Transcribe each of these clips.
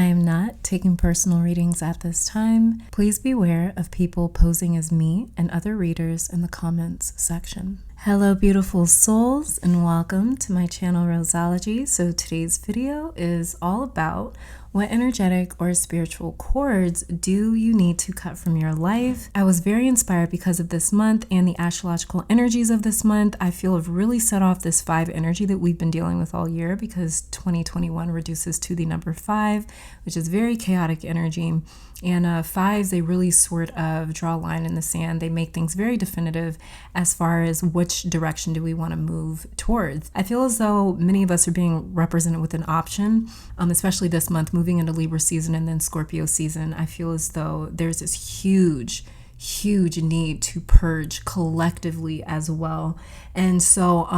I am not taking personal readings at this time. Please beware of people posing as me and other readers in the comments section. Hello beautiful souls, and welcome to my channel Roseology. So today's video is all about what energetic or spiritual cords do you need to cut from your life. I was very inspired because of this month and the astrological energies of this month. I feel have really set off this 5 energy that we've been dealing with all year, because 2021 reduces to the number 5, which is very chaotic energy. And fives, they really sort of draw a line in the sand. They make things very definitive as far as which direction do we want to move towards. I feel as though many of us are being represented with an option, especially this month, moving into Libra season and then Scorpio season. I feel as though there's this huge need to purge collectively as well. And so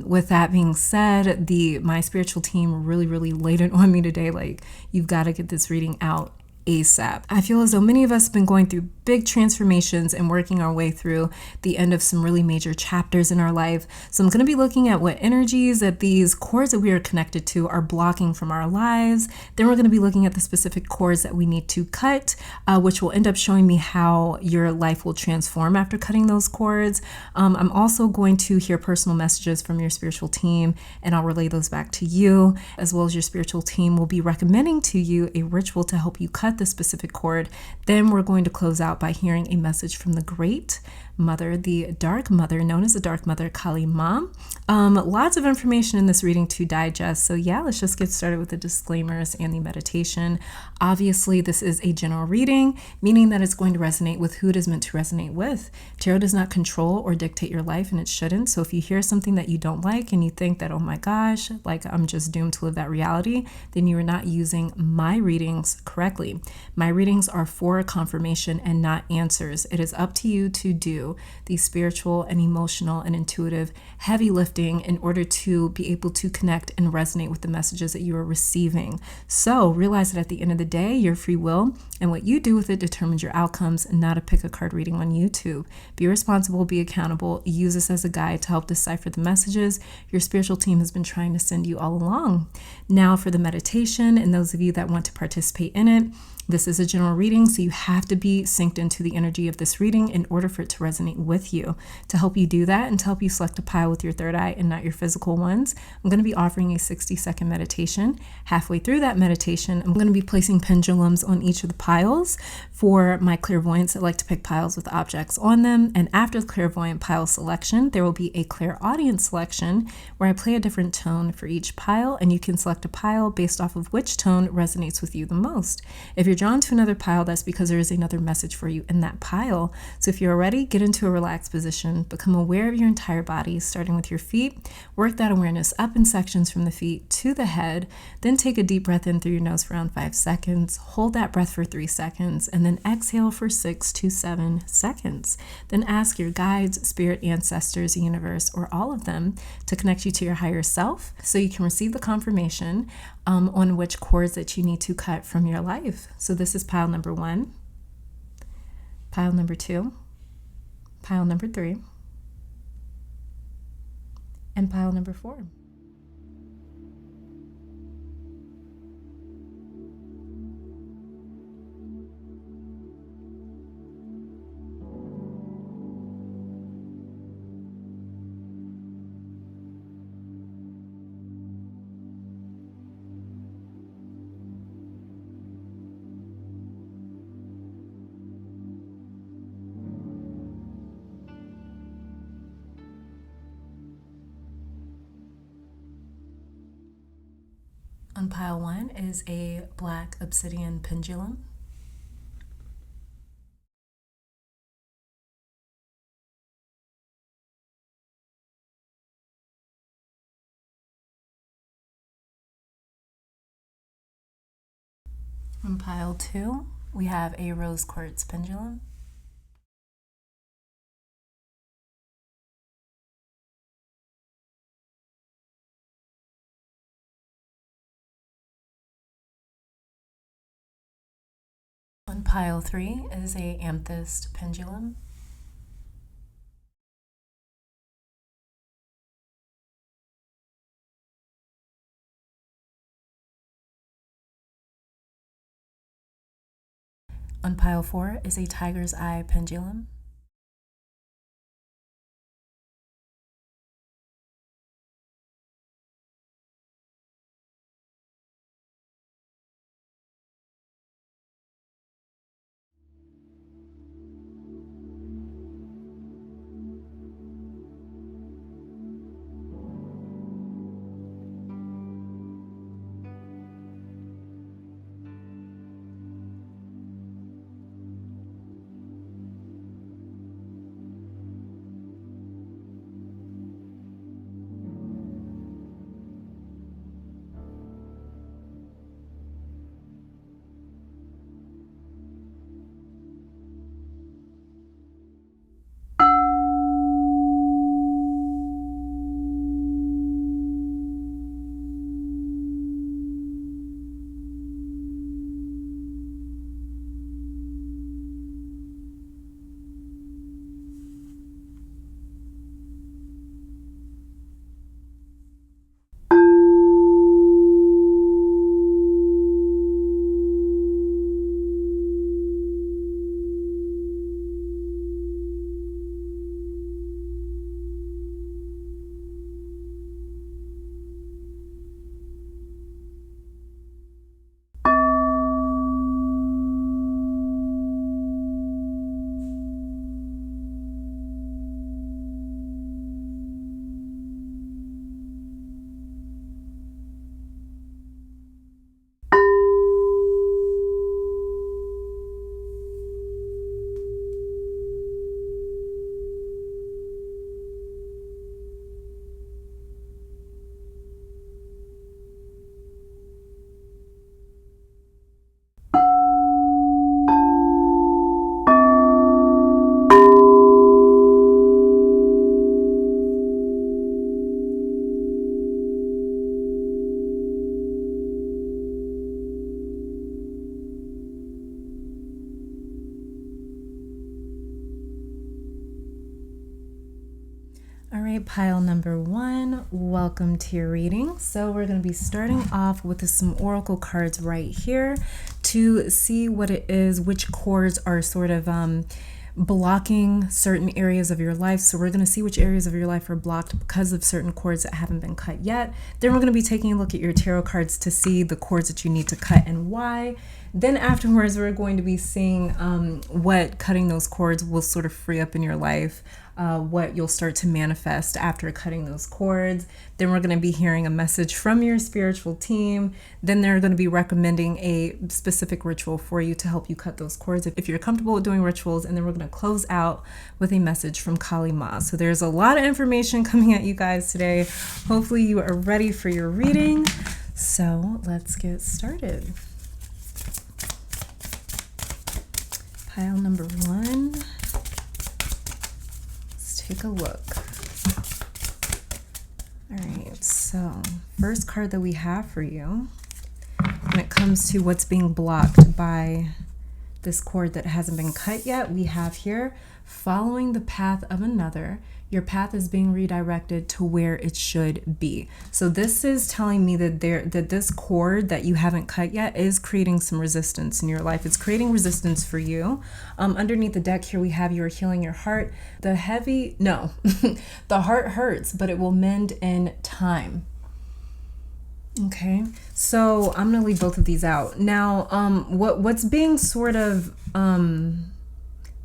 with that being said, my spiritual team really laid it on me today, like, you've got to get this reading out ASAP. I feel as though many of us have been going through big transformations and working our way through the end of some really major chapters in our life. So I'm going to be looking at what energies that these cords that we are connected to are blocking from our lives. Then we're going to be looking at the specific cords that we need to cut, which will end up showing me how your life will transform after cutting those cords. I'm also going to hear personal messages from your spiritual team, and I'll relay those back to you, as well as your spiritual team will be recommending to you a ritual to help you cut the specific cord. Then we're going to close out by hearing a message from the Great Mother, the Dark Mother, known as the Dark Mother, Kali Ma. Lots of information in this reading to digest. So yeah, let's just get started with the disclaimers and the meditation. Obviously, this is a general reading, meaning that it's going to resonate with who it is meant to resonate with. Tarot does not control or dictate your life, and it shouldn't. So if you hear something that you don't like and you think that, oh my gosh, like I'm just doomed to live that reality, then you are not using my readings correctly. My readings are for confirmation and not answers. It is up to you to do the spiritual and emotional and intuitive heavy lifting in order to be able to connect and resonate with the messages that you are receiving. So realize that at the end of the day, your free will and what you do with it determines your outcomes, not a pick a card reading on YouTube. Be responsible, be accountable, use this as a guide to help decipher the messages your spiritual team has been trying to send you all along. Now for the meditation, and those of you that want to participate in it, this is a general reading, so you have to be synced into the energy of this reading in order for it to resonate with you. To help you do that and to help you select a pile with your third eye and not your physical ones, I'm going to be offering a 60-second meditation. Halfway through that meditation, I'm going to be placing pendulums on each of the piles. For my clairvoyants that like to pick piles with objects on them, and after the clairvoyant pile selection, there will be a clairaudient selection where I play a different tone for each pile, and you can select a pile based off of which tone resonates with you the most. If you're drawn to another pile, that's because there is another message for you in that pile. So if you're ready, get into a relaxed position, become aware of your entire body, starting with your feet. Work that awareness up in sections from the feet to the head, then take a deep breath in through your nose for around 5 seconds, hold that breath for 3 seconds, and then exhale for 6 to 7 seconds. Then ask your guides, spirit, ancestors, universe, or all of them to connect you to your higher self so you can receive the confirmation on which cords that you need to cut from your life. So this is pile number 1, pile number 2, pile number 3, and pile number 4. On pile 1 is a black obsidian pendulum. On pile 2, we have a rose quartz pendulum. On pile 3 is a amethyst pendulum. On pile 4 is a tiger's eye pendulum. All right, pile number 1, welcome to your reading. So we're going to be starting off with some oracle cards right here to see what it is, which cords are sort of blocking certain areas of your life. So we're going to see which areas of your life are blocked because of certain cords that haven't been cut yet. Then we're going to be taking a look at your tarot cards to see the cords that you need to cut and why. Then afterwards, we're going to be seeing what cutting those cords will sort of free up in your life, what you'll start to manifest after cutting those cords. Then we're going to be hearing a message from your spiritual team. Then they're going to be recommending a specific ritual for you to help you cut those cords if you're comfortable with doing rituals. And then we're going to close out with a message from Kali Ma. So there's a lot of information coming at you guys today. Hopefully you are ready for your reading. So let's get started. Pile number 1. Let's take a look. All right, so first card that we have for you when it comes to what's being blocked by this cord that hasn't been cut yet, we have here, following the path of another, your path is being redirected to where it should be. So this is telling me that this cord that you haven't cut yet is creating some resistance in your life. It's creating resistance for you. Underneath the deck here, we have you are healing your heart. The heart hurts, but it will mend in time. Okay, so I'm gonna leave both of these out. Now, what's being sort of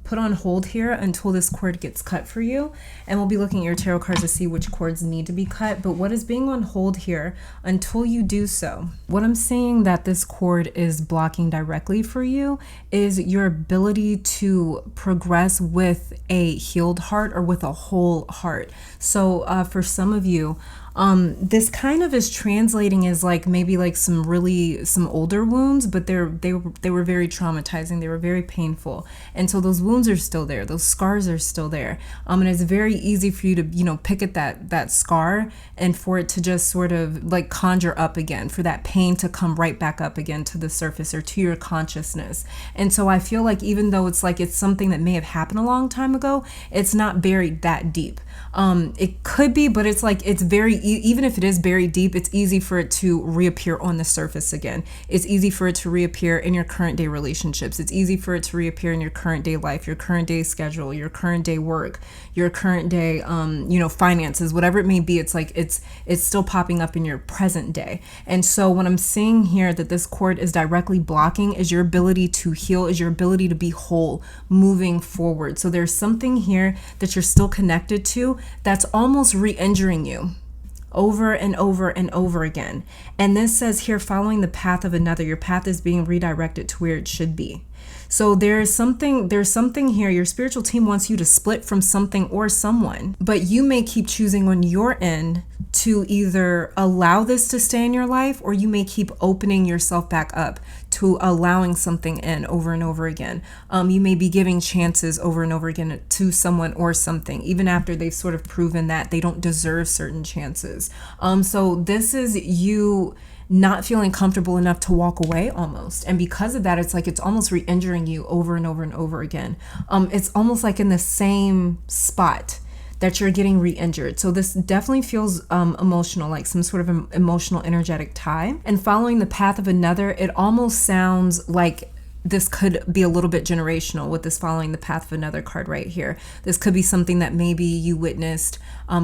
put on hold here until this cord gets cut for you, and we'll be looking at your tarot cards to see which cords need to be cut, but what is being on hold here until you do so, what I'm saying that this cord is blocking directly for you is your ability to progress with a healed heart or with a whole heart. So for some of you, this kind of is translating as like maybe like some older wounds, but they were very traumatizing. They were very painful. And so those wounds are still there. Those scars are still there. And it's very easy for you to, pick at that scar and for it to just sort of like conjure up again, for that pain to come right back up again to the surface or to your consciousness. And so I feel like even though it's something that may have happened a long time ago, it's not buried that deep. It could be, but it's very even if it is buried deep, it's easy for it to reappear on the surface again. It's easy for it to reappear in your current day relationships. It's easy for it to reappear in your current day life, your current day schedule, your current day work, your current day, finances, whatever it may be. It's like it's still popping up in your present day. And so what I'm seeing here that this cord is directly blocking is your ability to heal, is your ability to be whole moving forward. So there's something here that you're still connected to that's almost re-injuring you over and over and over again. And this says here, following the path of another, your path is being redirected to where it should be. So there's something here. Your spiritual team wants you to split from something or someone, but you may keep choosing on your end to either allow this to stay in your life, or you may keep opening yourself back up to allowing something in over and over again. You may be giving chances over and over again to someone or something, even after they've sort of proven that they don't deserve certain chances. So this is you not feeling comfortable enough to walk away almost. And because of that, it's like it's almost re-injuring you over and over and over again. It's almost like in the same spot that you're getting re-injured. So this definitely feels emotional, like some sort of emotional energetic tie. And following the path of another, it almost sounds like this could be a little bit generational with this following the path of another card right here. This could be something that maybe you witnessed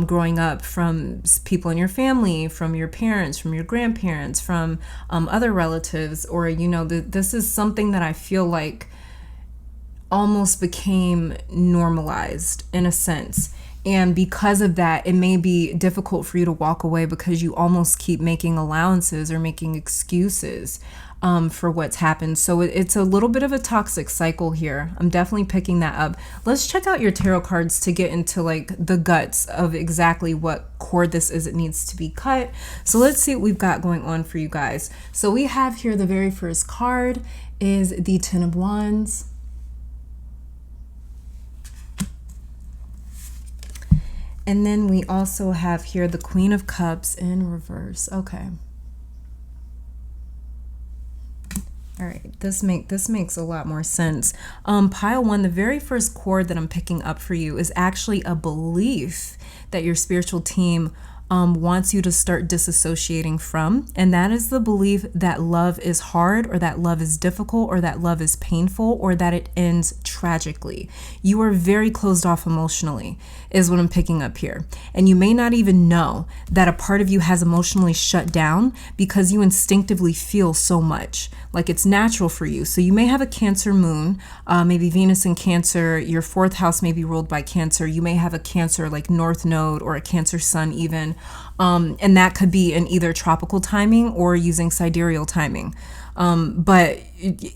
growing up from people in your family, from your parents, from your grandparents, from other relatives, or, this is something that I feel like almost became normalized in a sense. And because of that, it may be difficult for you to walk away because you almost keep making allowances or making excuses for what's happened. So it's a little bit of a toxic cycle here. I'm definitely picking that up. Let's check out your tarot cards to get into like the guts of exactly what cord this is. It needs to be cut. So let's see what we've got going on for you guys. So we have here the very first card is the Ten of Wands. And then we also have here the Queen of Cups in reverse. Okay. All right, this makes a lot more sense. Pile one, the very first cord that I'm picking up for you is actually a belief that your spiritual team wants you to start disassociating from. And that is the belief that love is hard, or that love is difficult, or that love is painful, or that it ends tragically. You are very closed off emotionally is what I'm picking up here. And you may not even know that a part of you has emotionally shut down because you instinctively feel so much. Like it's natural for you. So you may have a Cancer moon, maybe Venus in Cancer, your fourth house may be ruled by Cancer. You may have a Cancer like North Node or a Cancer Sun even. And that could be in either tropical timing or using sidereal timing. But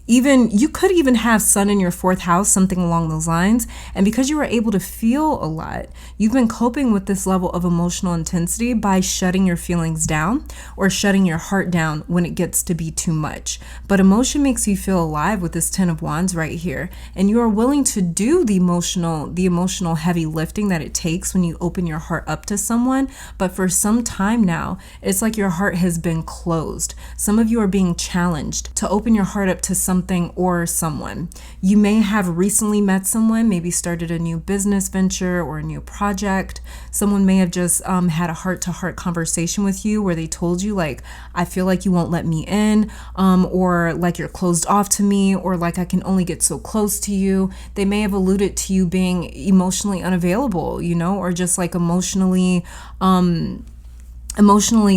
even you could even have Sun in your fourth house, something along those lines. And because you were able to feel a lot, you've been coping with this level of emotional intensity by shutting your feelings down or shutting your heart down when it gets to be too much. But emotion makes you feel alive with this Ten of Wands right here. And you are willing to do the emotional heavy lifting that it takes when you open your heart up to someone. But for some time now, it's like your heart has been closed. Some of you are being challenged to open your heart up to something or someone. You may have recently met someone, maybe started a new business venture or a new project. Someone may have just had a heart-to-heart conversation with you where they told you like, I feel like you won't let me in, or like you're closed off to me, or like I can only get so close to you. They may have alluded to you being emotionally unavailable, or just like emotionally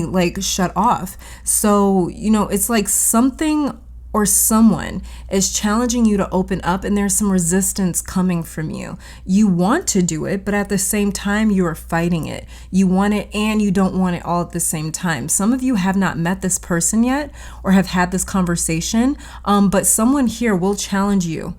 like shut off. So, it's like something or someone is challenging you to open up, and there's some resistance coming from you. You want to do it, but at the same time, you are fighting it. You want it and you don't want it all at the same time. Some of you have not met this person yet or have had this conversation, but someone here will challenge you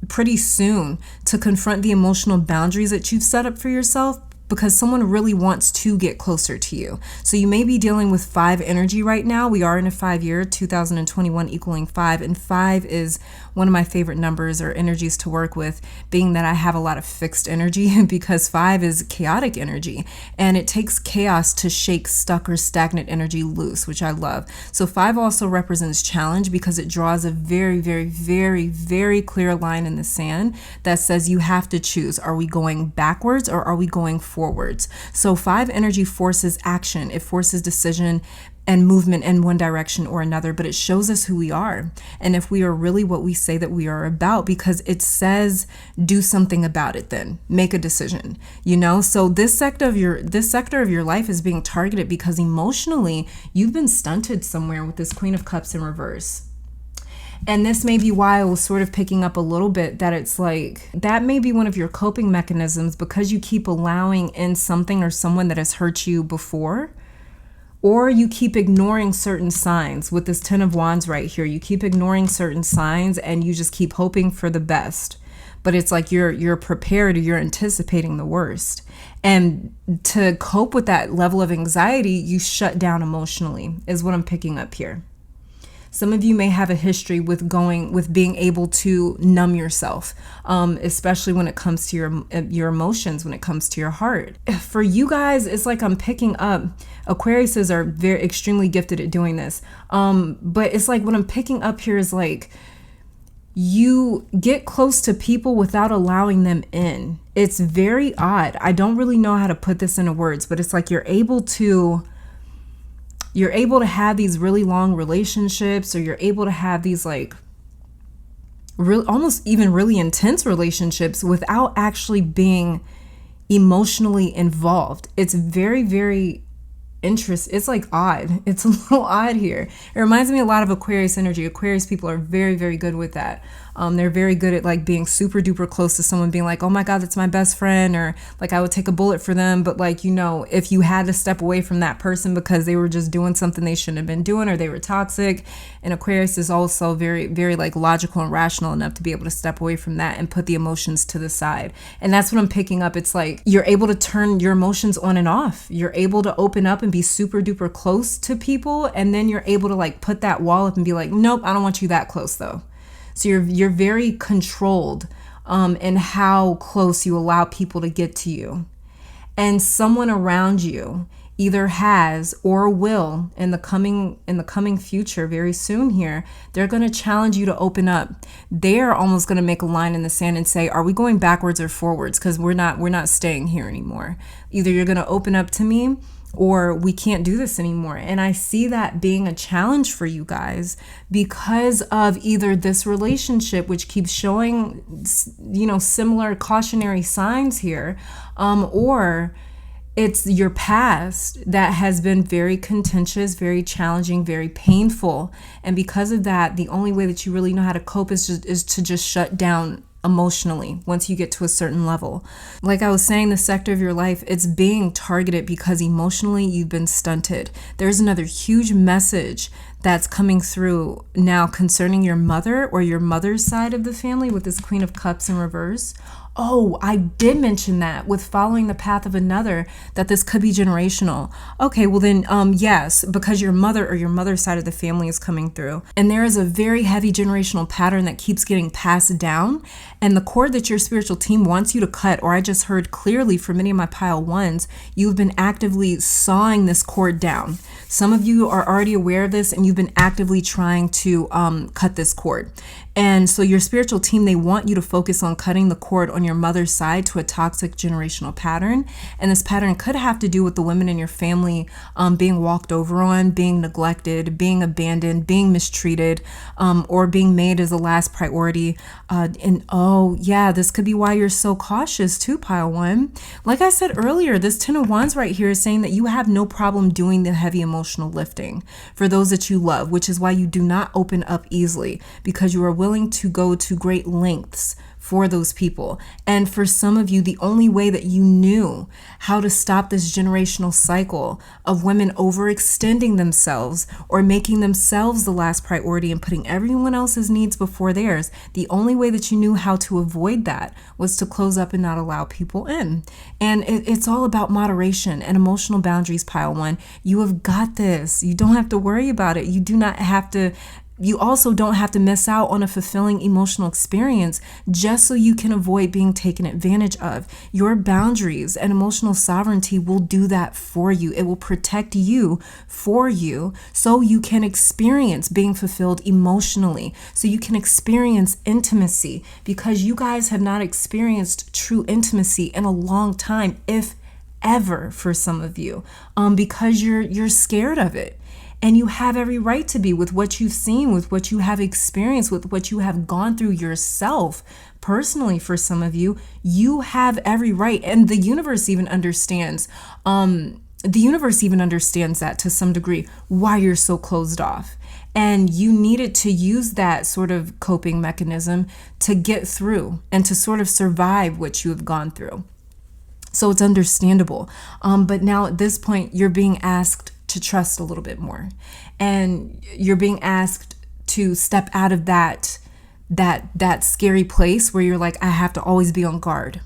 pretty soon to confront the emotional boundaries that you've set up for yourself, because someone really wants to get closer to you. So you may be dealing with 5 energy right now. We are in a 5 year, 2021 equaling 5. And 5 is one of my favorite numbers or energies to work with, being that I have a lot of fixed energy because 5 is chaotic energy. And it takes chaos to shake stuck or stagnant energy loose, which I love. So 5 also represents challenge because it draws a very, very, very, very clear line in the sand that says you have to choose. Are we going backwards or are we going forward? forwards. So 5 energy forces action. It forces decision and movement in one direction or another, but it shows us who we are and if we are really what we say that we are about, because it says do something about it, then make a decision, you know. So this sector of your life is being targeted because emotionally you've been stunted somewhere with this Queen of Cups in reverse. And this may be why I was sort of picking up a little bit that it's like that may be one of your coping mechanisms, because you keep allowing in something or someone that has hurt you before. Or you keep ignoring certain signs. With this 10 of Wands right here, you keep ignoring certain signs and you just keep hoping for the best. But it's like you're prepared, or you're anticipating the worst. And to cope with that level of anxiety, you shut down emotionally, is what I'm picking up here. Some of you may have a history with being able to numb yourself, especially when it comes to your emotions, when it comes to your heart. For you guys, it's like I'm picking up, Aquariuses are very extremely gifted at doing this. But it's like what I'm picking up here is like you get close to people without allowing them in. It's very odd. I don't really know how to put this into words, but it's like you're able to have these really long relationships, or you're able to have these like almost even really intense relationships without actually being emotionally involved. It's very, very interesting. It's like odd. It's a little odd here. It reminds me a lot of Aquarius energy. Aquarius people are very, very good with that. They're very good at like being super duper close to someone, being like, oh my God, that's my best friend, or like I would take a bullet for them. But like, you know, if you had to step away from that person because they were just doing something they shouldn't have been doing, or they were toxic. And Aquarius is also very, very like logical and rational enough to be able to step away from that and put the emotions to the side. And that's what I'm picking up. It's like you're able to turn your emotions on and off. You're able to open up and be super duper close to people. And then you're able to like put that wall up and be like, nope, I don't want you that close though. So you're very controlled in how close you allow people to get to you. And someone around you either has or will in the coming future, very soon here, they're going to challenge you to open up. They're almost going to make a line in the sand and say, are we going backwards or forwards? Because we're not staying here anymore. Either you're going to open up to me, or we can't do this anymore. And I see that being a challenge for you guys because of either this relationship, which keeps showing, you know, similar cautionary signs here, or it's your past that has been very contentious, very challenging, very painful. And because of that, the only way that you really know how to cope is to just shut down emotionally once you get to a certain level. Like I was saying, the sector of your life, it's being targeted because emotionally you've been stunted. There's another huge message that's coming through now concerning your mother or your mother's side of the family with this Queen of Cups in reverse. Oh, I did mention that with following the path of another, that this could be generational. Okay, well then, yes, because your mother or your mother's side of the family is coming through. And there is a very heavy generational pattern that keeps getting passed down. And the cord that your spiritual team wants you to cut, or I just heard clearly from many of my pile ones, you've been actively sawing this cord down. Some of you are already aware of this and you've been actively trying to cut this cord. And so your spiritual team, they want you to focus on cutting the cord on your mother's side to a toxic generational pattern. And this pattern could have to do with the women in your family being walked over on, being neglected, being abandoned, being mistreated, or being made as a last priority. And oh yeah, this could be why you're so cautious too, pile one. Like I said earlier, this 10 of Wands right here is saying that you have no problem doing the heavy emotional lifting for those that you love, which is why you do not open up easily, because you are willing to go to great lengths for those people. And for some of you, the only way that you knew how to stop this generational cycle of women overextending themselves or making themselves the last priority and putting everyone else's needs before theirs, the only way that you knew how to avoid that was to close up and not allow people in. And it's all about moderation and emotional boundaries, pile one. You have got this. You don't have to worry about it. You also don't have to miss out on a fulfilling emotional experience just so you can avoid being taken advantage of. Your boundaries and emotional sovereignty will do that for you. It will protect you for you so you can experience being fulfilled emotionally, so you can experience intimacy, because you guys have not experienced true intimacy in a long time, if ever for some of you, because you're scared of it. And you have every right to be, with what you've seen, with what you have experienced, with what you have gone through yourself. Personally, for some of you, you have every right. And the universe even understands. That to some degree, why you're so closed off. And you needed to use that sort of coping mechanism to get through and to sort of survive what you have gone through. So it's understandable. But now at this point, you're being asked to trust a little bit more. And you're being asked to step out of that scary place where you're like, I have to always be on guard.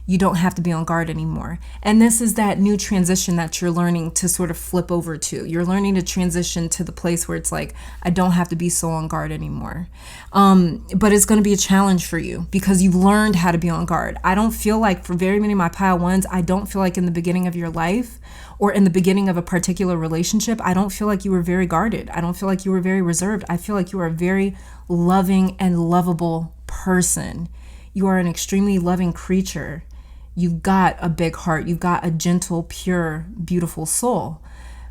You don't have to be on guard anymore. And this is that new transition that you're learning to sort of flip over to. You're learning to transition to the place where it's like, I don't have to be so on guard anymore. But it's going to be a challenge for you because you've learned how to be on guard. I don't feel like, for very many of my pile ones, I don't feel like in the beginning of your life or in the beginning of a particular relationship, I don't feel like you were very guarded. I don't feel like you were very reserved. I feel like you are a very loving and lovable person. You are an extremely loving creature. You've got a big heart. You've got a gentle, pure, beautiful soul.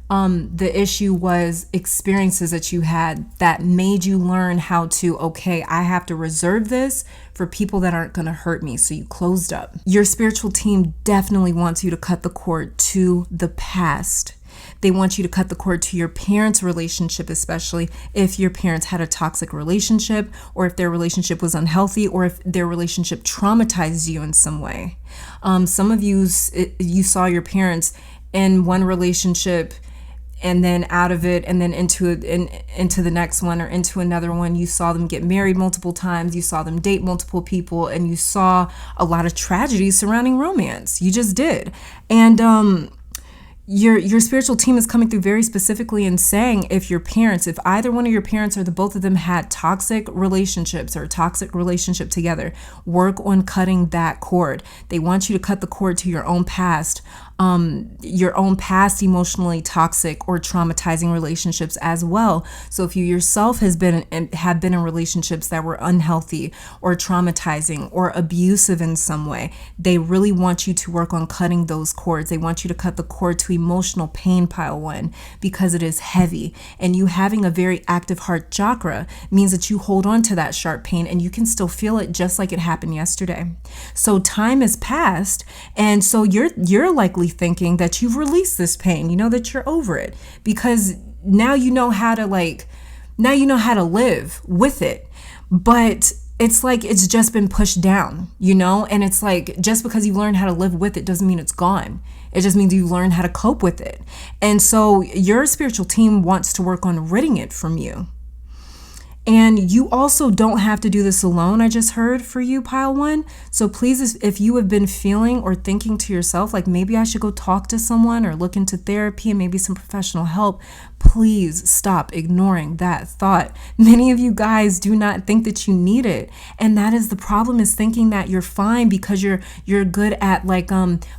The issue was experiences that you had that made you learn how to, okay, I have to reserve this for people that aren't going to hurt me. So you closed up. Your spiritual team definitely wants you to cut the cord to the past. They want you to cut the cord to your parents' relationship, especially if your parents had a toxic relationship, or if their relationship was unhealthy, or if their relationship traumatized you in some way. Some of you saw your parents in one relationship and then out of it and then into the next one or into another one. You saw them get married multiple times. You saw them date multiple people, and you saw a lot of tragedies surrounding romance. You just did. And your spiritual team is coming through very specifically and saying, if either one of your parents or the both of them had toxic relationships or a toxic relationship together, work on cutting that cord. They want you to cut the cord to your own past emotionally toxic or traumatizing relationships as well. So if you yourself have been in relationships that were unhealthy or traumatizing or abusive in some way, they really want you to work on cutting those cords. They want you to cut the cord to emotional pain, pile one, because it is heavy. And you having a very active heart chakra means that you hold on to that sharp pain and you can still feel it just like it happened yesterday. So time has passed, and so you're likely thinking that you've released this pain, that you're over it, because now you know how to live with it. But it's like it's just been pushed down, and it's like, just because you learn how to live with it doesn't mean it's gone. It just means you learn how to cope with it. And so your spiritual team wants to work on ridding it from you. And you also don't have to do this alone, I just heard, for you, pile one. So please, if you have been feeling or thinking to yourself, like maybe I should go talk to someone or look into therapy and maybe some professional help, please stop ignoring that thought. Many of you guys do not think that you need it. And that is the problem, is thinking that you're fine because you're good at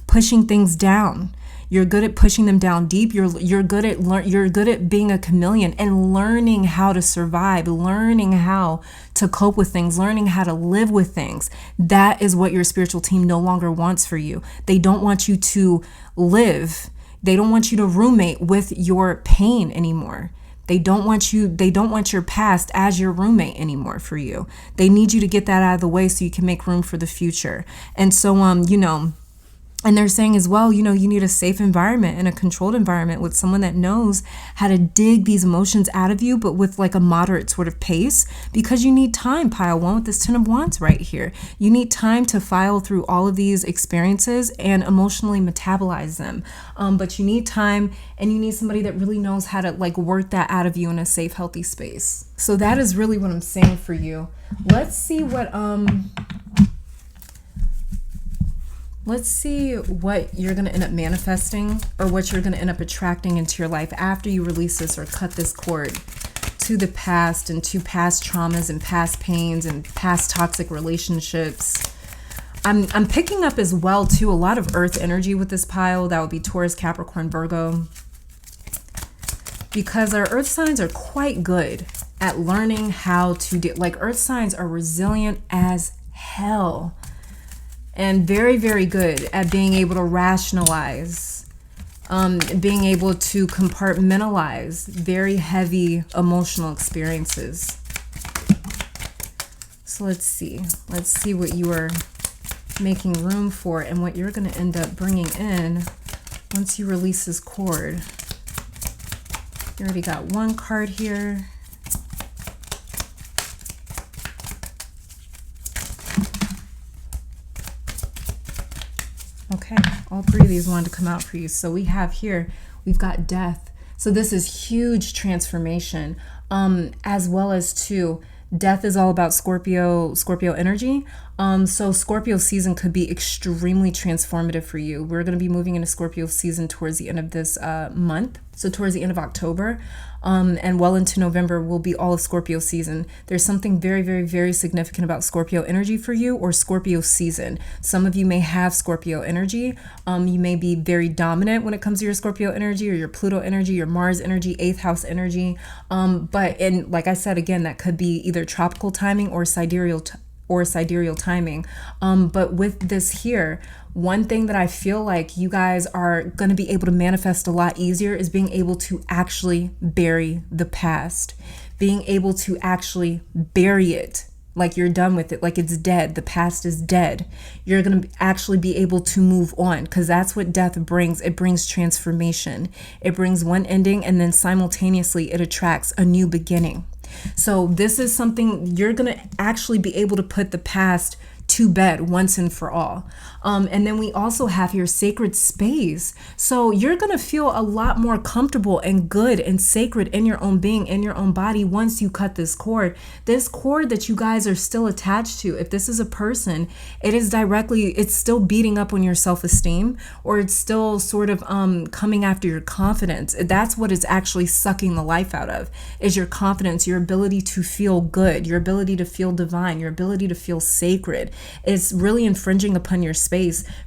pushing things down. You're good at pushing them down deep. You're good at being a chameleon and learning how to survive, learning how to cope with things, learning how to live with things. That is what your spiritual team no longer wants for you. They don't want you to live. They don't want you to roommate with your pain anymore. They don't want your past as your roommate anymore for you. They need you to get that out of the way so you can make room for the future. And so, and they're saying as well, you need a safe environment and a controlled environment with someone that knows how to dig these emotions out of you, but with like a moderate sort of pace, because you need time, pile one, with this 10 of Wands right here. You need time to file through all of these experiences and emotionally metabolize them. But you need time, and you need somebody that really knows how to work that out of you in a safe, healthy space. So that is really what I'm saying for you. Let's see what you're going to end up manifesting, or what you're going to end up attracting into your life after you release this or cut this cord to the past and to past traumas and past pains and past toxic relationships. I'm picking up as well, too, a lot of earth energy with this pile. That would be Taurus, Capricorn, Virgo. Because our earth signs are quite good at learning how to do, earth signs are resilient as hell. and very, very good at being able to rationalize, being able to compartmentalize very heavy emotional experiences. So let's see what you are making room for and what you're going to end up bringing in once you release this cord. You already got one card here. Okay, all three of these wanted to come out for you. So we have here, we've got death. So this is huge transformation, as well as too, death is all about Scorpio energy. So Scorpio season could be extremely transformative for you. We're going to be moving into Scorpio season towards the end of this month. So towards the end of October, and well into November will be all of Scorpio season. There's something very, very, very significant about Scorpio energy for you, or Scorpio season. Some of you may have Scorpio energy. You may be very dominant when it comes to your Scorpio energy, or your Pluto energy, your Mars energy, 8th house energy. But like I said, again, that could be either tropical timing or sidereal timing. But with this here, one thing that I feel like you guys are going to be able to manifest a lot easier is being able to actually bury the past, being able to actually bury it. Like you're done with it, like it's dead. The past is dead. You're going to actually be able to move on, because that's what death brings. It brings transformation. It brings one ending, and then simultaneously it attracts a new beginning. So this is something you're going to actually be able to put the past to bed once and for all. And then we also have your sacred space. So you're going to feel a lot more comfortable and good and sacred in your own being, in your own body, once you cut this cord. This cord that you guys are still attached to, if this is a person, it's still beating up on your self-esteem, or it's still sort of coming after your confidence. That's what it's actually sucking the life out of, is your confidence, your ability to feel good, your ability to feel divine, your ability to feel sacred. It's really infringing upon your space.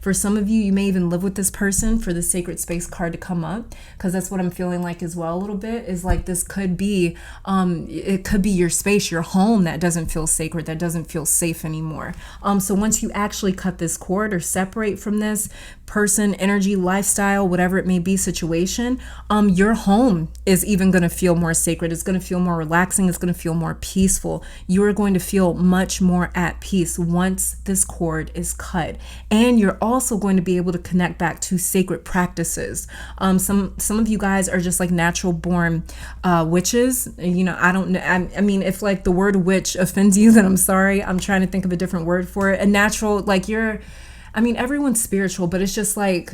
For some of you, you may even live with this person for the sacred space card to come up, because that's what I'm feeling like as well a little bit, is like this could be, it could be your space, your home that doesn't feel sacred, that doesn't feel safe anymore. So once you actually cut this cord or separate from this person, energy, lifestyle, whatever it may be, situation, your home is even going to feel more sacred. It's going to feel more relaxing. It's going to feel more peaceful. You are going to feel much more at peace once this cord is cut. And you're also going to be able to connect back to sacred practices. Some of you guys are just like natural born witches. You know, I don't know. I mean, if like the word witch offends you, then I'm sorry. I'm trying to think of a different word for it. A natural, like everyone's spiritual, but it's just like,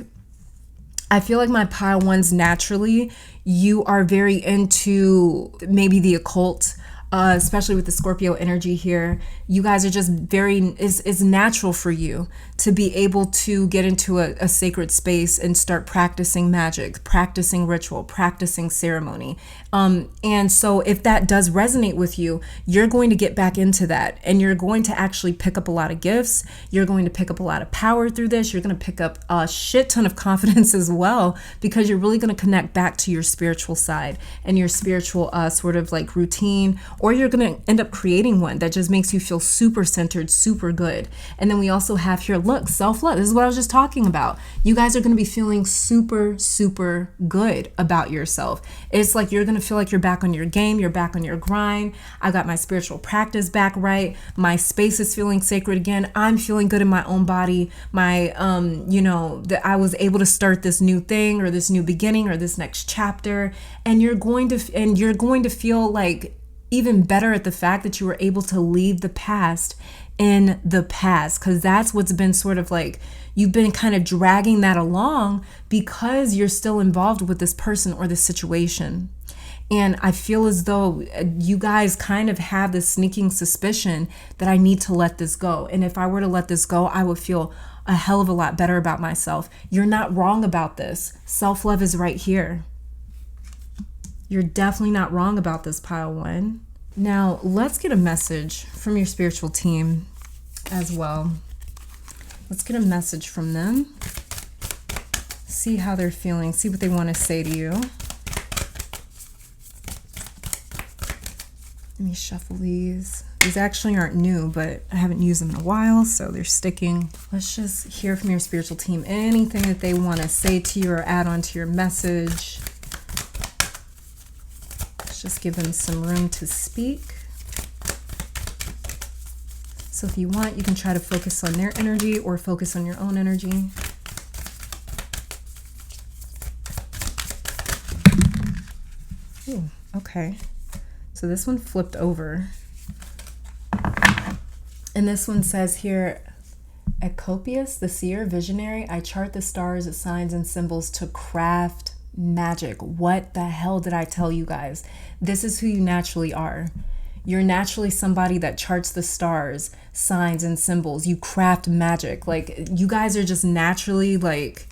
I feel like my pile ones naturally, you are very into maybe the occult, especially with the Scorpio energy here. You guys are just it's natural for you to be able to get into a sacred space and start practicing magic, practicing ritual, practicing ceremony. And so if that does resonate with you, you're going to get back into that, and you're going to actually pick up a lot of gifts. You're going to pick up a lot of power through this. You're going to pick up a shit ton of confidence as well, because you're really going to connect back to your spiritual side and your spiritual sort of like routine, or you're going to end up creating one that just makes you feel super centered, super good. And then we also have here, look, self-love. This is what I was just talking about. You guys are going to be feeling super, super good about yourself. It's like you're going to feel like you're back on your game. You're back on your grind. I got my spiritual practice back right. My space is feeling sacred again. I'm feeling good in my own body. My, that I was able to start this new thing, or this new beginning, or this next chapter. And you're going to feel like even better at the fact that you were able to leave the past in the past, because that's what's been sort of like, you've been kind of dragging that along because you're still involved with this person or this situation. And I feel as though you guys kind of have this sneaking suspicion that I need to let this go. And if I were to let this go, I would feel a hell of a lot better about myself. You're not wrong about this. Self-love is right here. You're definitely not wrong about this, pile one. Now, let's get a message from your spiritual team as well. Let's get a message from them. See how they're feeling. See what they want to say to you. Let me shuffle these. These actually aren't new, but I haven't used them in a while, so they're sticking. Let's just hear from your spiritual team. Anything that they want to say to you or add on to your message. Let's just give them some room to speak. So if you want, you can try to focus on their energy or focus on your own energy. Ooh, okay. So this one flipped over. And this one says here, Ecopius, the seer, visionary, I chart the stars, signs, and symbols to craft magic. What the hell did I tell you guys? This is who you naturally are. You're naturally somebody that charts the stars, signs, and symbols. You craft magic. Like, you guys are just naturally, like,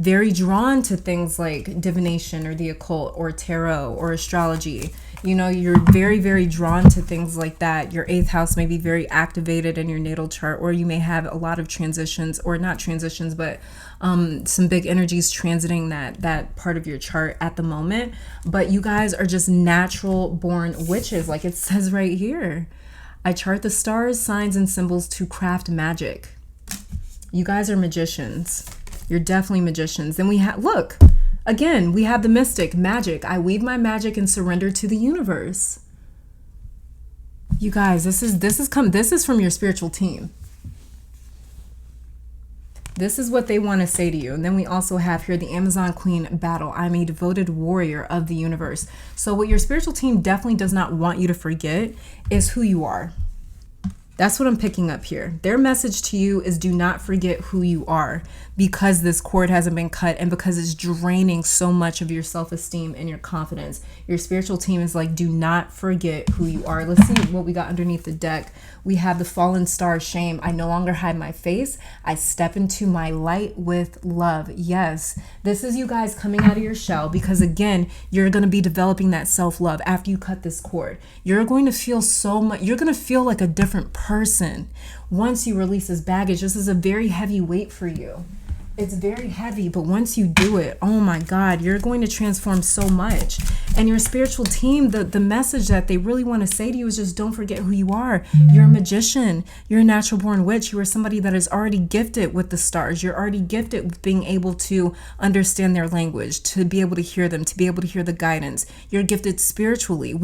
very drawn to things like divination or the occult or tarot or astrology. You know, you're very, very drawn to things like that. Your 8th house may be very activated in your natal chart, or you may have a lot of transitions, or not transitions, but some big energies transiting that part of your chart at the moment. But you guys are just natural born witches, like it says right here. I chart the stars, signs, and symbols to craft magic. You guys are magicians. You're definitely magicians. Then we have, look, again, we have the mystic, magic. I weave my magic and surrender to the universe. You guys, this is from your spiritual team. This is what they want to say to you. And then we also have here the Amazon Queen battle. I'm a devoted warrior of the universe. So what your spiritual team definitely does not want you to forget is who you are. That's what I'm picking up here. Their message to you is do not forget who you are, because this cord hasn't been cut and because it's draining so much of your self-esteem and your confidence. Your spiritual team is like, do not forget who you are. Let's see what we got underneath the deck. We have the fallen star, shame. I no longer hide my face. I step into my light with love. Yes, this is you guys coming out of your shell, because again, you're going to be developing that self-love after you cut this cord. You're going to feel so much. You're going to feel like a different person once you release this baggage. This is a very heavy weight for you. It's very heavy, but once you do it, oh my God, you're going to transform so much. And your spiritual team, the message that they really want to say to you is just don't forget who you are. You're a magician. You're a natural born witch. You are somebody that is already gifted with the stars. You're already gifted with being able to understand their language, to be able to hear them, to be able to hear the guidance. You're gifted spiritually.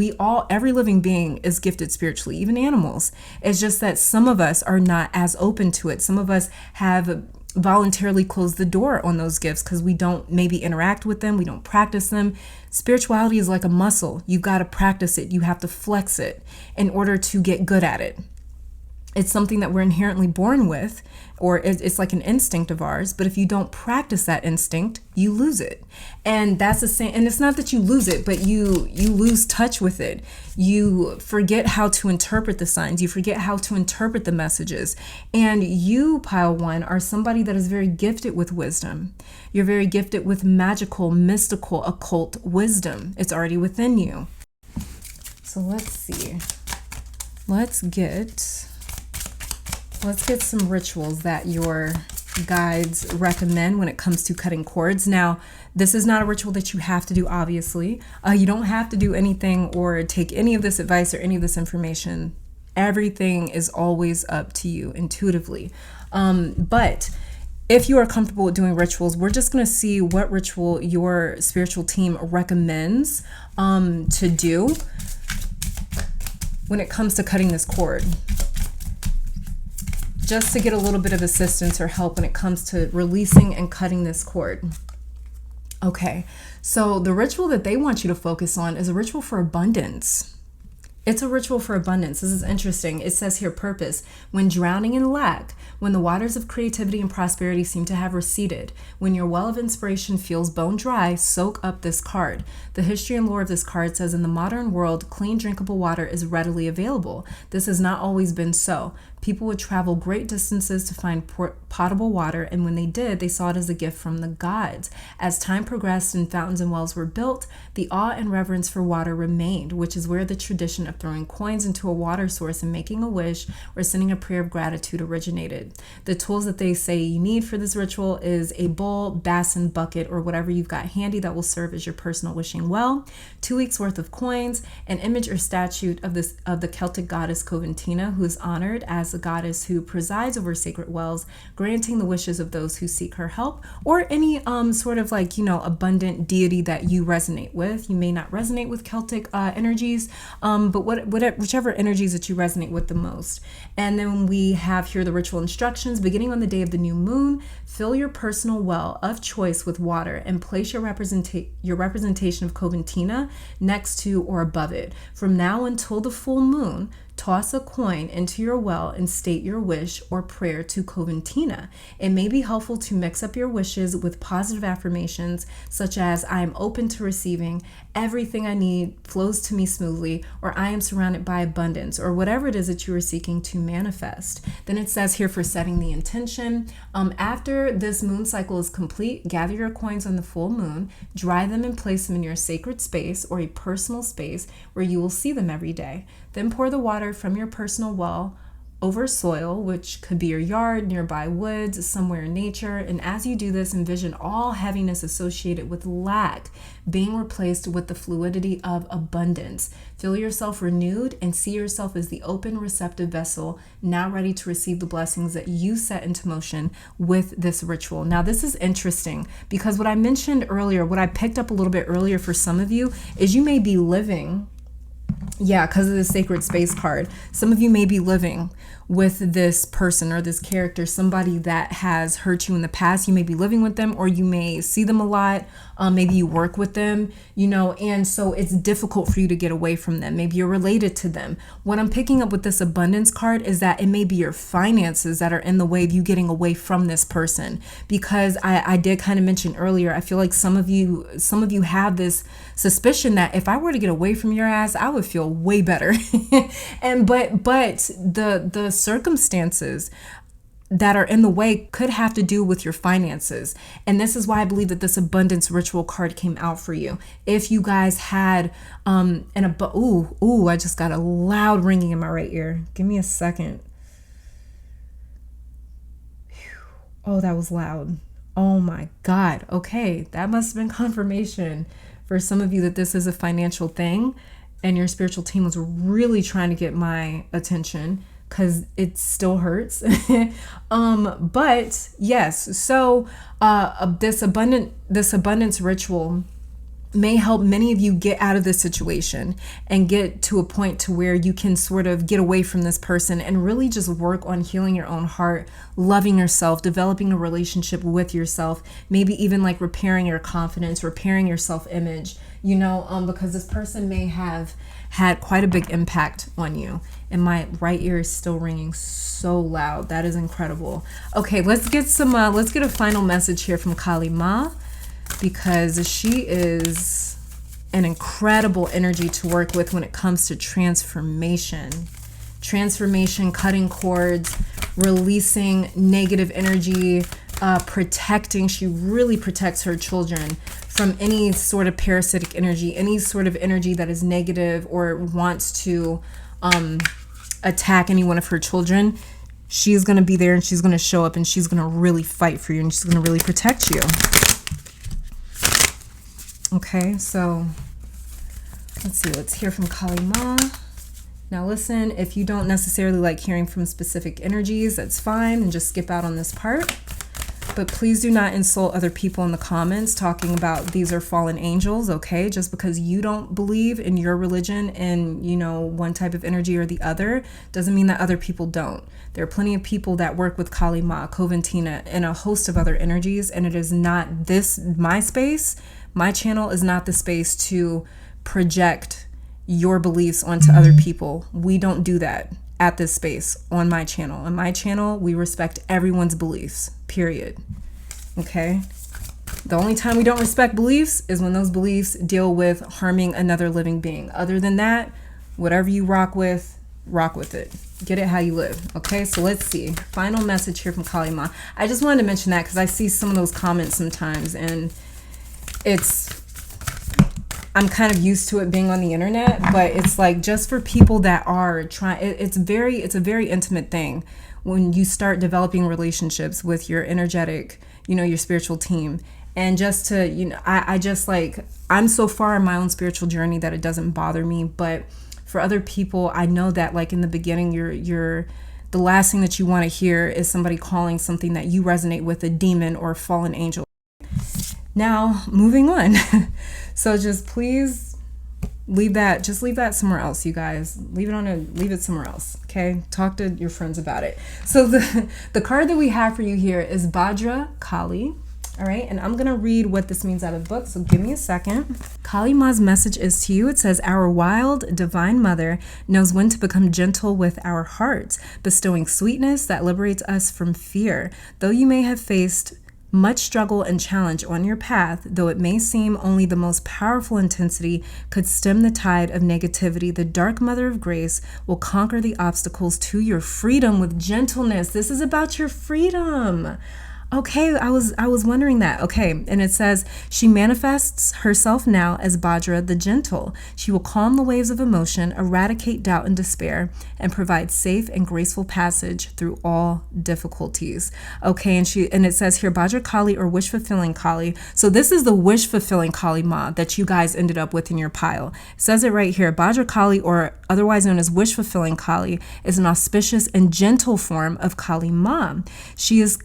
Every living being is gifted spiritually, even animals. It's just that some of us are not as open to it. Some of us have voluntarily close the door on those gifts because we don't maybe interact with them, we don't practice them. Spirituality is like a muscle. You got to practice it. You have to flex it in order to get good at it. It's something that we're inherently born with, or it's like an instinct of ours. But if you don't practice that instinct, you lose it. And that's the same. And it's not that you lose it, but you lose touch with it. You forget how to interpret the signs. You forget how to interpret the messages. And you, pile one, are somebody that is very gifted with wisdom. You're very gifted with magical, mystical, occult wisdom. It's already within you. So let's see. Let's get some rituals that your guides recommend when it comes to cutting cords. Now, this is not a ritual that you have to do, obviously. You don't have to do anything or take any of this advice or any of this information. Everything is always up to you intuitively. But if you are comfortable with doing rituals, we're just going to see what ritual your spiritual team recommends to do when it comes to cutting this cord, just to get a little bit of assistance or help when it comes to releasing and cutting this cord. Okay, so the ritual that they want you to focus on is a ritual for abundance. It's a ritual for abundance. This is interesting. It says here, purpose. When drowning in lack, when the waters of creativity and prosperity seem to have receded, when your well of inspiration feels bone dry, soak up this card. The history and lore of this card says in the modern world, clean drinkable water is readily available. This has not always been so. People would travel great distances to find potable water, and when they did, they saw it as a gift from the gods. As time progressed and fountains and wells were built, the awe and reverence for water remained, which is where the tradition of throwing coins into a water source and making a wish or sending a prayer of gratitude originated. The tools that they say you need for this ritual is a bowl, basin, bucket, or whatever you've got handy that will serve as your personal wishing well, 2 weeks worth of coins, an image or statue of the Celtic goddess Coventina, who is honored as the goddess who presides over sacred wells, granting the wishes of those who seek her help, or any sort of like, abundant deity that you resonate with. You may not resonate with Celtic energies, but whichever energies that you resonate with the most. And then we have here the ritual instructions. Beginning on the day of the new moon, fill your personal well of choice with water and place your representation of Coventina next to or above it. From now until the full moon, toss a coin into your well and state your wish or prayer to Coventina. It may be helpful to mix up your wishes with positive affirmations such as I am open to receiving, everything I need flows to me smoothly, or I am surrounded by abundance, or whatever it is that you are seeking to manifest. Then it says here for setting the intention, after this moon cycle is complete, gather your coins on the full moon, dry them and place them in your sacred space or a personal space where you will see them every day. Then pour the water from your personal well over soil, which could be your yard, nearby woods, somewhere in nature. And as you do this, envision all heaviness associated with lack being replaced with the fluidity of abundance. Feel yourself renewed and see yourself as the open, receptive vessel, now ready to receive the blessings that you set into motion with this ritual. Now, this is interesting because what I mentioned earlier, what I picked up a little bit earlier for some of you is you may be living, because of the sacred space card, some of you may be living with this person or this character, somebody that has hurt you in the past. You may be living with them, or you may see them a lot. Maybe you work with them, and so it's difficult for you to get away from them. Maybe you're related to them. What I'm picking up with this abundance card is that it may be your finances that are in the way of you getting away from this person, because I did kind of mention earlier, I feel like some of you have this suspicion that if I were to get away from your ass, I would feel way better. but the circumstances that are in the way could have to do with your finances. And this is why I believe that this abundance ritual card came out for you. If you guys had I just got a loud ringing in my right ear. Give me a second. Oh, that was loud. Oh my God. Okay, that must have been confirmation for some of you that this is a financial thing and your spiritual team was really trying to get my attention, because it still hurts. But yes, so this abundance ritual may help many of you get out of this situation and get to a point to where you can sort of get away from this person and really just work on healing your own heart, loving yourself, developing a relationship with yourself, maybe even like repairing your confidence, repairing your self-image, because this person may have had quite a big impact on you. And my right ear is still ringing so loud. That is incredible. Okay, let's get a final message here from Kali Ma, because she is an incredible energy to work with when it comes to transformation, cutting cords, releasing negative energy, protecting. She really protects her children from any sort of parasitic energy, any sort of energy that is negative or wants to attack any one of her children. She's going to be there and she's going to show up and she's going to really fight for you and she's going to really protect you. Okay, so let's see. Let's hear from Kali Ma. Now listen, if you don't necessarily like hearing from specific energies, that's fine, and just skip out on this part. But please do not insult other people in the comments talking about these are fallen angels, okay? Just because you don't believe in your religion and, one type of energy or the other doesn't mean that other people don't. There are plenty of people that work with Kali Ma, Coventina, and a host of other energies, and it is not my space. My channel is not the space to project your beliefs onto other people. We don't do that at this space on my channel. On my channel, we respect everyone's beliefs, period. Okay? The only time we don't respect beliefs is when those beliefs deal with harming another living being. Other than that, whatever you rock with it. Get it how you live. Okay, so let's see. Final message here from Kali Ma. I just wanted to mention that because I see some of those comments sometimes, and I'm kind of used to it being on the internet, but it's like just for people that are trying, it's a very intimate thing when you start developing relationships with your energetic, your spiritual team. And just to, I just like, I'm so far in my own spiritual journey that it doesn't bother me. But for other people, I know that like in the beginning, the last thing that you want to hear is somebody calling something that you resonate with a demon or a fallen angel. Now, moving on. So just please leave that somewhere else, you guys. Leave it somewhere else. Okay. Talk to your friends about it. So the card that we have for you here is Bhadra Kali. All right, and I'm going to read what this means out of the book, so give me a second. Kali Ma's message is to you. It says, our wild, divine mother knows when to become gentle with our hearts, bestowing sweetness that liberates us from fear. Though you may have faced much struggle and challenge on your path, though it may seem only the most powerful intensity could stem the tide of negativity, the dark mother of grace will conquer the obstacles to your freedom with gentleness. This is about your freedom. Okay, I was wondering that. Okay, and it says, she manifests herself now as Bhadra the gentle. She will calm the waves of emotion, eradicate doubt and despair, and provide safe and graceful passage through all difficulties. Okay, and it says here, Bhadra Kali or wish-fulfilling Kali. So this is the wish-fulfilling Kali Ma that you guys ended up with in your pile. It says it right here, Bhadra Kali, or otherwise known as wish-fulfilling Kali, is an auspicious and gentle form of Kali Ma. She is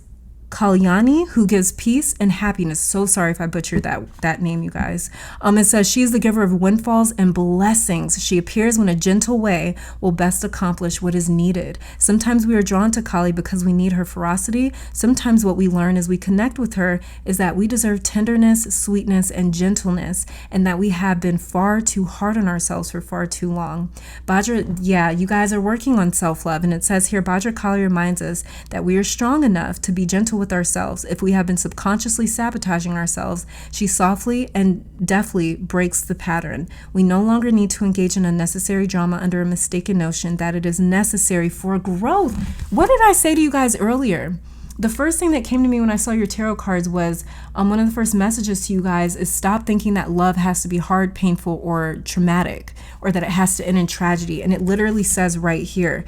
Kalyani, who gives peace and happiness. So sorry if I butchered that name, you guys. It says she is the giver of windfalls and blessings. She appears when a gentle way will best accomplish what is needed. Sometimes we are drawn to Kali because we need her ferocity. Sometimes what we learn as we connect with her is that we deserve tenderness, sweetness, and gentleness, and that we have been far too hard on ourselves for far too long. Bhadra, yeah, you guys are working on self-love, and it says here, Bhadra Kali reminds us that we are strong enough to be gentle with ourselves. If we have been subconsciously sabotaging ourselves, she softly and deftly breaks the pattern. We no longer need to engage in unnecessary drama under a mistaken notion that it is necessary for growth. What did I say to you guys earlier? The first thing that came to me when I saw your tarot cards was one of the first messages to you guys is stop thinking that love has to be hard, painful, or traumatic, or that it has to end in tragedy. And it literally says right here,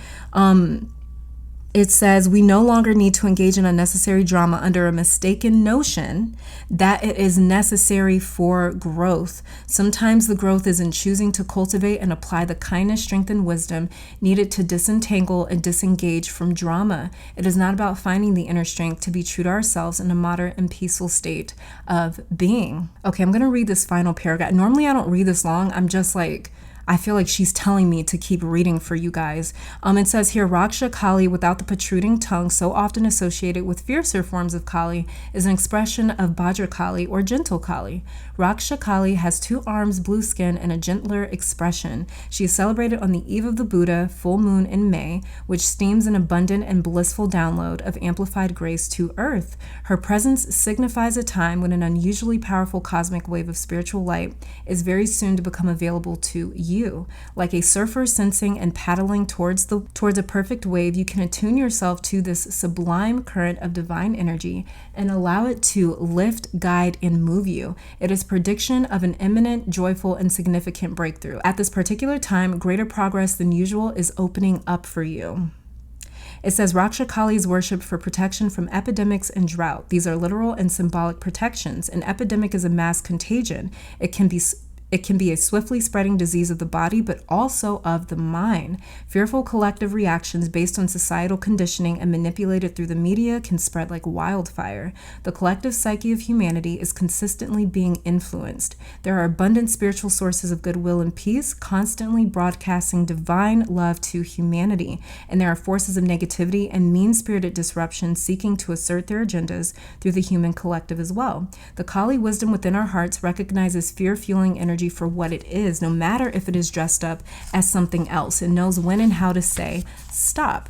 it says we no longer need to engage in unnecessary drama under a mistaken notion that it is necessary for growth. Sometimes the growth is in choosing to cultivate and apply the kindness, strength, and wisdom needed to disentangle and disengage from drama. It is not about finding the inner strength to be true to ourselves in a moderate and peaceful state of being. Okay, I'm going to read this final paragraph. Normally I don't read this long. I'm just like, I feel like she's telling me to keep reading for you guys. It says here, Raksha Kali, without the protruding tongue so often associated with fiercer forms of Kali, is an expression of Bhadra Kali or gentle Kali. Raksha Kali has 2 arms, blue skin, and a gentler expression. She is celebrated on the eve of the Buddha full moon in May, which steams an abundant and blissful download of amplified grace to earth. Her presence signifies a time when an unusually powerful cosmic wave of spiritual light is very soon to become available to you. Like a surfer sensing and paddling towards a perfect wave, you can attune yourself to this sublime current of divine energy and allow it to lift, guide, and move you. It is prediction of an imminent, joyful, and significant breakthrough. At this particular time, greater progress than usual is opening up for you. It says Raksha Kali is worshipped for protection from epidemics and drought. These are literal and symbolic protections. An epidemic is a mass contagion. It can be a swiftly spreading disease of the body, but also of the mind. Fearful collective reactions based on societal conditioning and manipulated through the media can spread like wildfire. The collective psyche of humanity is consistently being influenced. There are abundant spiritual sources of goodwill and peace, constantly broadcasting divine love to humanity. And there are forces of negativity and mean-spirited disruption seeking to assert their agendas through the human collective as well. The Kali wisdom within our hearts recognizes fear-fueling energy for what it is, no matter if it is dressed up as something else. It knows when and how to say stop.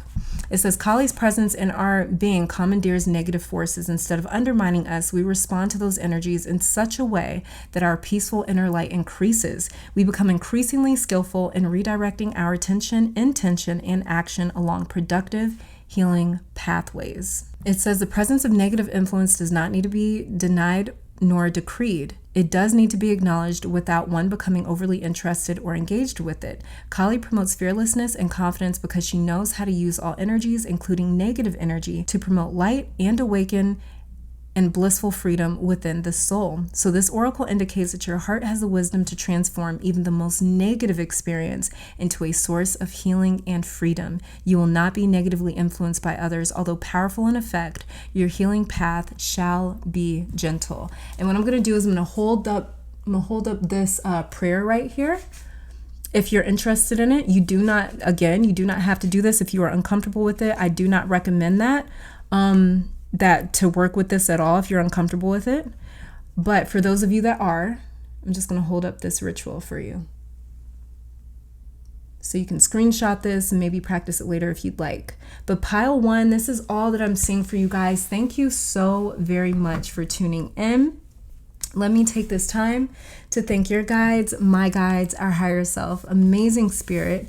It says Kali's presence in our being commandeers negative forces. Instead of undermining us, we respond to those energies in such a way that our peaceful inner light increases. We become increasingly skillful in redirecting our attention, intention, and action along productive healing pathways. It says the presence of negative influence does not need to be denied nor decreed. It does need to be acknowledged without one becoming overly interested or engaged with it. Kali promotes fearlessness and confidence because she knows how to use all energies, including negative energy, to promote light and awaken and blissful freedom within the soul. So this oracle indicates that your heart has the wisdom to transform even the most negative experience into a source of healing and freedom. You will not be negatively influenced by others, although powerful in effect. Your healing path shall be gentle. And what I'm going to do is I'm going to hold up this prayer right here. If you're interested in it, you do not have to do this if you are uncomfortable with it. I do not recommend that to work with this at all if you're uncomfortable with it. But for those of you that are, I'm just going to hold up this ritual for you. So you can screenshot this and maybe practice it later if you'd like. But pile 1, this is all that I'm seeing for you guys. Thank you so very much for tuning in. Let me take this time to thank your guides, my guides, our higher self, amazing spirit,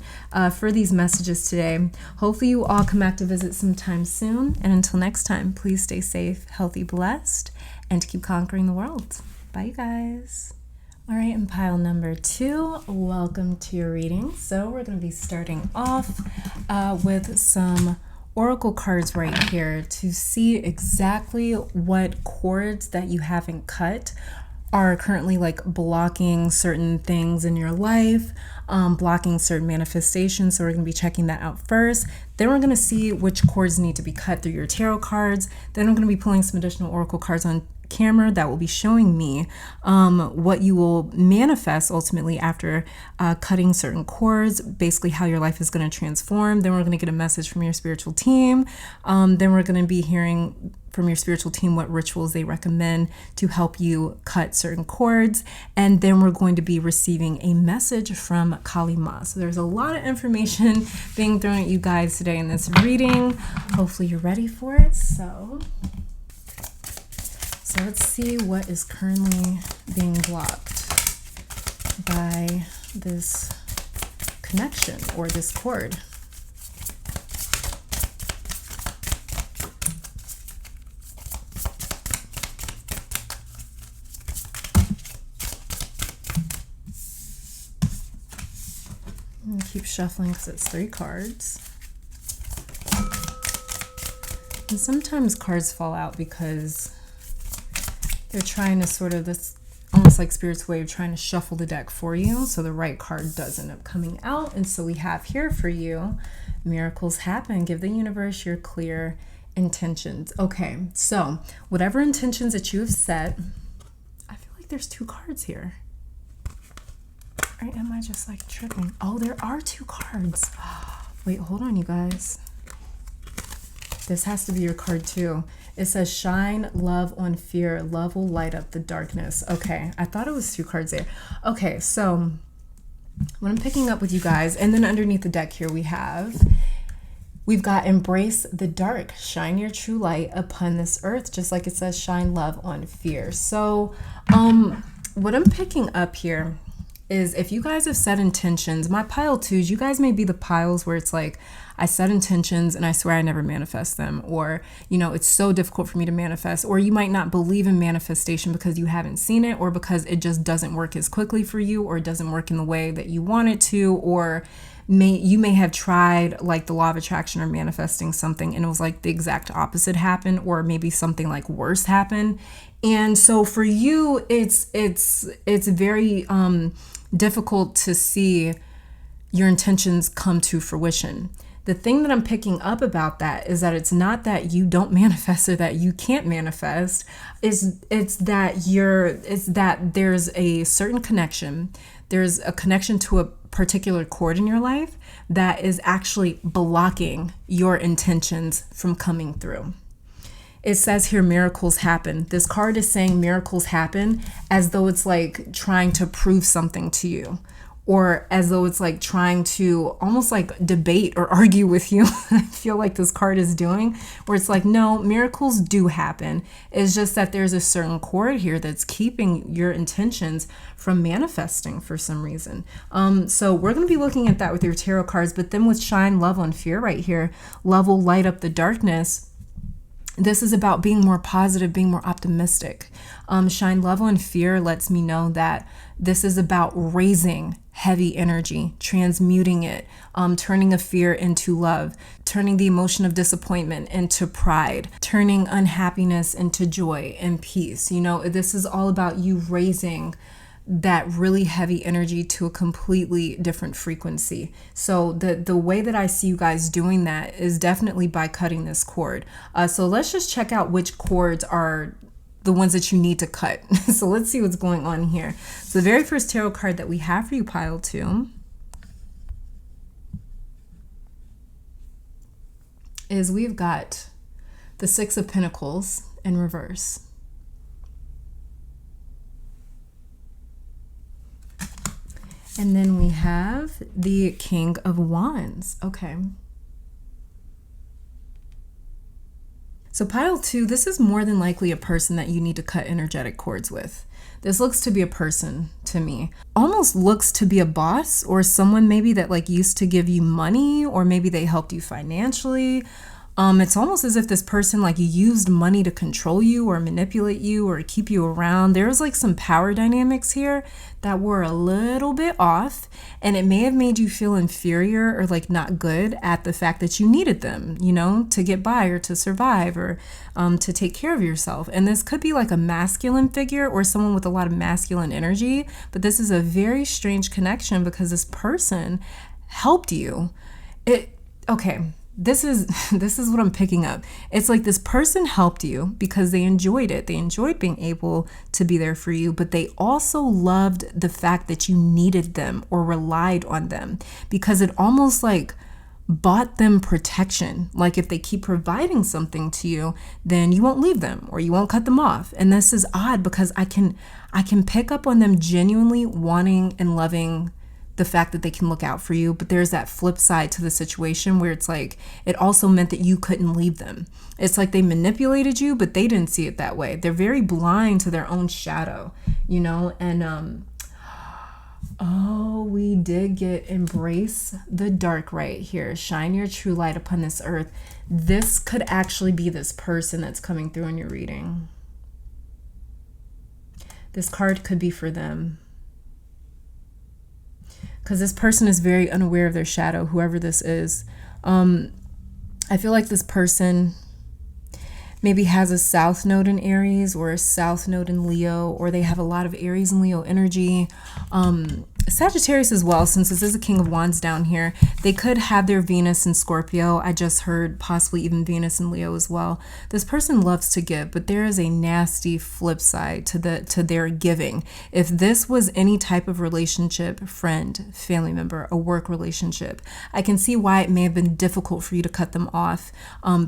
for these messages today. Hopefully you all come back to visit sometime soon. And until next time, please stay safe, healthy, blessed, and keep conquering the world. Bye, you guys. All right, and pile number 2, welcome to your reading. So we're going to be starting off with some oracle cards right here to see exactly what cords that you haven't cut are currently like blocking certain things in your life, blocking certain manifestations. So we're going to be checking that out first. Then we're going to see which cords need to be cut through your tarot cards. Then I'm going to be pulling some additional oracle cards on camera that will be showing me what you will manifest ultimately after cutting certain cords, basically how your life is going to transform. Then we're going to get a message from your spiritual team. Then we're going to be hearing from your spiritual team what rituals they recommend to help you cut certain cords. And then we're going to be receiving a message from Kali Ma. So there's a lot of information being thrown at you guys today in this reading. Hopefully you're ready for it. So let's see what is currently being blocked by this connection or this cord. I'm going to keep shuffling because it's 3 cards. And sometimes cards fall out because they're trying to sort of, this almost like Spirit's way of trying to shuffle the deck for you, so the right card does end up coming out. And so we have here for you, miracles happen. Give the universe your clear intentions. Okay, so whatever intentions that you have set, I feel like there's 2 cards here. Or am I just like tripping? Oh, there are 2 cards. Wait, hold on, you guys. This has to be your card too. It says shine love on fear. Love will light up the darkness. Okay, I thought it was 2 cards there. Okay, so what I'm picking up with you guys, and then underneath the deck here we've got embrace the dark, shine your true light upon this earth, just like it says shine love on fear. So what I'm picking up here is if you guys have set intentions, my pile 2s, you guys may be the piles where it's like, I set intentions and I swear I never manifest them, or, you know, it's so difficult for me to manifest, or you might not believe in manifestation because you haven't seen it, or because it just doesn't work as quickly for you, or it doesn't work in the way that you want it to, or you may have tried like the law of attraction or manifesting something and it was like the exact opposite happened, or maybe something like worse happened. And so for you, it's very difficult to see your intentions come to fruition. The thing that I'm picking up about that is that it's not that you don't manifest or that you can't manifest. It's that there's a certain connection. There's a connection to a particular chord in your life that is actually blocking your intentions from coming through. It says here, miracles happen. This card is saying miracles happen as though it's like trying to prove something to you, or as though it's like trying to almost like debate or argue with you. I feel like this card is doing, where it's like, no, miracles do happen. It's just that there's a certain cord here that's keeping your intentions from manifesting for some reason. So we're going to be looking at that with your tarot cards, but then with shine, love, and fear right here, love will light up the darkness. This is about being more positive, being more optimistic. Shine, love, and fear lets me know that this is about raising heavy energy, transmuting it, turning a fear into love, turning the emotion of disappointment into pride, turning unhappiness into joy and peace. You know, this is all about you raising that really heavy energy to a completely different frequency. So the way that I see you guys doing that is definitely by cutting this cord. So let's just check out which cords are the ones that you need to cut. So let's see what's going on here. So the very first tarot card that we have for you, pile 2, is we've got the 6 of Pentacles in reverse. And then we have the King of Wands. Okay. So pile 2, this is more than likely a person that you need to cut energetic cords with. This looks to be a person to me. Almost looks to be a boss or someone maybe that like used to give you money, or maybe they helped you financially. It's almost as if this person like used money to control you or manipulate you or keep you around. There's like some power dynamics here that were a little bit off, and it may have made you feel inferior or like not good at the fact that you needed them, you know, to get by or to survive or to take care of yourself. And this could be like a masculine figure or someone with a lot of masculine energy, but this is a very strange connection because this person helped you. This is what I'm picking up. It's like this person helped you because they enjoyed it. They enjoyed being able to be there for you, but they also loved the fact that you needed them or relied on them, because it almost like bought them protection. Like if they keep providing something to you, then you won't leave them or you won't cut them off. And this is odd because I can pick up on them genuinely wanting and loving the fact that they can look out for you, but there's that flip side to the situation where it's like it also meant that you couldn't leave them. It's like they manipulated you, but they didn't see it that way. They're very blind to their own shadow, you know. And we did get embrace the dark right here. Shine your true light upon this earth. This could actually be this person that's coming through in your reading. This card could be for them, because this person is very unaware of their shadow, whoever this is. I feel like this person maybe has a South Node in Aries or a South Node in Leo, or they have a lot of Aries and Leo energy. Sagittarius as well, since this is a King of Wands down here. They could have their Venus in Scorpio. I just heard possibly even Venus in Leo as well. This person loves to give, but there is a nasty flip side to their giving. If this was any type of relationship, friend, family member, a work relationship, I can see why it may have been difficult for you to cut them off,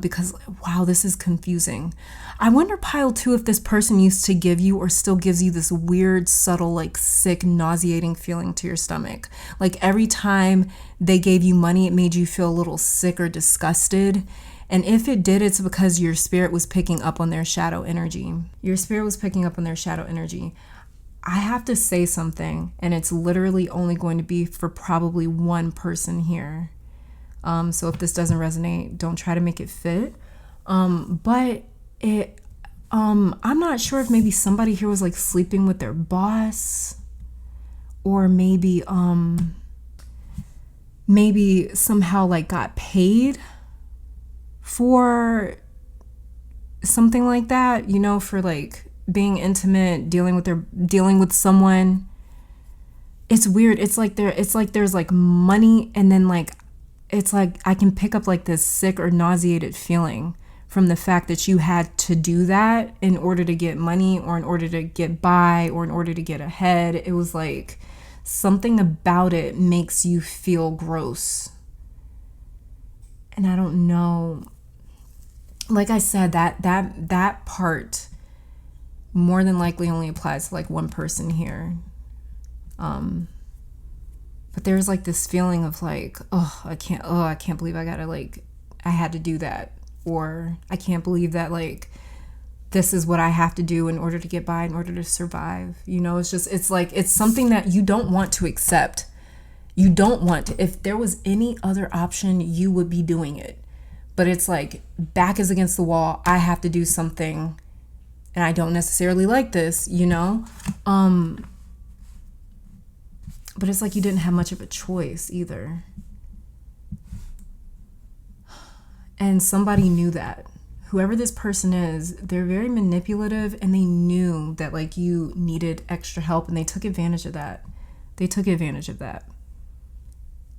because wow, this is confusing. I wonder, pile 2, if this person used to give you or still gives you this weird, subtle, like sick, nauseating feeling to your stomach. Like every time they gave you money, it made you feel a little sick or disgusted. And if it did, it's because your spirit was picking up on their shadow energy. Your spirit was picking up on their shadow energy. I have to say something, and it's literally only going to be for probably one person here. So if this doesn't resonate, don't try to make it fit. But I'm not sure if maybe somebody here was like sleeping with their boss, or maybe somehow like got paid for something like that, you know, for like being intimate, dealing with someone. It's weird. It's like there's like money, and then like it's like I can pick up like this sick or nauseated feeling from the fact that you had to do that in order to get money, or in order to get by, or in order to get ahead. It was like something about it makes you feel gross. And I don't know. Like I said, that part more than likely only applies to like one person here. But there's like this feeling of like, I can't believe I had to do that. Or I can't believe that like this is what I have to do in order to get by, in order to survive. It's something that you don't want to accept. You don't want to. If there was any other option, you would be doing it. But it's like back is against the wall. I have to do something and I don't necessarily like this, But it's like you didn't have much of a choice either. And somebody knew that. Whoever this person is, they're very manipulative, and they knew that like you needed extra help, and they took advantage of that.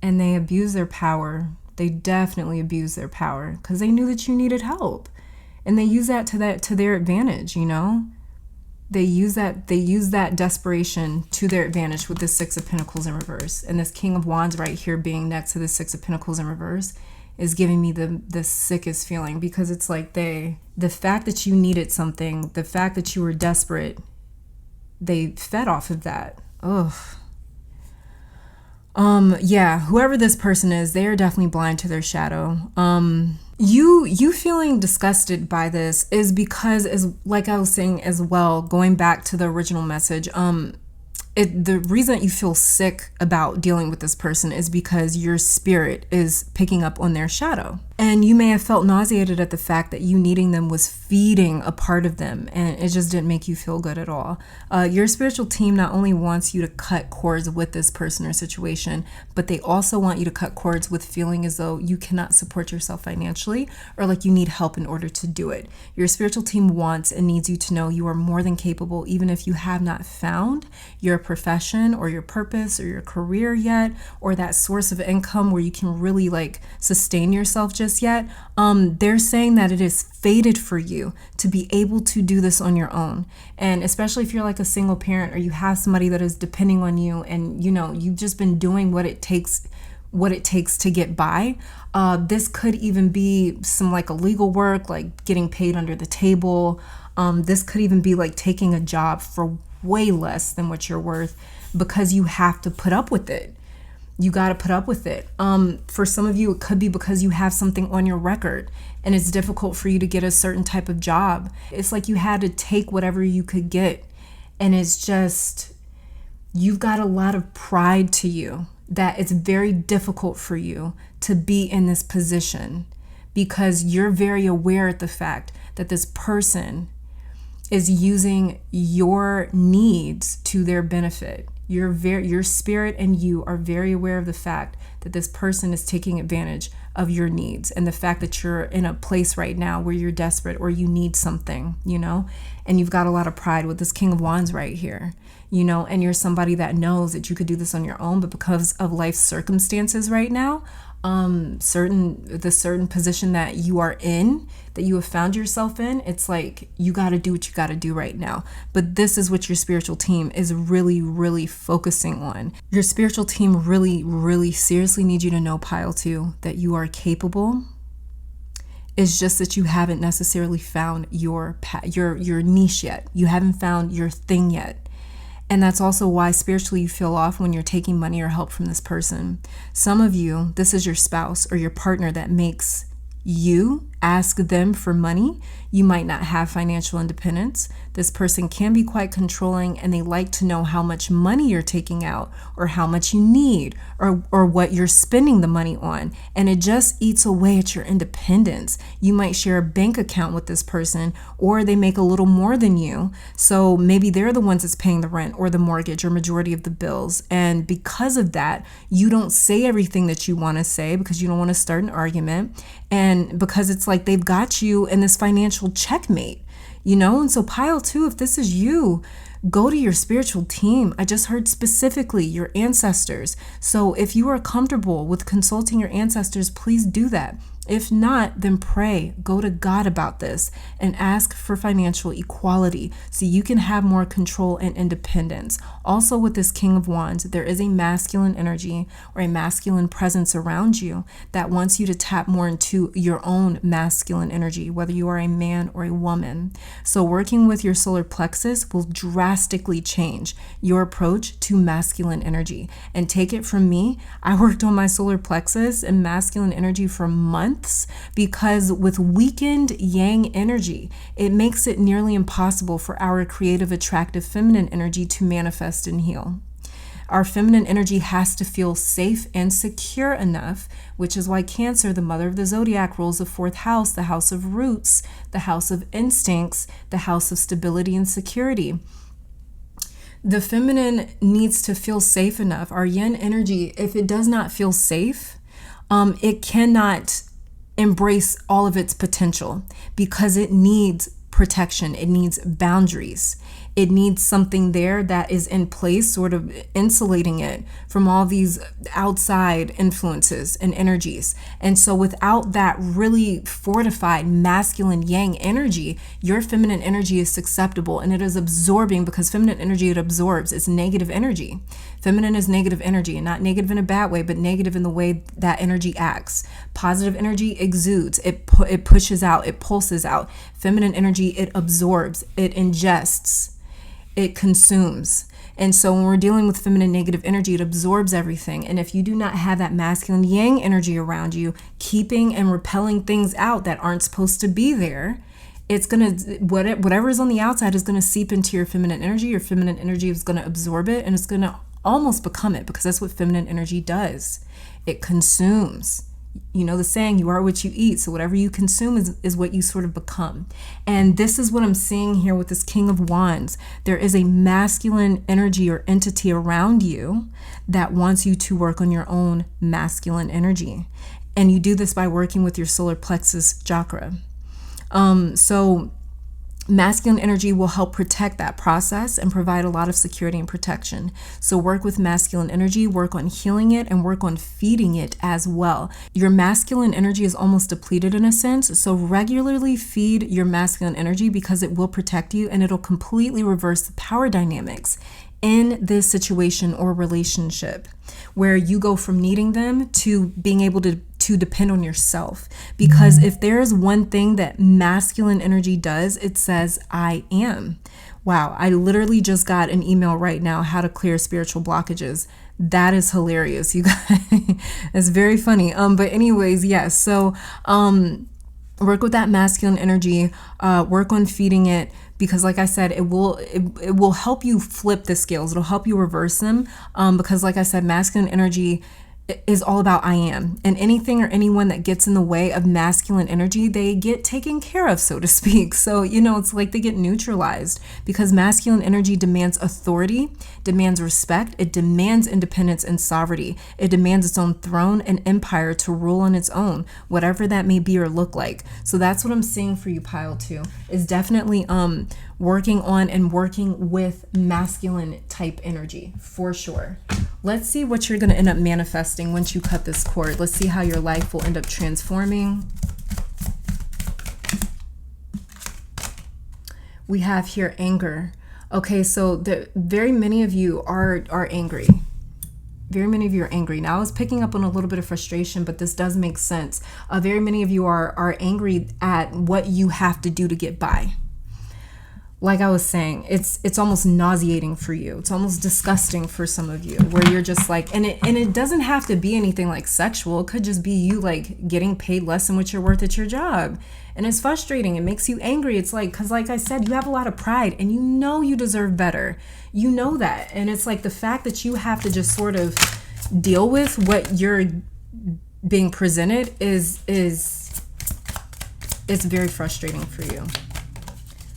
And they abused their power. They definitely abused their power because they knew that you needed help. And they use that to their advantage, They use that desperation to their advantage with the Six of Pentacles in reverse. And this King of Wands right here being next to the Six of Pentacles in reverse is giving me the sickest feeling, because it's like the fact that you needed something, the fact that you were desperate, they fed off of that. Ugh. Yeah, whoever this person is, they are definitely blind to their shadow. You feeling disgusted by this is because, as like I was saying as well, going back to the original message, the reason that you feel sick about dealing with this person is because your spirit is picking up on their shadow. And you may have felt nauseated at the fact that you needing them was feeding a part of them, and it just didn't make you feel good at all. Your spiritual team not only wants you to cut cords with this person or situation, but they also want you to cut cords with feeling as though you cannot support yourself financially, or like you need help in order to do it. Your spiritual team wants and needs you to know you are more than capable, even if you have not found your profession or your purpose or your career yet, or that source of income where you can really like sustain yourself just yet. They're saying that it is fated for you to be able to do this on your own. And especially if you're like a single parent, or you have somebody that is depending on you, and you've just been doing what it takes to get by. This could even be some like illegal work, like getting paid under the table. This could even be like taking a job for way less than what you're worth, because you have to put up with it. You got to put up with it. For some of you, it could be because you have something on your record and it's difficult for you to get a certain type of job. It's like you had to take whatever you could get. And it's just, you've got a lot of pride to you that it's very difficult for you to be in this position, because you're very aware of the fact that this person is using your needs to their benefit. Your spirit and you are very aware of the fact that this person is taking advantage of your needs, and the fact that you're in a place right now where you're desperate or you need something, and you've got a lot of pride with this King of Wands right here, and you're somebody that knows that you could do this on your own, but because of life circumstances right now, certain position that you are in, that you have found yourself in, it's like you got to do what you got to do right now. But this is what your spiritual team is really, really focusing on. Your spiritual team really, really seriously needs you to know, pile 2, that you are capable. It's just that you haven't necessarily found your niche yet. You haven't found your thing yet. And that's also why spiritually you feel off when you're taking money or help from this person. Some of you, this is your spouse or your partner that makes you ask them for money. You might not have financial independence. This person can be quite controlling, and they like to know how much money you're taking out, or how much you need, or what you're spending the money on. And it just eats away at your independence. You might share a bank account with this person, or they make a little more than you. So maybe they're the ones that's paying the rent or the mortgage or majority of the bills. And because of that, you don't say everything that you want to say, because you don't want to start an argument. And because it's like they've got you in this financial checkmate, And so pile 2, if this is you, go to your spiritual team. I just heard specifically your ancestors. So if you are comfortable with consulting your ancestors, please do that. If not, then pray, go to God about this and ask for financial equality so you can have more control and independence. Also, with this King of Wands, there is a masculine energy or a masculine presence around you that wants you to tap more into your own masculine energy, whether you are a man or a woman. So working with your solar plexus will drastically change your approach to masculine energy. And take it from me, I worked on my solar plexus and masculine energy for months, because with weakened yang energy, it makes it nearly impossible for our creative, attractive feminine energy to manifest and heal. Our feminine energy has to feel safe and secure enough, which is why Cancer, the mother of the zodiac, rules the fourth house, the house of roots, the house of instincts, the house of stability and security. The feminine needs to feel safe enough. Our yin energy, if it does not feel safe, it cannot embrace all of its potential, because it needs protection. It needs boundaries. It needs something there that is in place, sort of insulating it from all these outside influences and energies. And so without that really fortified masculine yang energy, your feminine energy is susceptible, and it is absorbing, because feminine energy, it absorbs. It's negative energy. Feminine is negative energy, and not negative in a bad way, but negative in the way that energy acts. Positive energy exudes. It pushes out. It pulses out. Feminine energy, it absorbs. It ingests. It consumes. And so when we're dealing with feminine negative energy, it absorbs everything. And if you do not have that masculine yang energy around you, keeping and repelling things out that aren't supposed to be there, it's going to, whatever is on the outside is going to seep into your feminine energy. Your feminine energy is going to absorb it, and it's going to almost become it, because that's what feminine energy does. It consumes. You know the saying, you are what you eat. So whatever you consume is what you sort of become. And this is what I'm seeing here with this King of Wands. There is a masculine energy or entity around you that wants you to work on your own masculine energy. And you do this by working with your solar plexus chakra. So masculine energy will help protect that process and provide a lot of security and protection. So work with masculine energy, work on healing it, and work on feeding it as well. Your masculine energy is almost depleted in a sense, so regularly feed your masculine energy, because it will protect you, and it'll completely reverse the power dynamics in this situation or relationship, where you go from needing them to being able to depend on yourself. Because if there's one thing that masculine energy does, it says, I am. Wow, I literally just got an email right now, how to clear spiritual blockages. That is hilarious, you guys. It's very funny. But anyways, yes. So work with that masculine energy, work on feeding it, because like I said, it will help you flip the scales. It'll help you reverse them. Because like I said, masculine energy is all about I am, and anything or anyone that gets in the way of masculine energy, they get taken care of, so to speak. So, it's like they get neutralized, because masculine energy demands authority, demands respect, it demands independence and sovereignty. It demands its own throne and empire to rule on its own, whatever that may be or look like. So that's what I'm seeing for you, Pile 2, is definitely working on and working with masculine type energy for sure. Let's see what you're going to end up manifesting once you cut this cord. Let's see how your life will end up transforming. We have here anger. Okay, so very many of you are angry. Very many of you are angry. Now I was picking up on a little bit of frustration, but this does make sense. Very many of you are angry at what you have to do to get by. Like I was saying, it's almost nauseating for you. It's almost disgusting for some of you, where you're just like, and it doesn't have to be anything like sexual. It could just be you like getting paid less than what you're worth at your job. And it's frustrating. It makes you angry. It's like, because like I said, you have a lot of pride and you know you deserve better. You know that. And it's like the fact that you have to just sort of deal with what you're being presented is very frustrating for you.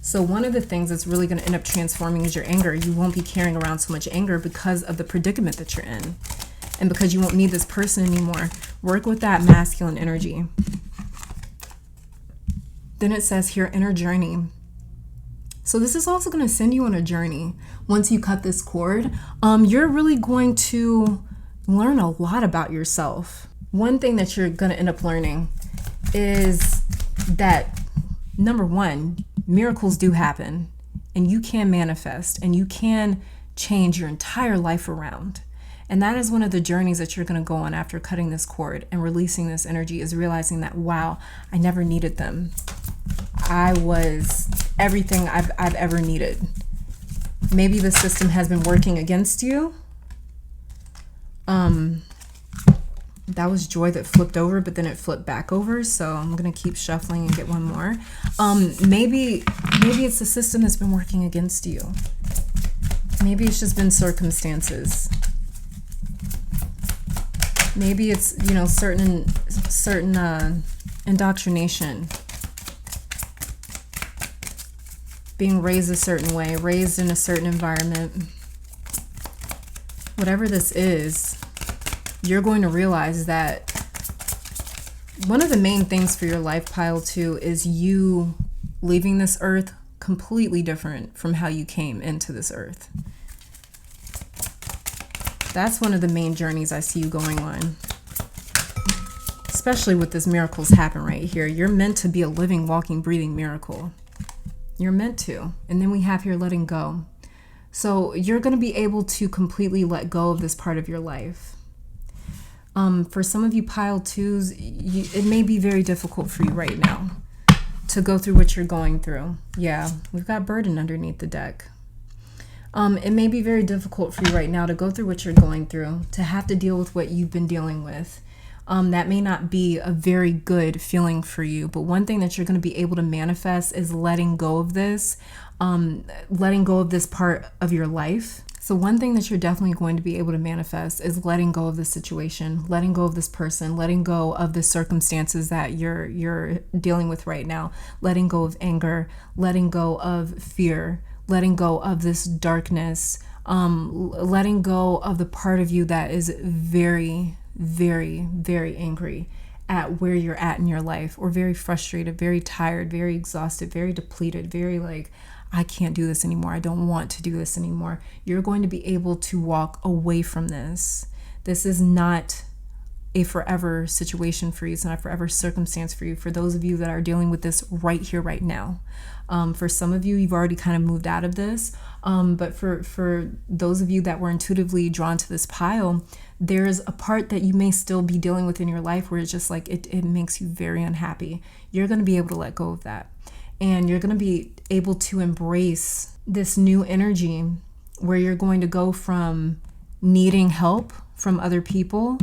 So one of the things that's really going to end up transforming is your anger. You won't be carrying around so much anger because of the predicament that you're in, and because you won't need this person anymore. Work with that masculine energy. Then it says here, inner journey. So this is also going to send you on a journey. Once you cut this cord, you're really going to learn a lot about yourself. One thing that you're going to end up learning is that, number one, miracles do happen, and you can manifest, and you can change your entire life around. And that is one of the journeys that you're going to go on after cutting this cord and releasing this energy, is realizing that, wow, I never needed them. I was everything I've ever needed. Maybe the system has been working against you. That was joy that flipped over, but then it flipped back over. So I'm going to keep shuffling and get one more. Maybe it's the system that's been working against you. Maybe it's just been circumstances. Maybe it's, you know, certain indoctrination. Being raised a certain way, raised in a certain environment. Whatever this is, you're going to realize that one of the main things for your life, pile 2, is you leaving this earth completely different from how you came into this earth. That's one of the main journeys I see you going on. Especially with this miracles happen right here. You're meant to be a living, walking, breathing miracle. You're meant to. And then we have here letting go. So you're going to be able to completely let go of this part of your life. For some of you pile 2s, it may be very difficult for you right now to go through what you're going through. Yeah, we've got burden underneath the deck. It may be very difficult for you right now to go through what you're going through, to have to deal with what you've been dealing with. That may not be a very good feeling for you, but one thing that you're going to be able to manifest is letting go of this, letting go of this part of your life. So one thing that you're definitely going to be able to manifest is letting go of the situation, letting go of this person, letting go of the circumstances that you're dealing with right now, letting go of anger, letting go of fear, letting go of this darkness, letting go of the part of you that is very, very, very angry at where you're at in your life, or very frustrated, very tired, very exhausted, very depleted, very like, I can't do this anymore. I don't want to do this anymore. You're going to be able to walk away from this. This is not a forever situation for you. It's not a forever circumstance for you. For those of you that are dealing with this right here, right now. For some of you, you've already kind of moved out of this. But for those of you that were intuitively drawn to this pile, there's a part that you may still be dealing with in your life where it's just like, it makes you very unhappy. You're going to be able to let go of that. And you're going to be able to embrace this new energy where you're going to go from needing help from other people,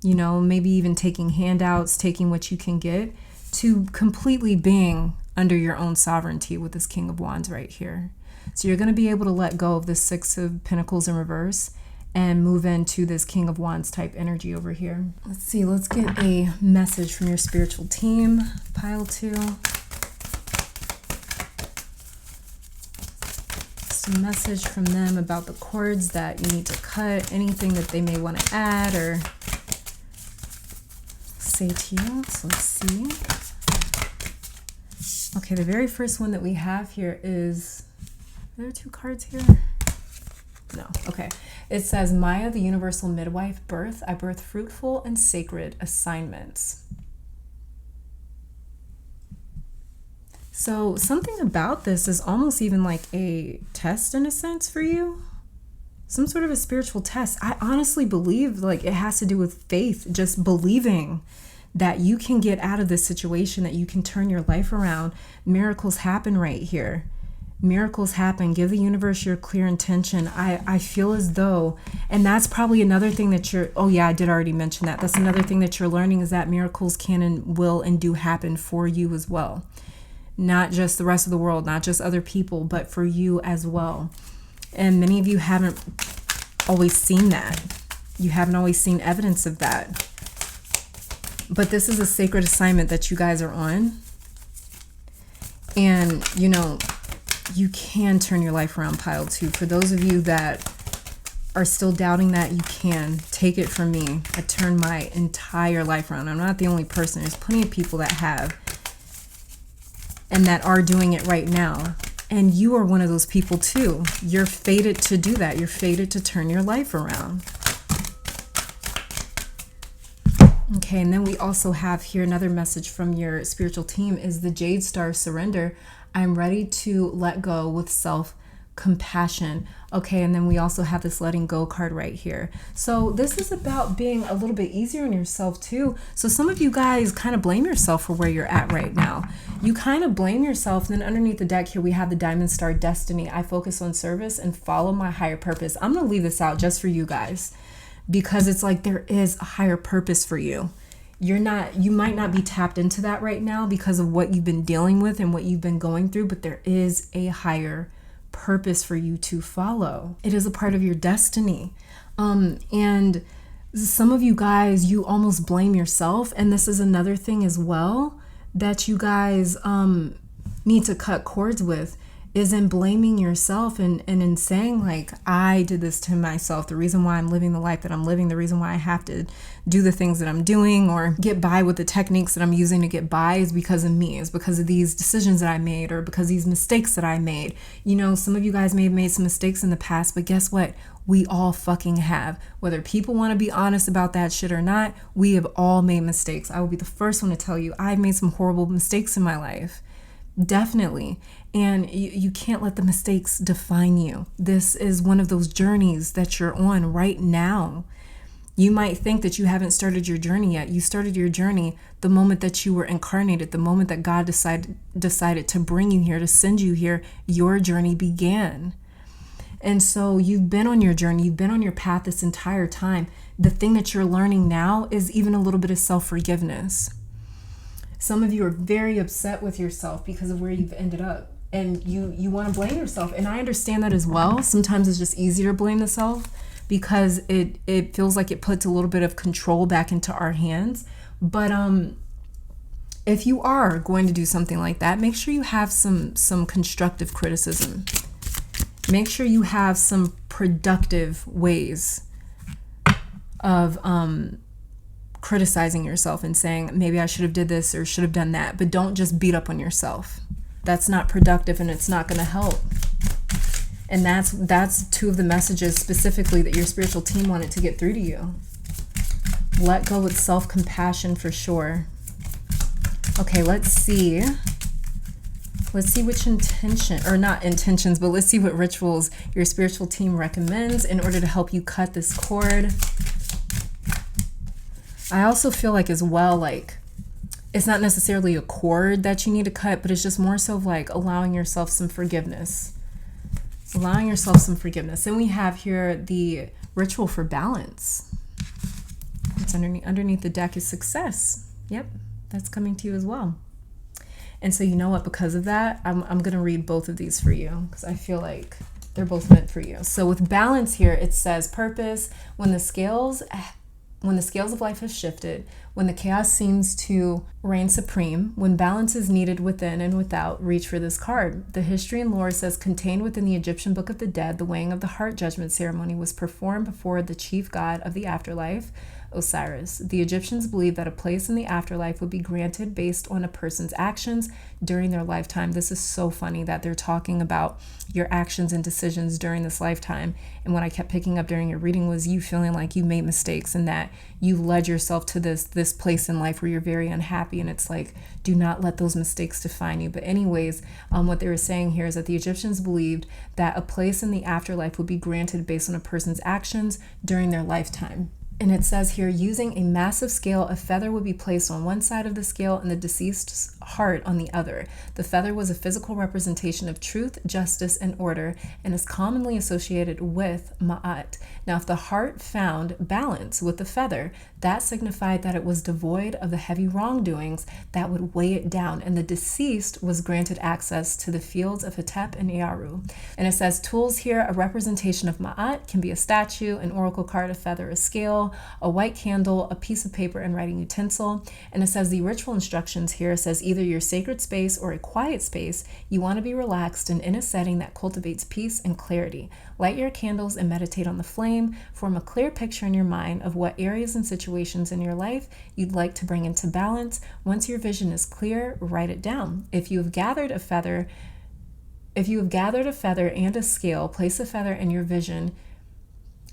you know, maybe even taking handouts, taking what you can get, to completely being under your own sovereignty with this King of Wands right here. So you're going to be able to let go of the Six of Pentacles in reverse and move into this King of Wands type energy over here. Let's see, let's get a message from your spiritual team, pile 2. A message from them about the cords that you need to cut, anything that they may want to add or say to you. So let's see. Okay, the very first one that we have here is, are there 2 cards here? No, okay. It says, Maya, the universal midwife, birth. I birth fruitful and sacred assignments. So something about this is almost even like a test in a sense for you. Some sort of a spiritual test. I honestly believe like it has to do with faith, just believing that you can get out of this situation, that you can turn your life around. Miracles happen right here. Miracles happen. Give the universe your clear intention. I feel as though, and that's probably another thing that you're, oh yeah, I did already mention that. That's another thing that you're learning, is that miracles can and will and do happen for you as well. Not just the rest of the world, not just other people, but for you as well. And many of you haven't always seen that. You haven't always seen evidence of that. But this is a sacred assignment that you guys are on. And, you know, you can turn your life around, pile 2. For those of you that are still doubting that, you can. Take it from me. I turned my entire life around. I'm not the only person. There's plenty of people that have, and that are doing it right now. And you are one of those people too. You're fated to do that. You're fated to turn your life around. Okay, and then we also have here another message from your spiritual team is the Jade Star Surrender. I'm ready to let go with self-compassion. Okay, and then we also have this letting go card right here. So this is about being a little bit easier on yourself too. So some of you guys kind of blame yourself for where you're at right now. You kind of blame yourself. And then underneath the deck here, we have the Diamond Star Destiny. I focus on service and follow my higher purpose. I'm going to leave this out just for you guys, because it's like there is a higher purpose for you. You might not be tapped into that right now because of what you've been dealing with and what you've been going through, but there is a higher purpose for you to follow. It is a part of your destiny. And some of you guys, you almost blame yourself. And this is another thing as well that you guys need to cut cords with, is in blaming yourself and in saying like, I did this to myself. The reason why I'm living the life that I'm living, the reason why I have to do the things that I'm doing or get by with the techniques that I'm using to get by is because of me, is because of these decisions that I made or because these mistakes that I made. You know, some of you guys may have made some mistakes in the past, but guess what? We all fucking have. Whether people want to be honest about that shit or not, we have all made mistakes. I will be the first one to tell you, I've made some horrible mistakes in my life. Definitely. And you can't let the mistakes define you. This is one of those journeys that you're on right now. You might think that you haven't started your journey yet. You started your journey the moment that you were incarnated, the moment that God decided to bring you here, to send you here. Your journey began. And so you've been on your journey. You've been on your path this entire time. The thing that you're learning now is even a little bit of self-forgiveness. Some of you are very upset with yourself because of where you've ended up, and you want to blame yourself. And I understand that as well. Sometimes it's just easier to blame the self because it feels like it puts a little bit of control back into our hands. But if you are going to do something like that, make sure you have some constructive criticism. Make sure you have some productive ways of criticizing yourself and saying, maybe I should have did this or should have done that. But don't just beat up on yourself. That's not productive and it's not going to help. And that's two of the messages specifically that your spiritual team wanted to get through to you. Let go with self-compassion for sure. Okay, let's see. Let's see which intention, or not intentions, but let's see what rituals your spiritual team recommends in order to help you cut this cord. I also feel like as well, like it's not necessarily a cord that you need to cut, but it's just more so of like allowing yourself some forgiveness. Allowing yourself some forgiveness. And we have here the ritual for balance. It's underneath the deck is success. Yep, that's coming to you as well. And so you know what, because of that, I'm going to read both of these for you because I feel like they're both meant for you. So with balance here, it says purpose. When the scales of life have shifted, when the chaos seems to reign supreme, when balance is needed within and without, reach for this card. The history and lore says contained within the Egyptian Book of the Dead, the weighing of the heart judgment ceremony was performed before the chief god of the afterlife, Osiris. The Egyptians believed that a place in the afterlife would be granted based on a person's actions during their lifetime. This is so funny that they're talking about your actions and decisions during this lifetime. And what I kept picking up during your reading was you feeling like you made mistakes and that you led yourself to this place in life where you're very unhappy. And it's like, do not let those mistakes define you. But anyways, what they were saying here is that the Egyptians believed that a place in the afterlife would be granted based on a person's actions during their lifetime. And it says here, using a massive scale, a feather would be placed on one side of the scale and the deceased's heart on the other. The feather was a physical representation of truth, justice, and order, and is commonly associated with Ma'at. Now, if the heart found balance with the feather, that signified that it was devoid of the heavy wrongdoings that would weigh it down, and the deceased was granted access to the fields of Hetep and Iaru. And it says tools here, a representation of Ma'at can be a statue, an oracle card, a feather, a scale, a white candle, a piece of paper, and writing utensil. And it says the ritual instructions here says either your sacred space or a quiet space, you want to be relaxed and in a setting that cultivates peace and clarity. Light your candles and meditate on the flame. Form a clear picture in your mind of what areas and situations in your life you'd like to bring into balance. Once your vision is clear, write it down. If you have gathered a feather and a scale, place a feather in your vision,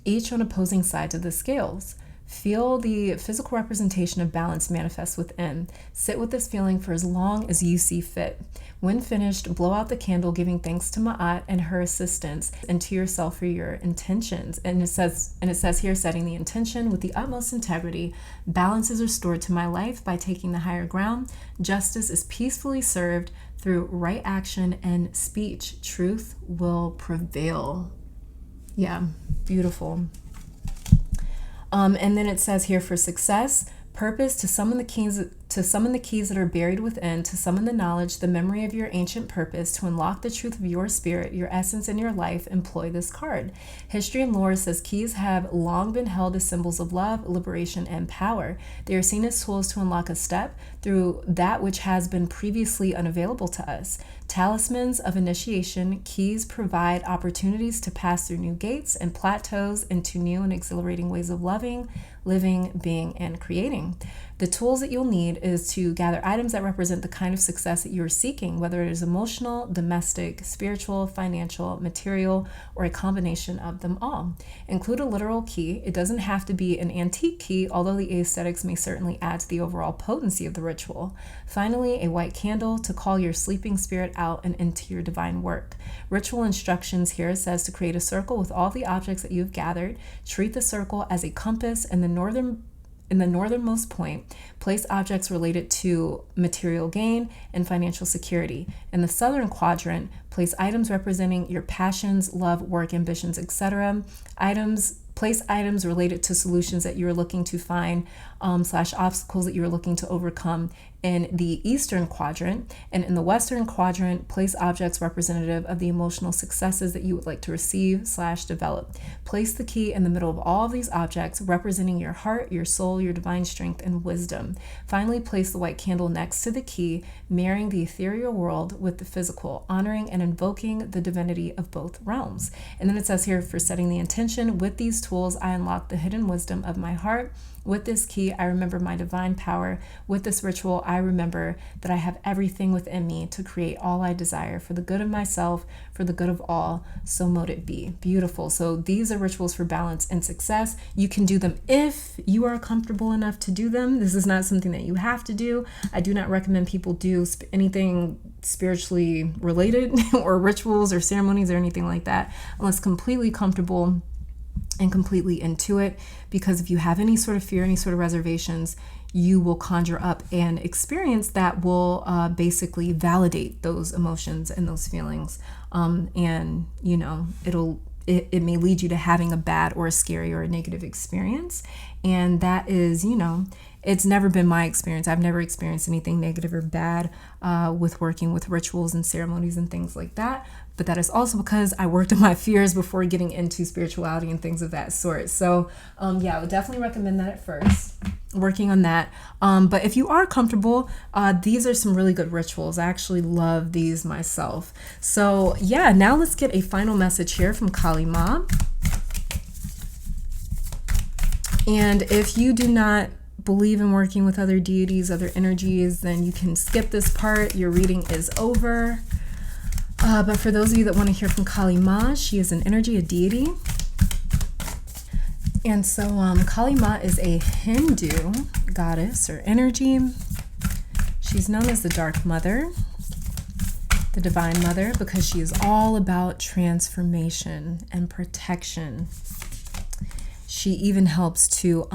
each on opposing sides of the scales. Feel the physical representation of balance manifest within. Sit with this feeling for as long as you see fit. When finished, blow out the candle, giving thanks to Ma'at and her assistance, and to yourself for your intentions. And it says here, setting the intention with the utmost integrity. Balance is restored to my life by taking the higher ground. Justice is peacefully served through right action and speech. Truth will prevail. Yeah, beautiful. And then it says here, for success, purpose, to summon the keys that are buried within, to summon the knowledge, the memory of your ancient purpose, to unlock the truth of your spirit, your essence, and your life. Employ this card. History and lore says keys have long been held as symbols of love, liberation, and power. They are seen as tools to unlock a step through that which has been previously unavailable to us. Talismans of initiation, keys provide opportunities to pass through new gates and plateaus into new and exhilarating ways of loving, living, being, and creating. The tools that you'll need is to gather items that represent the kind of success that you're seeking, whether it is emotional, domestic, spiritual, financial, material, or a combination of them all. Include a literal key. It doesn't have to be an antique key, although the aesthetics may certainly add to the overall potency of the ritual. Finally, a white candle to call your sleeping spirit out and into your divine work. Ritual instructions here says to create a circle with all the objects that you've gathered. Treat the circle as a compass, and in the northernmost point, place objects related to material gain and financial security. In the southern quadrant, place items representing your passions, love, work, ambitions, etc. Place items related to solutions that you're looking to find / obstacles that you're looking to overcome in the eastern quadrant. And in the western quadrant, place objects representative of the emotional successes that you would like to receive / develop. Place the key in the middle of all of these objects, representing your heart, your soul, your divine strength, and wisdom. Finally, place the white candle next to the key, marrying the ethereal world with the physical, honoring and invoking the divinity of both realms. And then it says here, for setting the intention, with these tools, I unlock the hidden wisdom of my heart. With this key, I remember my divine power. With this ritual, I remember that I have everything within me to create all I desire for the good of myself, for the good of all. So mote it be. Beautiful. So these are rituals for balance and success. You can do them if you are comfortable enough to do them. This is not something that you have to do. I do not recommend people do anything spiritually related or rituals or ceremonies or anything like that unless completely comfortable and completely into it, because if you have any sort of fear, any sort of reservations, you will conjure up an experience that will basically validate those emotions and those feelings. And you know, it may lead you to having a bad or a scary or a negative experience. And that is, you know, it's never been my experience. I've never experienced anything negative or bad with working with rituals and ceremonies and things like that. But that is also because I worked on my fears before getting into spirituality and things of that sort. So yeah, I would definitely recommend that at first, working on that. But if you are comfortable, these are some really good rituals. I actually love these myself. So yeah, now let's get a final message here from Kali Ma. And if you do not believe in working with other deities, other energies, then you can skip this part. Your reading is over. But for those of you that want to hear from Kali Ma, she is an energy, a deity. And so Kali Ma is a Hindu goddess or energy. She's known as the Dark Mother, the Divine Mother, because she is all about transformation and protection. She even helps to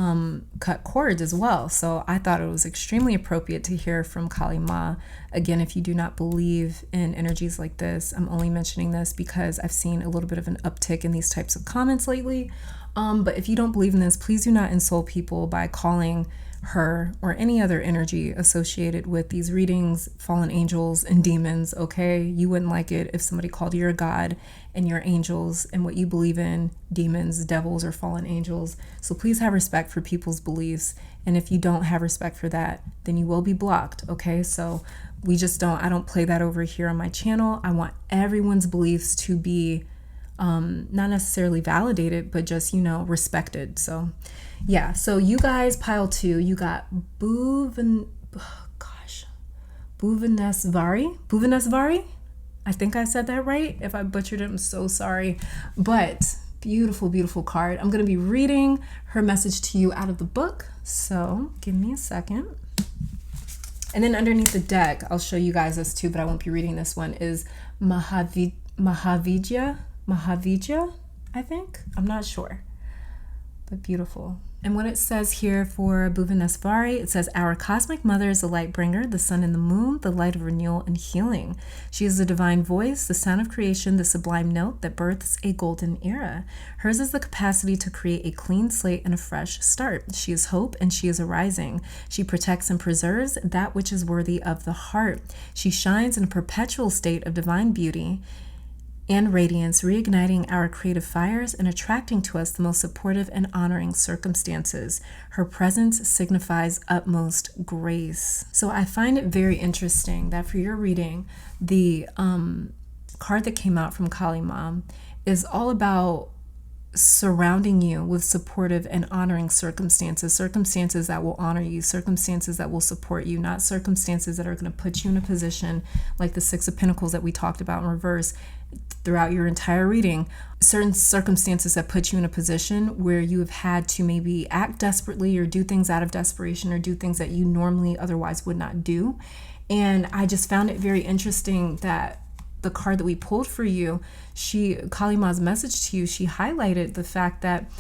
cut cords as well. So I thought it was extremely appropriate to hear from Kali Ma. Again, if you do not believe in energies like this, I'm only mentioning this because I've seen a little bit of an uptick in these types of comments lately. But if you don't believe in this, please do not insult people by calling her or any other energy associated with these readings fallen angels and demons, okay? You wouldn't like it if somebody called your God and your angels and what you believe in demons, devils, or fallen angels. So please have respect for people's beliefs. And if you don't have respect for that, then you will be blocked, okay? So I don't play that over here on my channel. I want everyone's beliefs to be not necessarily validated, but just, respected. So yeah, so you guys, pile 2, you got Bhuvanesvari. I think I said that right. If I butchered it, I'm so sorry. But Beautiful, beautiful card. I'm going to be reading her message to you out of the book. So give me a second. And then underneath the deck, I'll show you guys this too, but I won't be reading this one, is Mahavijaya, I think. I'm not sure, but beautiful. And what it says here for Bhuvaneswari, it says, our cosmic mother is the light bringer, the sun and the moon, the light of renewal and healing. She is the divine voice, the sound of creation, the sublime note that births a golden era. Hers is the capacity to create a clean slate and a fresh start. She is hope and she is arising. She protects and preserves that which is worthy of the heart. She shines in a perpetual state of divine beauty and radiance, reigniting our creative fires and attracting to us the most supportive and honoring circumstances. Her presence signifies utmost grace. So I find it very interesting that for your reading, the card that came out from Kali Ma is all about surrounding you with supportive and honoring circumstances that will honor you, circumstances that will support you, not circumstances that are going to put you in a position like the Six of Pentacles that we talked about in reverse throughout your entire reading. Certain circumstances that put you in a position where you have had to maybe act desperately or do things out of desperation or do things that you normally otherwise would not do. And I just found it very interesting that the card that we pulled for you, Kali Ma's message to you, she highlighted the fact that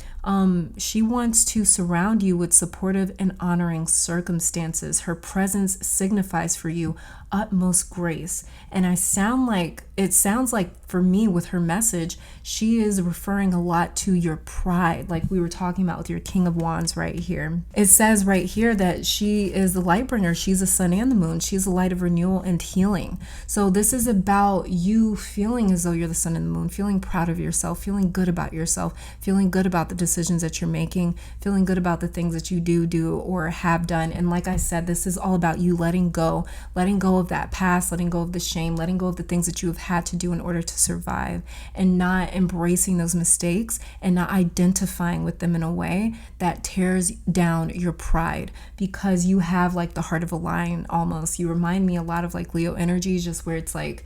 she wants to surround you with supportive and honoring circumstances. Her presence signifies for you utmost grace. And it sounds like for me with her message, she is referring a lot to your pride, like we were talking about with your King of Wands right here. It says right here that she is the light bringer. She's the sun and the moon. She's the light of renewal and healing. So this is about you feeling as though you're the sun and the moon, feeling proud of yourself, feeling good about yourself, feeling good about the decisions that you're making, feeling good about the things that you do or have done. And like I said, this is all about you letting go of that past, letting go of the shame, letting go of the things that you have had to do in order to survive, and not embracing those mistakes and not identifying with them in a way that tears down your pride, because you have like the heart of a lion almost. You remind me a lot of like Leo energy, just where it's like,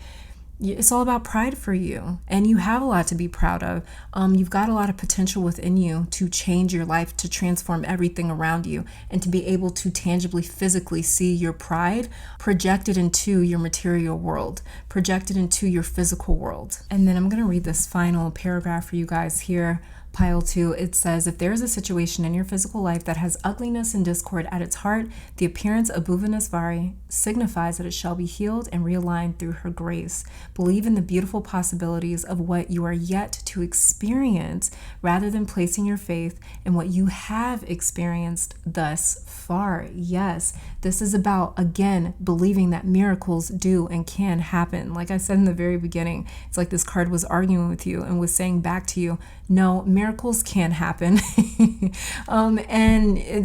it's all about pride for you, and you have a lot to be proud of. You've got a lot of potential within you to change your life, to transform everything around you, and to be able to tangibly, physically see your pride projected into your material world, projected into your physical world. And then I'm going to read this final paragraph for you guys here. Pile 2, it says, if there is a situation in your physical life that has ugliness and discord at its heart, the appearance of Bhuvaneswari signifies that it shall be healed and realigned through her grace. Believe in the beautiful possibilities of what you are yet to experience, rather than placing your faith in what you have experienced thus far. Yes, this is about, again, believing that miracles do and can happen. Like I said in the very beginning, it's like this card was arguing with you and was saying back to you, no, miracles can happen.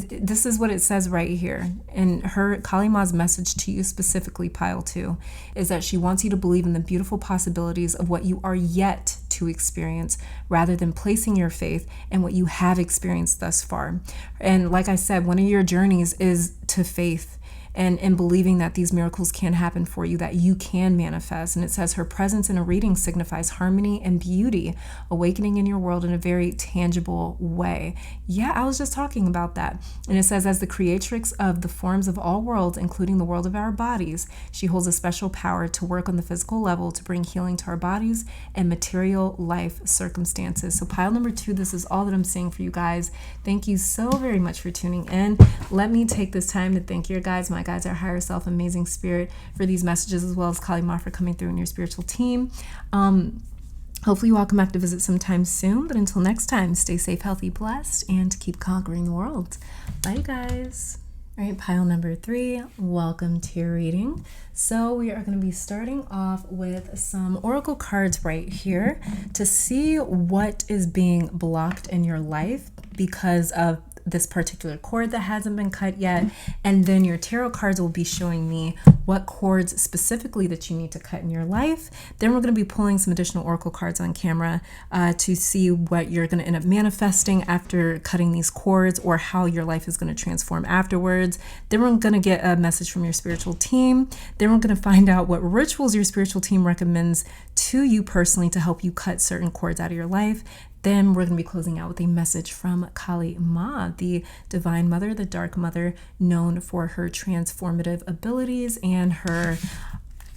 This is what it says right here. And her Kali Ma's message to you specifically, Pile 2, is that she wants you to believe in the beautiful possibilities of what you are yet to experience, rather than placing your faith in what you have experienced thus far. And like I said, one of your journeys is to faith, and believing that these miracles can happen for you, that you can manifest. And it says her presence in a reading signifies harmony and beauty, awakening in your world in a very tangible way. Yeah, I was just talking about that. And it says, as the creatrix of the forms of all worlds, including the world of our bodies, she holds a special power to work on the physical level to bring healing to our bodies and material life circumstances. So pile number 2, this is all that I'm saying for you guys. Thank you so very much for tuning in. Let me take this time to thank your guides, my guides, our higher self, amazing spirit, for these messages, as well as Kali Ma for coming through in your spiritual team. Hopefully you all come back to visit sometime soon, but until next time, stay safe, healthy, blessed, and keep conquering the world. Bye, you guys. All right, pile number 3, welcome to your reading. So we are going to be starting off with some oracle cards right here to see what is being blocked in your life because of this particular cord that hasn't been cut yet. And then your tarot cards will be showing me what cords specifically that you need to cut in your life. Then we're going to be pulling some additional oracle cards on camera to see what you're going to end up manifesting after cutting these cords, or how your life is going to transform afterwards. Then we're going to get a message from your spiritual team. Then we're going to find out what rituals your spiritual team recommends to you personally to help you cut certain cords out of your life. then we're going to be closing out with a message from Kali Ma, the divine mother, the dark mother, known for her transformative abilities and her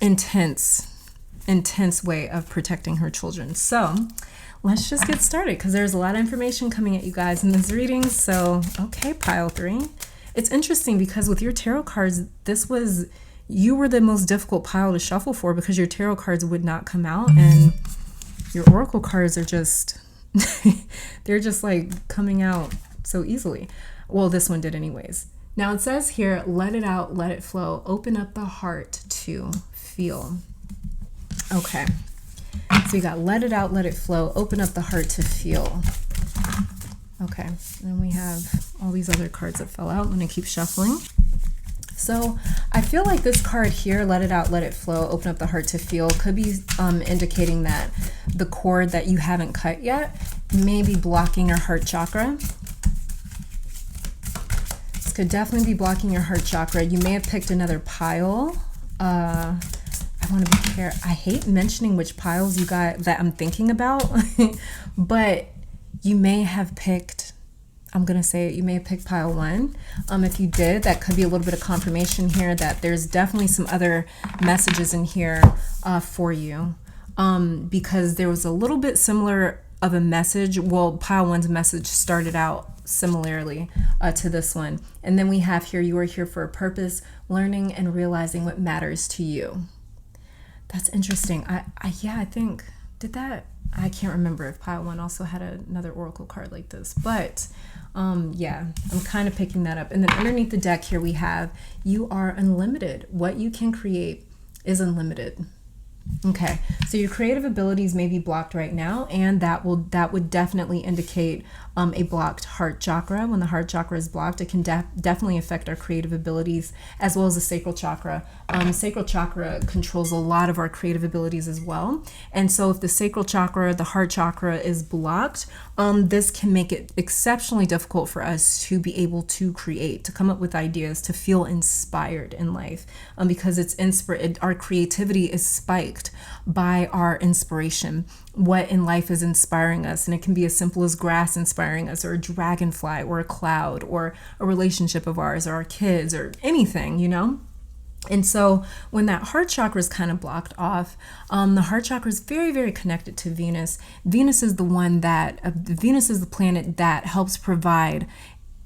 intense way of protecting her children. So let's just get started, because there's a lot of information coming at you guys in this reading. So, okay, pile 3. It's interesting because with your tarot cards, you were the most difficult pile to shuffle for, because your tarot cards would not come out, and your oracle cards are just, they're just like coming out so easily. Well, this one did anyways. Now it says here, let it out, let it flow. Open up the heart to feel. Okay. So you got let it out, let it flow. Open up the heart to feel. Okay. And then we have all these other cards that fell out. I'm going to keep shuffling. So I feel like this card here, let it out, let it flow, open up the heart to feel, could be indicating that the cord that you haven't cut yet may be blocking your heart chakra. This could definitely be blocking your heart chakra. You may have picked another pile. I want to be careful. I hate mentioning which piles you got that I'm thinking about, but you may have picked, I'm going to say it, you may have picked pile 1. If you did, that could be a little bit of confirmation here that there's definitely some other messages in here for you, because there was a little bit similar of a message. Well, pile 1's message started out similarly to this one. And then we have here, you are here for a purpose, learning and realizing what matters to you. That's interesting. I think, did that, I can't remember if pile 1 also had another oracle card like this, but yeah, I'm kind of picking that up. And then underneath the deck here we have, you are unlimited. What you can create is unlimited. Okay, so your creative abilities may be blocked right now, and that would definitely indicate a blocked heart chakra. When the heart chakra is blocked, it can definitely affect our creative abilities, as well as the sacral chakra. Sacral chakra controls a lot of our creative abilities as well. And so if the sacral chakra, the heart chakra is blocked, this can make it exceptionally difficult for us to be able to create, to come up with ideas, to feel inspired in life, because our creativity is spiked by our inspiration, what in life is inspiring us. And it can be as simple as grass inspiring us, or a dragonfly, or a cloud, or a relationship of ours, or our kids, or anything, you know? And so when that heart chakra is kind of blocked off, the heart chakra is very, very connected to Venus. Venus is the planet that helps provide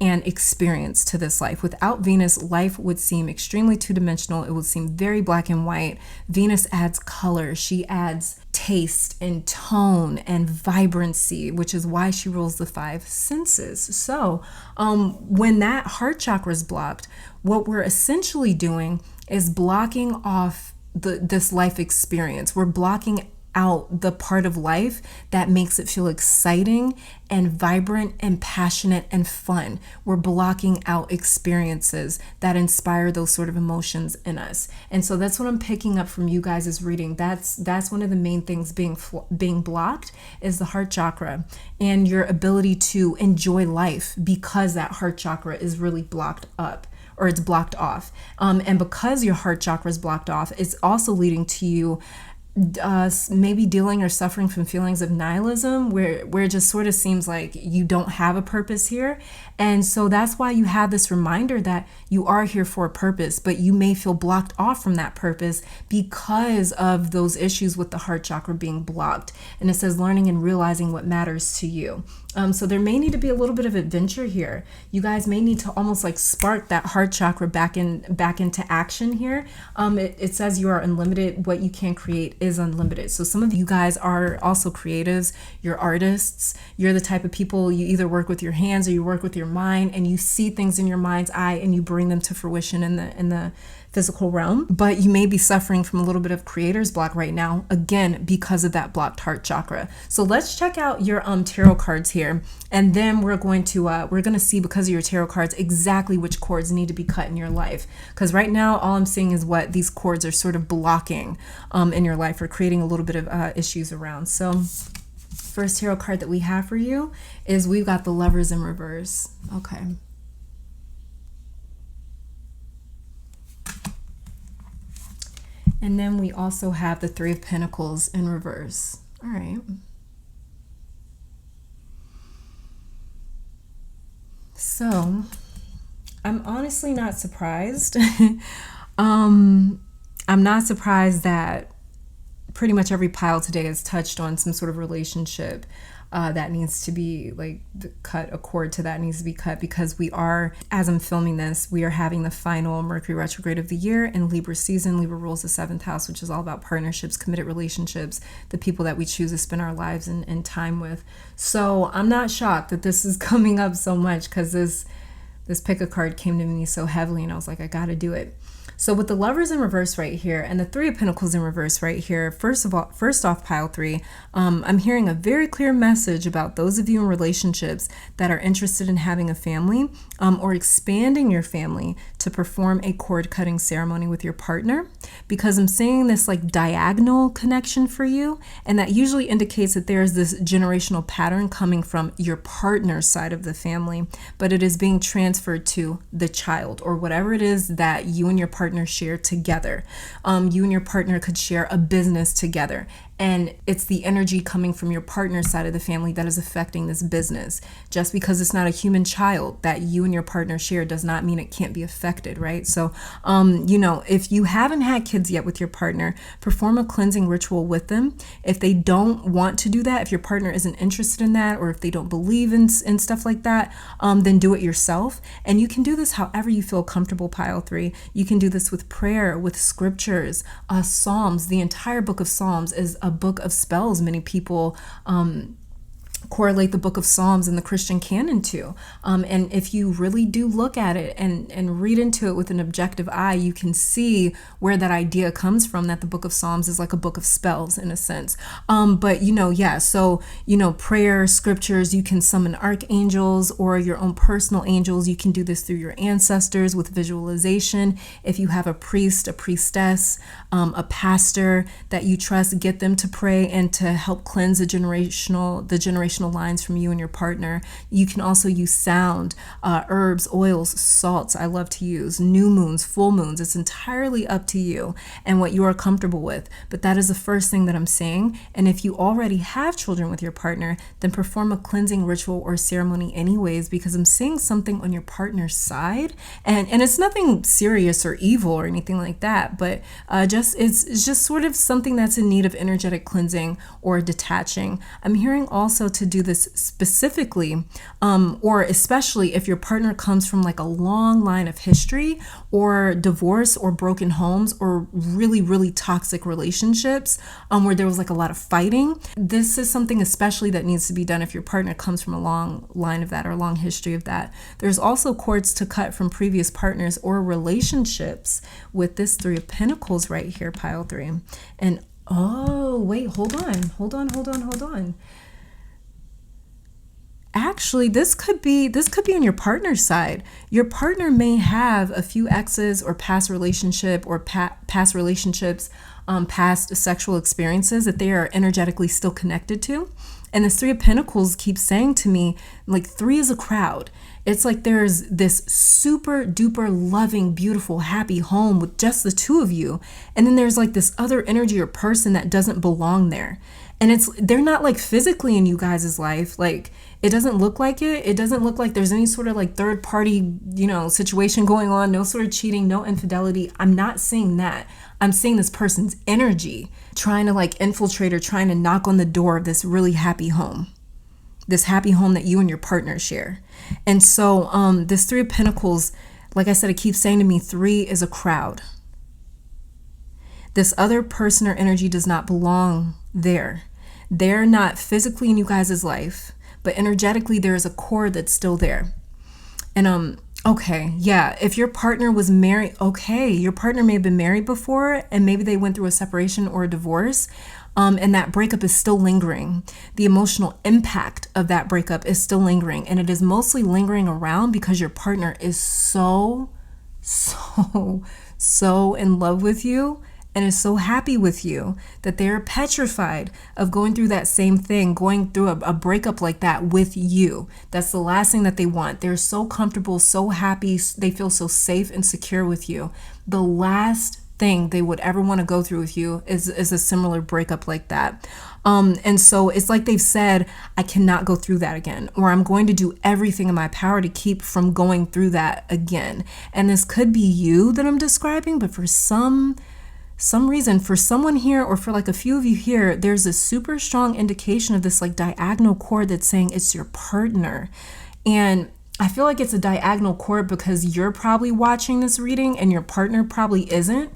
an experience to this life. Without Venus, life would seem extremely two-dimensional. It would seem very black and white. Venus adds color. She adds taste and tone and vibrancy, which is why she rules the 5 senses. So when that heart chakra is blocked, what we're essentially doing is blocking off this life experience. We're blocking out the part of life that makes it feel exciting and vibrant and passionate and fun. We're blocking out experiences that inspire those sort of emotions in us. And so that's what I'm picking up from you guys' reading. That's one of the main things being blocked, is the heart chakra and your ability to enjoy life, because that heart chakra is really blocked up, or it's blocked off. And because your heart chakra is blocked off, it's also leading to you maybe dealing or suffering from feelings of nihilism, where it just sort of seems like you don't have a purpose here. And so that's why you have this reminder that you are here for a purpose, but you may feel blocked off from that purpose because of those issues with the heart chakra being blocked. And it says learning and realizing what matters to you. So there may need to be a little bit of adventure here. You guys may need to almost like spark that heart chakra back into action here. It says you are unlimited. What you can create is unlimited. So some of you guys are also creatives. You're artists. You're the type of people, you either work with your hands or you work with your mind, and you see things in your mind's eye and you bring them to fruition in the physical realm. But you may be suffering from a little bit of creator's block right now, again, because of that blocked heart chakra. So let's check out your tarot cards here, and then we're going to see, because of your tarot cards, exactly which cords need to be cut in your life. Because right now all I'm seeing is what these cords are sort of blocking in your life, or creating a little bit of issues around. So first tarot card that we have for you is, we've got the Lovers in reverse. Okay. And then we also have the Three of Pentacles in reverse. All right. So I'm honestly not surprised. I'm not surprised that pretty much every pile today has touched on some sort of relationship that needs to be cut. A cord to that needs to be cut, because we are, as I'm filming this, we are having the final Mercury retrograde of the year in Libra season. Libra rules the 7th house, which is all about partnerships, committed relationships, the people that we choose to spend our lives and time with. So I'm not shocked that this is coming up so much, because this pick a card came to me so heavily, and I was like, I gotta do it. So with the Lovers in reverse right here and the Three of Pentacles in reverse right here, first off, pile 3, I'm hearing a very clear message about those of you in relationships that are interested in having a family or expanding your family to perform a cord cutting ceremony with your partner, because I'm seeing this diagonal connection for you, and that usually indicates that there's this generational pattern coming from your partner's side of the family, but it is being transferred to the child or whatever it is that you and your partner share together. You and your partner could share a business together, and it's the energy coming from your partner's side of the family that is affecting this business. Just because it's not a human child that you and your partner share does not mean it can't be affected, right? So, if you haven't had kids yet with your partner, perform a cleansing ritual with them. If they don't want to do that, if your partner isn't interested in that, or if they don't believe in stuff like that, then do it yourself. And you can do this however you feel comfortable, pile 3. You can do this with prayer, with scriptures, Psalms. The entire book of Psalms is a book of spells. Many people correlate the book of Psalms and the Christian canon to. And if you really do look at it and read into it with an objective eye, you can see where that idea comes from, that the book of Psalms is like a book of spells in a sense. Prayer, scriptures, you can summon archangels or your own personal angels. You can do this through your ancestors with visualization. If you have a priest, a priestess, a pastor that you trust, get them to pray and to help cleanse the generational lines from you and your partner. You can also use sound, herbs, oils, salts. I love to use new moons, full moons. It's entirely up to you and what you are comfortable with. But that is the first thing that I'm saying. And if you already have children with your partner, then perform a cleansing ritual or ceremony anyways, because I'm seeing something on your partner's side. And it's nothing serious or evil or anything like that, but it's just sort of something that's in need of energetic cleansing or detaching. I'm hearing also to do this specifically, or especially if your partner comes from a long line of history or divorce or broken homes or really, really toxic relationships, where there was a lot of fighting. This is something especially that needs to be done if your partner comes from a long line of that or a long history of that. There's also cords to cut from previous partners or relationships with this Three of Pentacles right here, pile 3. And oh, wait, hold on. Actually, this could be on your partner's side. Your partner may have a few exes or past relationship or past relationships, past sexual experiences that they are energetically still connected to. And this Three of Pentacles keeps saying to me, 3 is a crowd. It's there's this super duper loving, beautiful, happy home with just the two of you. And then there's this other energy or person that doesn't belong there. And they're not physically in you guys' life. It doesn't look like it. It doesn't look like there's any sort of third party, situation going on, no sort of cheating, no infidelity. I'm not seeing that. I'm seeing this person's energy trying to infiltrate or trying to knock on the door of this really happy home. This happy home that you and your partner share. And so this Three of Pentacles, like I said, it keeps saying to me, 3 is a crowd. This other person or energy does not belong there. They're not physically in you guys' life, but energetically there is a cord that's still there. And okay, yeah, if your partner was married, okay, your partner may have been married before and maybe they went through a separation or a divorce. And that breakup is still lingering. The emotional impact of that breakup is still lingering. And it is mostly lingering around because your partner is so in love with you and is so happy with you that they're petrified of going through that same thing, going through a breakup like that with you. That's the last thing that they want. They're so comfortable, so happy. They feel so safe and secure with you. The last thing they would ever want to go through with you is a similar breakup like that. And so it's like they've said, I cannot go through that again, or I'm going to do everything in my power to keep from going through that again. And this could be you that I'm describing, but for some reason, for someone here, or for like a few of you here, there's a super strong indication of this like diagonal cord that's saying it's your partner. And I feel like it's a diagonal cord because you're probably watching this reading and your partner probably isn't.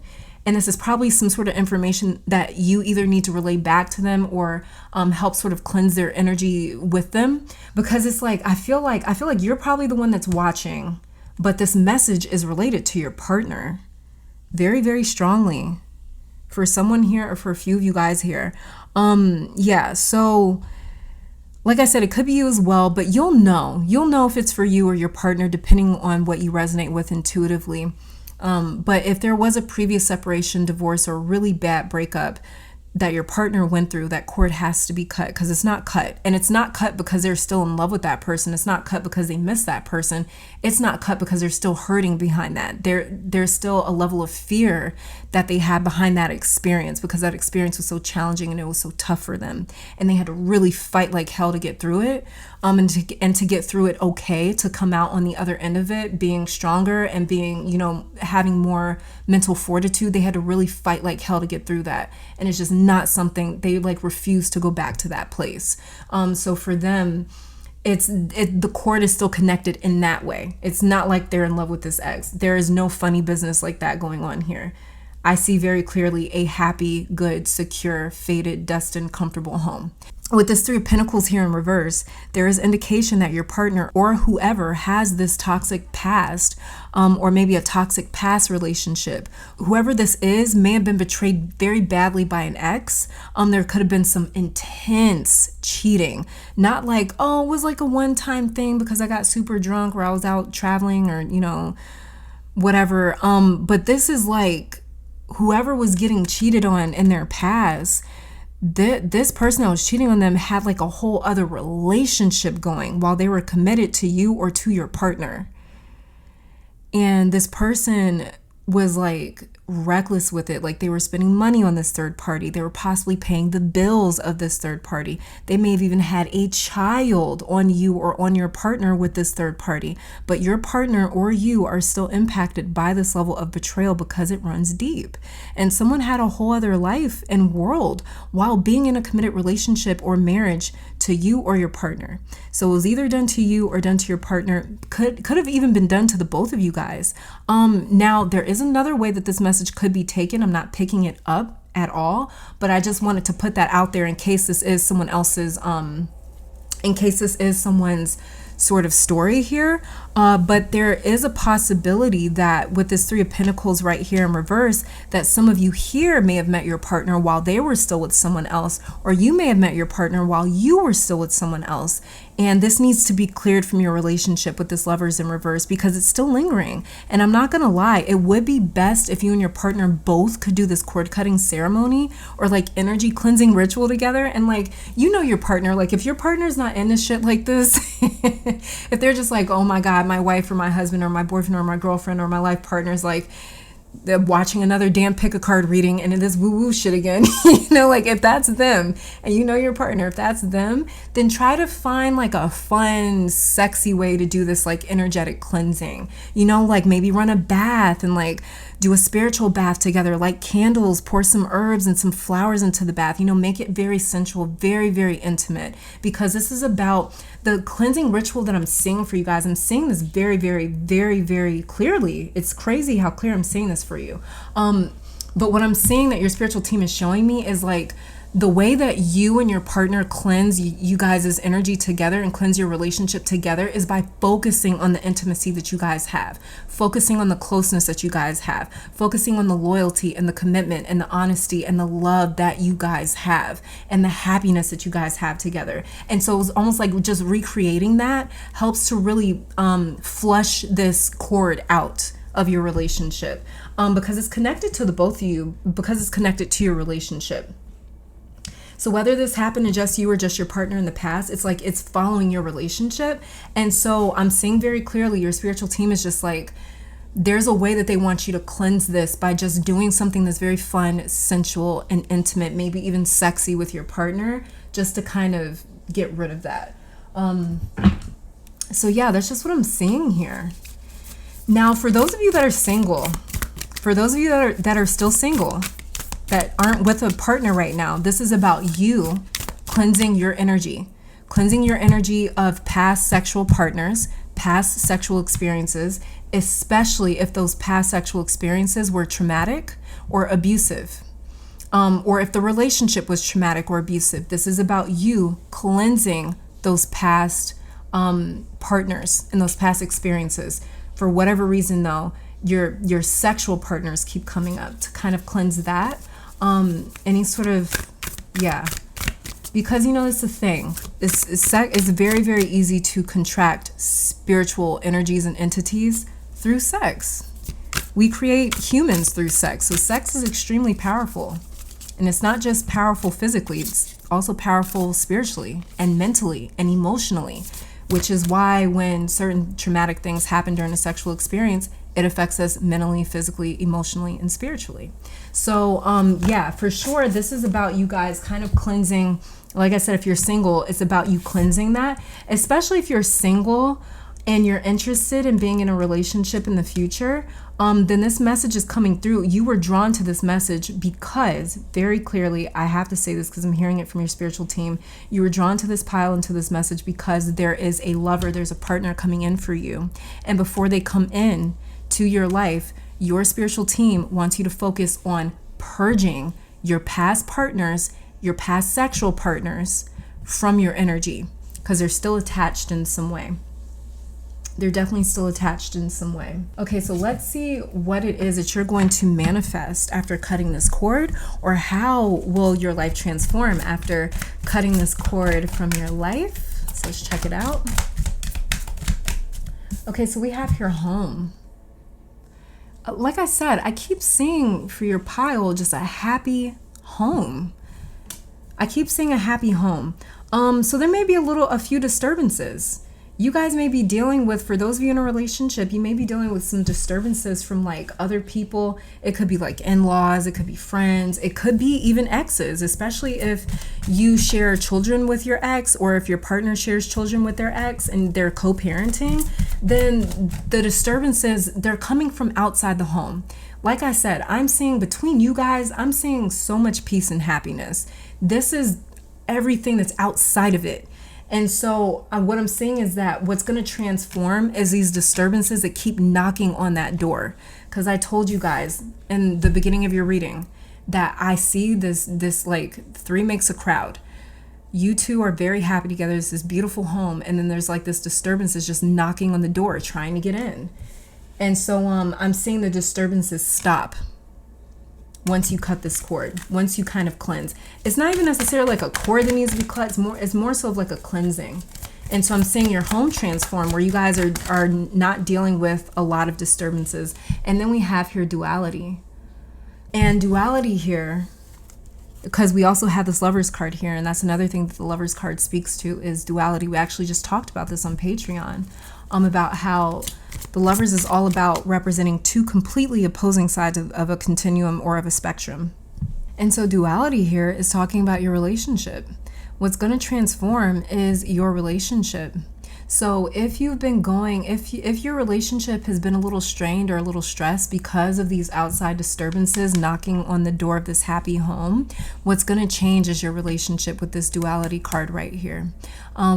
And this is probably some sort of information that you either need to relay back to them or help sort of cleanse their energy with them. Because it's like, I feel like you're probably the one that's watching, but this message is related to your partner very, very strongly for someone here, or for a few of you guys here. Yeah, so like I said, it could be you as well, but you'll know if it's for you or your partner, depending on what you resonate with intuitively. But if there was a previous separation, divorce, or really bad breakup that your partner went through, that cord has to be cut, because it's not cut. And it's not cut because they're still in love with that person. It's not cut because they miss that person. It's not cut because they're still hurting behind that. There's still a level of fear that they had behind that experience, because that experience was so challenging and it was so tough for them. And they had to really fight like hell to get through it. And to get through it okay, to come out on the other end of it being stronger and being, having more mental fortitude. They had to really fight like hell to get through that. And it's just not something, they like refuse to go back to that place. So for them, the cord is still connected in that way. It's not like they're in love with this ex. There is no funny business like that going on here. I see very clearly a happy, good, secure, fated, destined, comfortable home. With this Three of Pentacles here in reverse, there is indication that your partner or whoever has this toxic past, or maybe a toxic past relationship. Whoever this is may have been betrayed very badly by an ex. There could have been some intense cheating. Not like, oh, it was like a one-time thing because I got super drunk or I was out traveling or, whatever. But this is like whoever was getting cheated on in their past, this person that was cheating on them had like a whole other relationship going while they were committed to you or to your partner. And this person was like reckless with it. Like they were spending money on this third party. They were possibly paying the bills of this third party. They may have even had a child on you or on your partner with this third party. But your partner or you are still impacted by this level of betrayal because it runs deep. And someone had a whole other life and world while being in a committed relationship or marriage to you or your partner. So it was either done to you or done to your partner. Could have even been done to the both of you guys. Now there is another way that this message could be taken. I'm not picking it up at all, but I just wanted to put that out there in case this is someone else's, in case this is someone's sort of story here. But there is a possibility that with this Three of Pentacles right here in reverse, that some of you here may have met your partner while they were still with someone else, or you may have met your partner while you were still with someone else. And this needs to be cleared from your relationship with this Lovers in reverse because it's still lingering. And I'm not going to lie, it would be best if you and your partner both could do this cord cutting ceremony or like energy cleansing ritual together. And like, your partner, like if your partner's not into shit like this, if they're just like, oh my God, my wife or my husband or my boyfriend or my girlfriend or my life partner is like, they're watching another damn pick-a-card reading and it is woo-woo shit again. Like if that's them and your partner, if that's them, then try to find like a fun, sexy way to do this like energetic cleansing. Like maybe run a bath and like do a spiritual bath together, light candles, pour some herbs and some flowers into the bath. Make it very sensual, very, very intimate, because this is about the cleansing ritual that I'm seeing for you guys. I'm seeing this very, very, very, very clearly. It's crazy how clear I'm seeing this for you. But what I'm seeing that your spiritual team is showing me is like the way that you and your partner cleanse you guys' energy together and cleanse your relationship together is by focusing on the intimacy that you guys have, focusing on the closeness that you guys have, focusing on the loyalty and the commitment and the honesty and the love that you guys have and the happiness that you guys have together. And so it's almost like just recreating that helps to really flush this cord out of your relationship, because it's connected to the both of you, because it's connected to your relationship. So whether this happened to just you or just your partner in the past, it's like it's following your relationship. And so I'm seeing very clearly your spiritual team is just like there's a way that they want you to cleanse this by just doing something that's very fun, sensual, and intimate, maybe even sexy with your partner, just to kind of get rid of that. So yeah, that's just what I'm seeing here. Now, for those of you that are single, for those of you that are still single, that aren't with a partner right now, this is about you cleansing your energy of past sexual partners, past sexual experiences, especially if those past sexual experiences were traumatic or abusive, or if the relationship was traumatic or abusive. This is about you cleansing those past partners and those past experiences. For whatever reason, though, your sexual partners keep coming up, to kind of cleanse that. Any sort of, yeah. Because, you know, it's the thing. It's very, very easy to contract spiritual energies and entities through sex. We create humans through sex. So sex is extremely powerful. And it's not just powerful physically, it's also powerful spiritually and mentally and emotionally, which is why when certain traumatic things happen during a sexual experience, it affects us mentally, physically, emotionally, and spiritually. So, yeah, for sure, this is about you guys kind of cleansing. Like I said, if you're single, it's about you cleansing that, especially if you're single and you're interested in being in a relationship in the future, then this message is coming through. You were drawn to this message because, very clearly, I have to say this because I'm hearing it from your spiritual team, you were drawn to this pile and to this message because there is a lover, there's a partner coming in for you. And before they come in to your life, your spiritual team wants you to focus on purging your past partners, your past sexual partners from your energy, because they're still attached in some way. They're definitely still attached in some way. Okay, so let's see what it is that you're going to manifest after cutting this cord, or how will your life transform after cutting this cord from your life. So let's check it out. Okay, so we have your home. Like I said, I keep seeing for your pile just a happy home. I keep seeing a happy home. So there may be a few disturbances. You guys may be dealing with, for those of you in a relationship, you may be dealing with some disturbances from like other people. It could be like in-laws, it could be friends, it could be even exes, especially if you share children with your ex, or if your partner shares children with their ex and they're co-parenting, then the disturbances, they're coming from outside the home. Like I said, I'm seeing between you guys, I'm seeing so much peace and happiness. This is everything that's outside of it. And so what I'm seeing is that what's going to transform is these disturbances that keep knocking on that door. Because I told you guys in the beginning of your reading that I see this like three makes a crowd. You two are very happy together. It's this beautiful home. And then there's like this disturbance is just knocking on the door, trying to get in. And so I'm seeing the disturbances stop once you cut this cord, once you kind of cleanse. It's not even necessarily like a cord that needs to be cut. It's more so of like a cleansing. And so I'm seeing your home transform, where you guys are not dealing with a lot of disturbances. And then we have here duality. And duality here, because we also have this Lover's card here, and that's another thing that the Lover's card speaks to, is duality. We actually just talked about this on Patreon, about how the Lovers is all about representing two completely opposing sides of a continuum or of a spectrum. And so duality here is talking about your relationship. What's going to transform is your relationship. So if you've been going, if your relationship has been a little strained or a little stressed because of these outside disturbances knocking on the door of this happy home, what's going to change is your relationship with this duality card right here,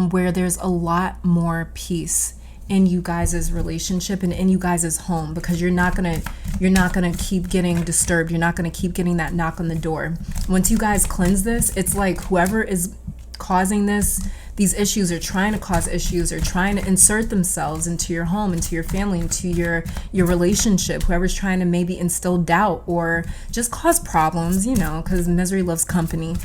where there's a lot more peace in you guys' relationship and in you guys' home, because you're not gonna keep getting disturbed. You're not gonna keep getting that knock on the door. Once you guys cleanse this, it's like whoever is causing these issues, or trying to cause issues, or trying to insert themselves into your home, into your family, into your relationship, whoever's trying to maybe instill doubt or just cause problems, you know, because misery loves company.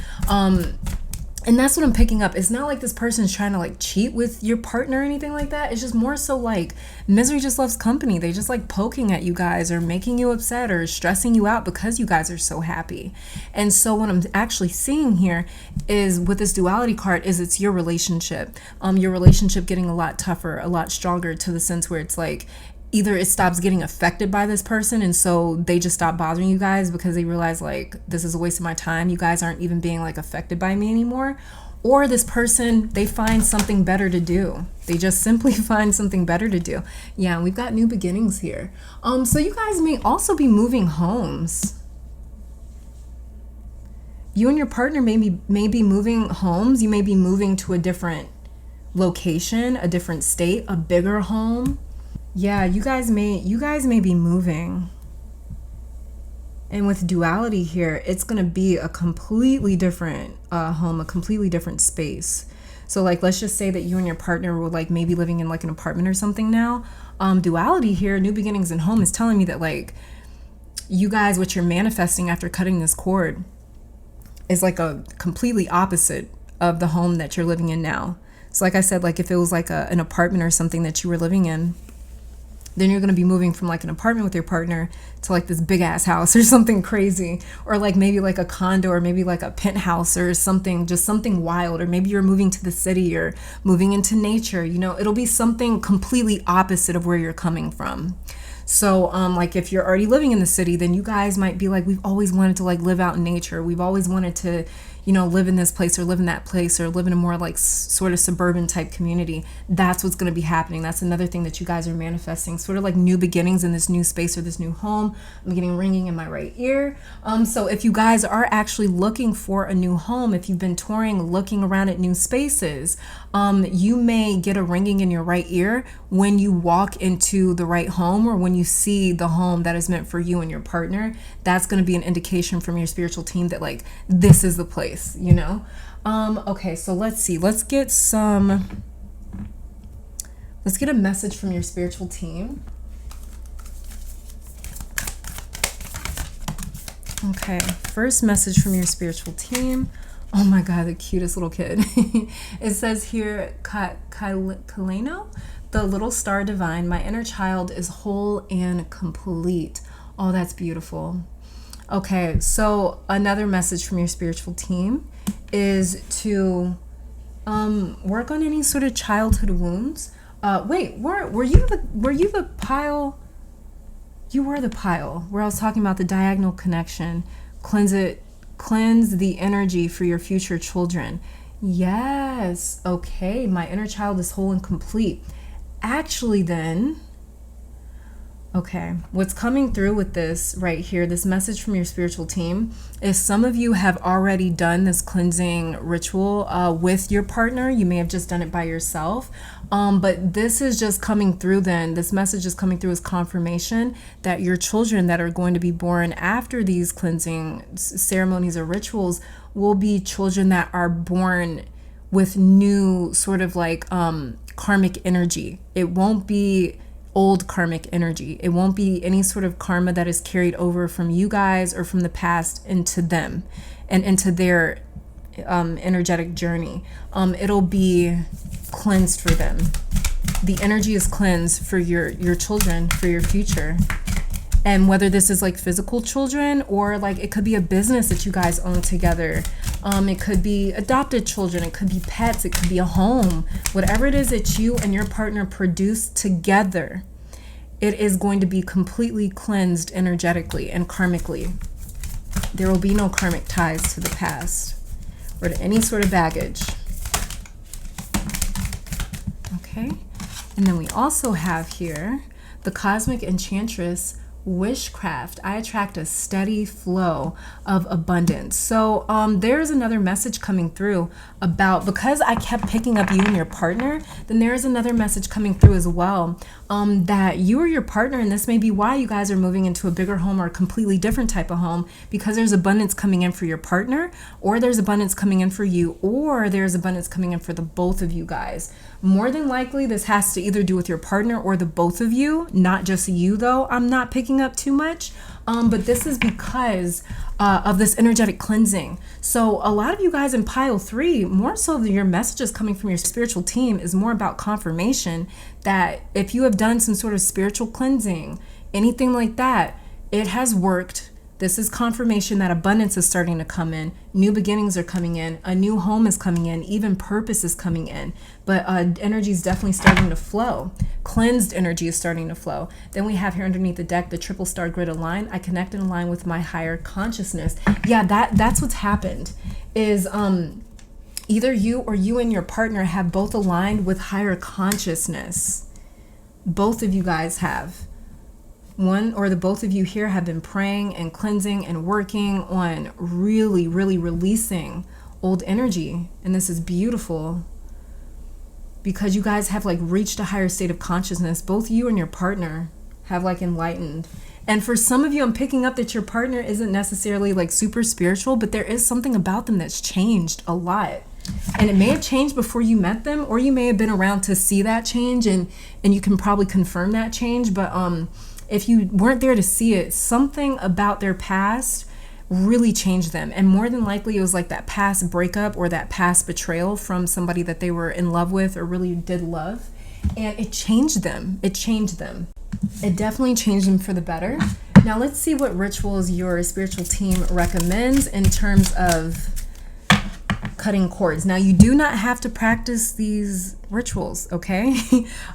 And that's what I'm picking up. It's not like this person's trying to like cheat with your partner or anything like that. It's just more so like misery just loves company. They just like poking at you guys or making you upset or stressing you out because you guys are so happy. And so what I'm actually seeing here is with this duality card is it's your relationship. Your relationship getting a lot tougher, a lot stronger, to the sense where it's like, either it stops getting affected by this person, and so they just stop bothering you guys because they realize like, this is a waste of my time. You guys aren't even being like affected by me anymore. Or this person, they find something better to do. They just simply find something better to do. Yeah, we've got new beginnings here. So you guys may also be moving homes. You and your partner may be moving homes. You may be moving to a different location, a different state, a bigger home. Yeah, you guys may be moving. And with duality here, it's going to be a completely different home, a completely different space. So like, let's just say that you and your partner were like maybe living in like an apartment or something now. Duality here, new beginnings in home, is telling me that like, you guys, what you're manifesting after cutting this cord is like a completely opposite of the home that you're living in now. So like I said, like if it was like an apartment or something that you were living in, then you're going to be moving from like an apartment with your partner to like this big ass house or something crazy, or like maybe like a condo, or maybe like a penthouse or something, just something wild. Or maybe you're moving to the city or moving into nature. You know, it'll be something completely opposite of where you're coming from. So like if you're already living in the city, then you guys might be like, we've always wanted to like live out in nature. We've always wanted to, you know, live in this place or live in that place or live in a more like sort of suburban type community. That's what's going to be happening. That's another thing that you guys are manifesting, sort of like new beginnings in this new space or this new home. I'm getting ringing in my right ear. So if you guys are actually looking for a new home, if you've been touring, looking around at new spaces, you may get a ringing in your right ear when you walk into the right home, or when you see the home that is meant for you and your partner. That's going to be an indication from your spiritual team that like, this is the place, you know? Okay, so let's see. Let's get a message from your spiritual team. Okay, first message from your spiritual team. Oh my God, the cutest little kid. It says here, Kaleno, the little star divine, my inner child is whole and complete. Oh, that's beautiful. Okay, so another message from your spiritual team is to work on any sort of childhood wounds. Wait, were you the pile? You were the pile where I was talking about the diagonal connection. Cleanse the energy for your future children. Yes. Okay, my inner child is whole and complete. Actually then, okay, what's coming through with this right here, this message from your spiritual team, is some of you have already done this cleansing ritual with your partner. You may have just done it by yourself. But this is just coming through then. This message is coming through as confirmation that your children that are going to be born after these cleansing ceremonies or rituals will be children that are born with new sort of like karmic energy. It won't be old karmic energy. It won't be any sort of karma that is carried over from you guys or from the past into them and into their energetic journey. It'll be cleansed for them. The energy is cleansed for your children, for your future. And whether this is like physical children, or like it could be a business that you guys own together. It could be adopted children. It could be pets. It could be a home. Whatever it is that you and your partner produce together, it is going to be completely cleansed energetically and karmically. There will be no karmic ties to the past or to any sort of baggage. Okay. And then we also have here the Cosmic Enchantress Wishcraft. I attract a steady flow of abundance. So there's another message coming through about, because I kept picking up you and your partner, then there is another message coming through as well, that you or your partner, and this may be why you guys are moving into a bigger home or a completely different type of home, because there's abundance coming in for your partner, or there's abundance coming in for you, or there's abundance coming in for the both of you guys. More than likely, this has to either do with your partner or the both of you, not just you though. I'm not picking up too much, but this is because of this energetic cleansing. So a lot of you guys in pile 3, more so than your messages coming from your spiritual team, is more about confirmation that if you have done some sort of spiritual cleansing, anything like that, it has worked This is confirmation that abundance is starting to come in. New beginnings are coming in. A new home is coming in. Even purpose is coming in. But energy is definitely starting to flow. Cleansed energy is starting to flow. Then we have here underneath the deck, the triple star grid align. I connect and align with my higher consciousness. Yeah, that's what's happened. Is either you or you and your partner have both aligned with higher consciousness. Both of you guys have. One or the both of you here have been praying and cleansing and working on really, really releasing old energy. And this is beautiful because you guys have like reached a higher state of consciousness. Both you and your partner have like enlightened. And for some of you, I'm picking up that your partner isn't necessarily like super spiritual, but there is something about them that's changed a lot. And it may have changed before you met them, or you may have been around to see that change, and you can probably confirm that change. But if you weren't there to see it, something about their past really changed them. And more than likely, it was like that past breakup or that past betrayal from somebody that they were in love with or really did love. And it changed them. It changed them. It definitely changed them for the better. Now let's see what rituals your spiritual team recommends in terms of cutting cords. Now you do not have to practice these rituals, okay?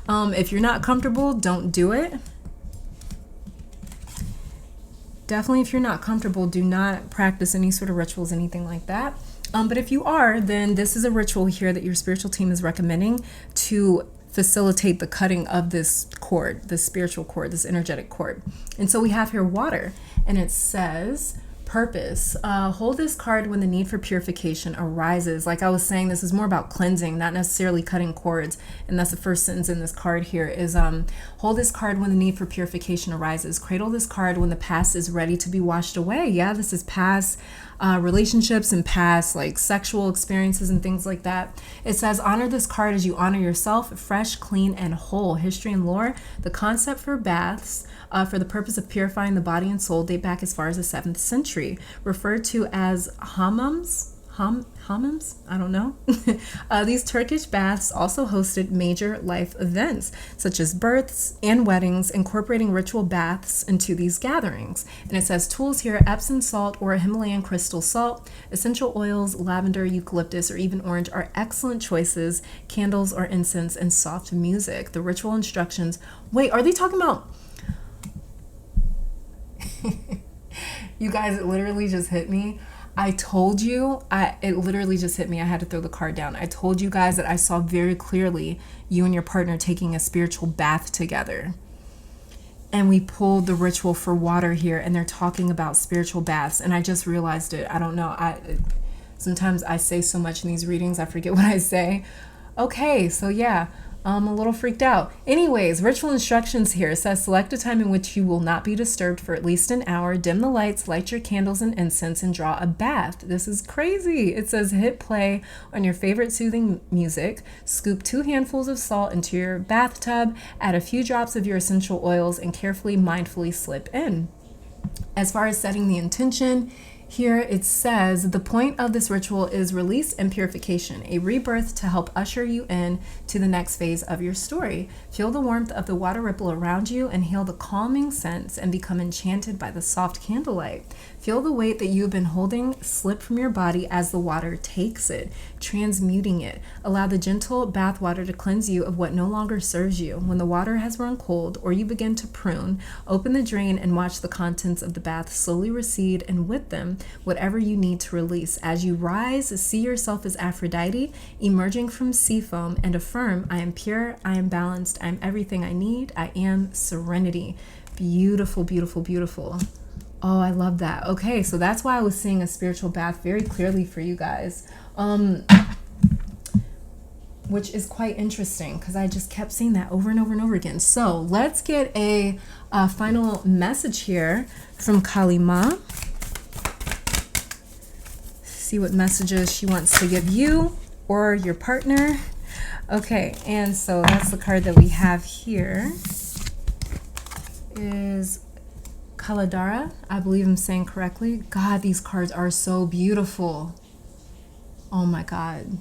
If you're not comfortable, don't do it. Definitely, if you're not comfortable, do not practice any sort of rituals, anything like that. But if you are, then this is a ritual here that your spiritual team is recommending to facilitate the cutting of this cord, this spiritual cord, this energetic cord. And so we have here water, and it says, purpose. Hold this card when the need for purification arises. Like I was saying, this is more about cleansing, not necessarily cutting cords. And that's the first sentence in this card here is hold this card when the need for purification arises. Cradle this card when the past is ready to be washed away. Yeah, this is past relationships and past like sexual experiences and things like that. It says honor this card as you honor yourself, fresh, clean, and whole. History and lore. The concept for baths for the purpose of purifying the body and soul date back as far as the 7th century, referred to as hammams. Hammams? I don't know. These Turkish baths also hosted major life events, such as births and weddings, incorporating ritual baths into these gatherings. And it says tools here, Epsom salt or Himalayan crystal salt, essential oils, lavender, eucalyptus, or even orange are excellent choices, candles or incense, and soft music. The ritual instructions. Wait, are they talking about... You guys, it literally just hit me. I told you, it literally just hit me. I had to throw the card down. I told you guys that I saw very clearly you and your partner taking a spiritual bath together. And we pulled the ritual for water here, and they're talking about spiritual baths. And I just realized it. I don't know. Sometimes I say so much in these readings, I forget what I say. Okay, so yeah. I'm a little freaked out. Anyways, ritual instructions here. It says select a time in which you will not be disturbed for at least an hour. Dim the lights, light your candles and incense, and draw a bath. This is crazy. It says hit play on your favorite soothing music. Scoop 2 handfuls of salt into your bathtub. Add a few drops of your essential oils and carefully, mindfully slip in. As far as setting the intention, here it says the point of this ritual is release and purification, a rebirth to help usher you in to the next phase of your story. Feel the warmth of the water ripple around you and hail the calming scents and become enchanted by the soft candlelight. Feel the weight that you have been holding slip from your body as the water takes it, transmuting it. Allow the gentle bath water to cleanse you of what no longer serves you. When the water has run cold or you begin to prune, open the drain and watch the contents of the bath slowly recede, and with them, whatever you need to release. As you rise, see yourself as Aphrodite emerging from sea foam and affirm, I am pure, I am balanced, I am everything I need, I am serenity. Beautiful, beautiful, beautiful. Oh, I love that. Okay, so that's why I was seeing a spiritual bath very clearly for you guys, which is quite interesting because I just kept seeing that over and over and over again. So let's get a final message here from Kali Ma. See what messages she wants to give you or your partner. Okay, and so that's the card that we have here is Kaladara. I believe I'm saying correctly. God, these cards are so beautiful. Oh my God.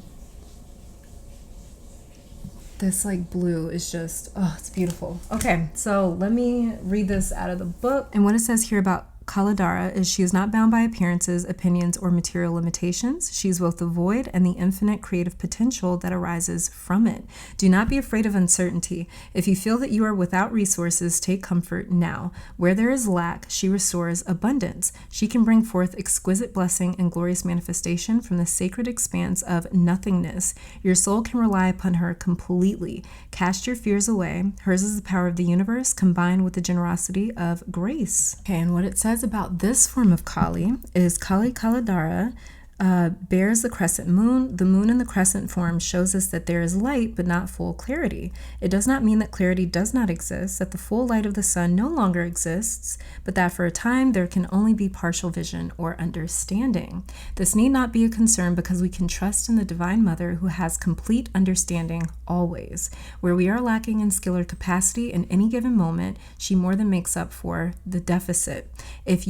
This like blue is just, oh, it's beautiful. Okay, so let me read this out of the book. And what it says here about Kaladara is she is not bound by appearances, opinions, or material limitations. She is both the void and the infinite creative potential that arises from it. Do not be afraid of uncertainty. If you feel that you are without resources, take comfort now. Where there is lack, she restores abundance. She can bring forth exquisite blessing and glorious manifestation from the sacred expanse of nothingness. Your soul can rely upon her completely. Cast your fears away. Hers is the power of the universe combined with the generosity of grace. Okay, and what it says about this form of Kali is Kali Kaladara bears the crescent moon. The moon in the crescent form shows us that there is light, but not full clarity. It does not mean that clarity does not exist, that the full light of the sun no longer exists, but that for a time there can only be partial vision or understanding. This need not be a concern because we can trust in the Divine Mother who has complete understanding always. Where we are lacking in skill or capacity in any given moment, she more than makes up for the deficit. If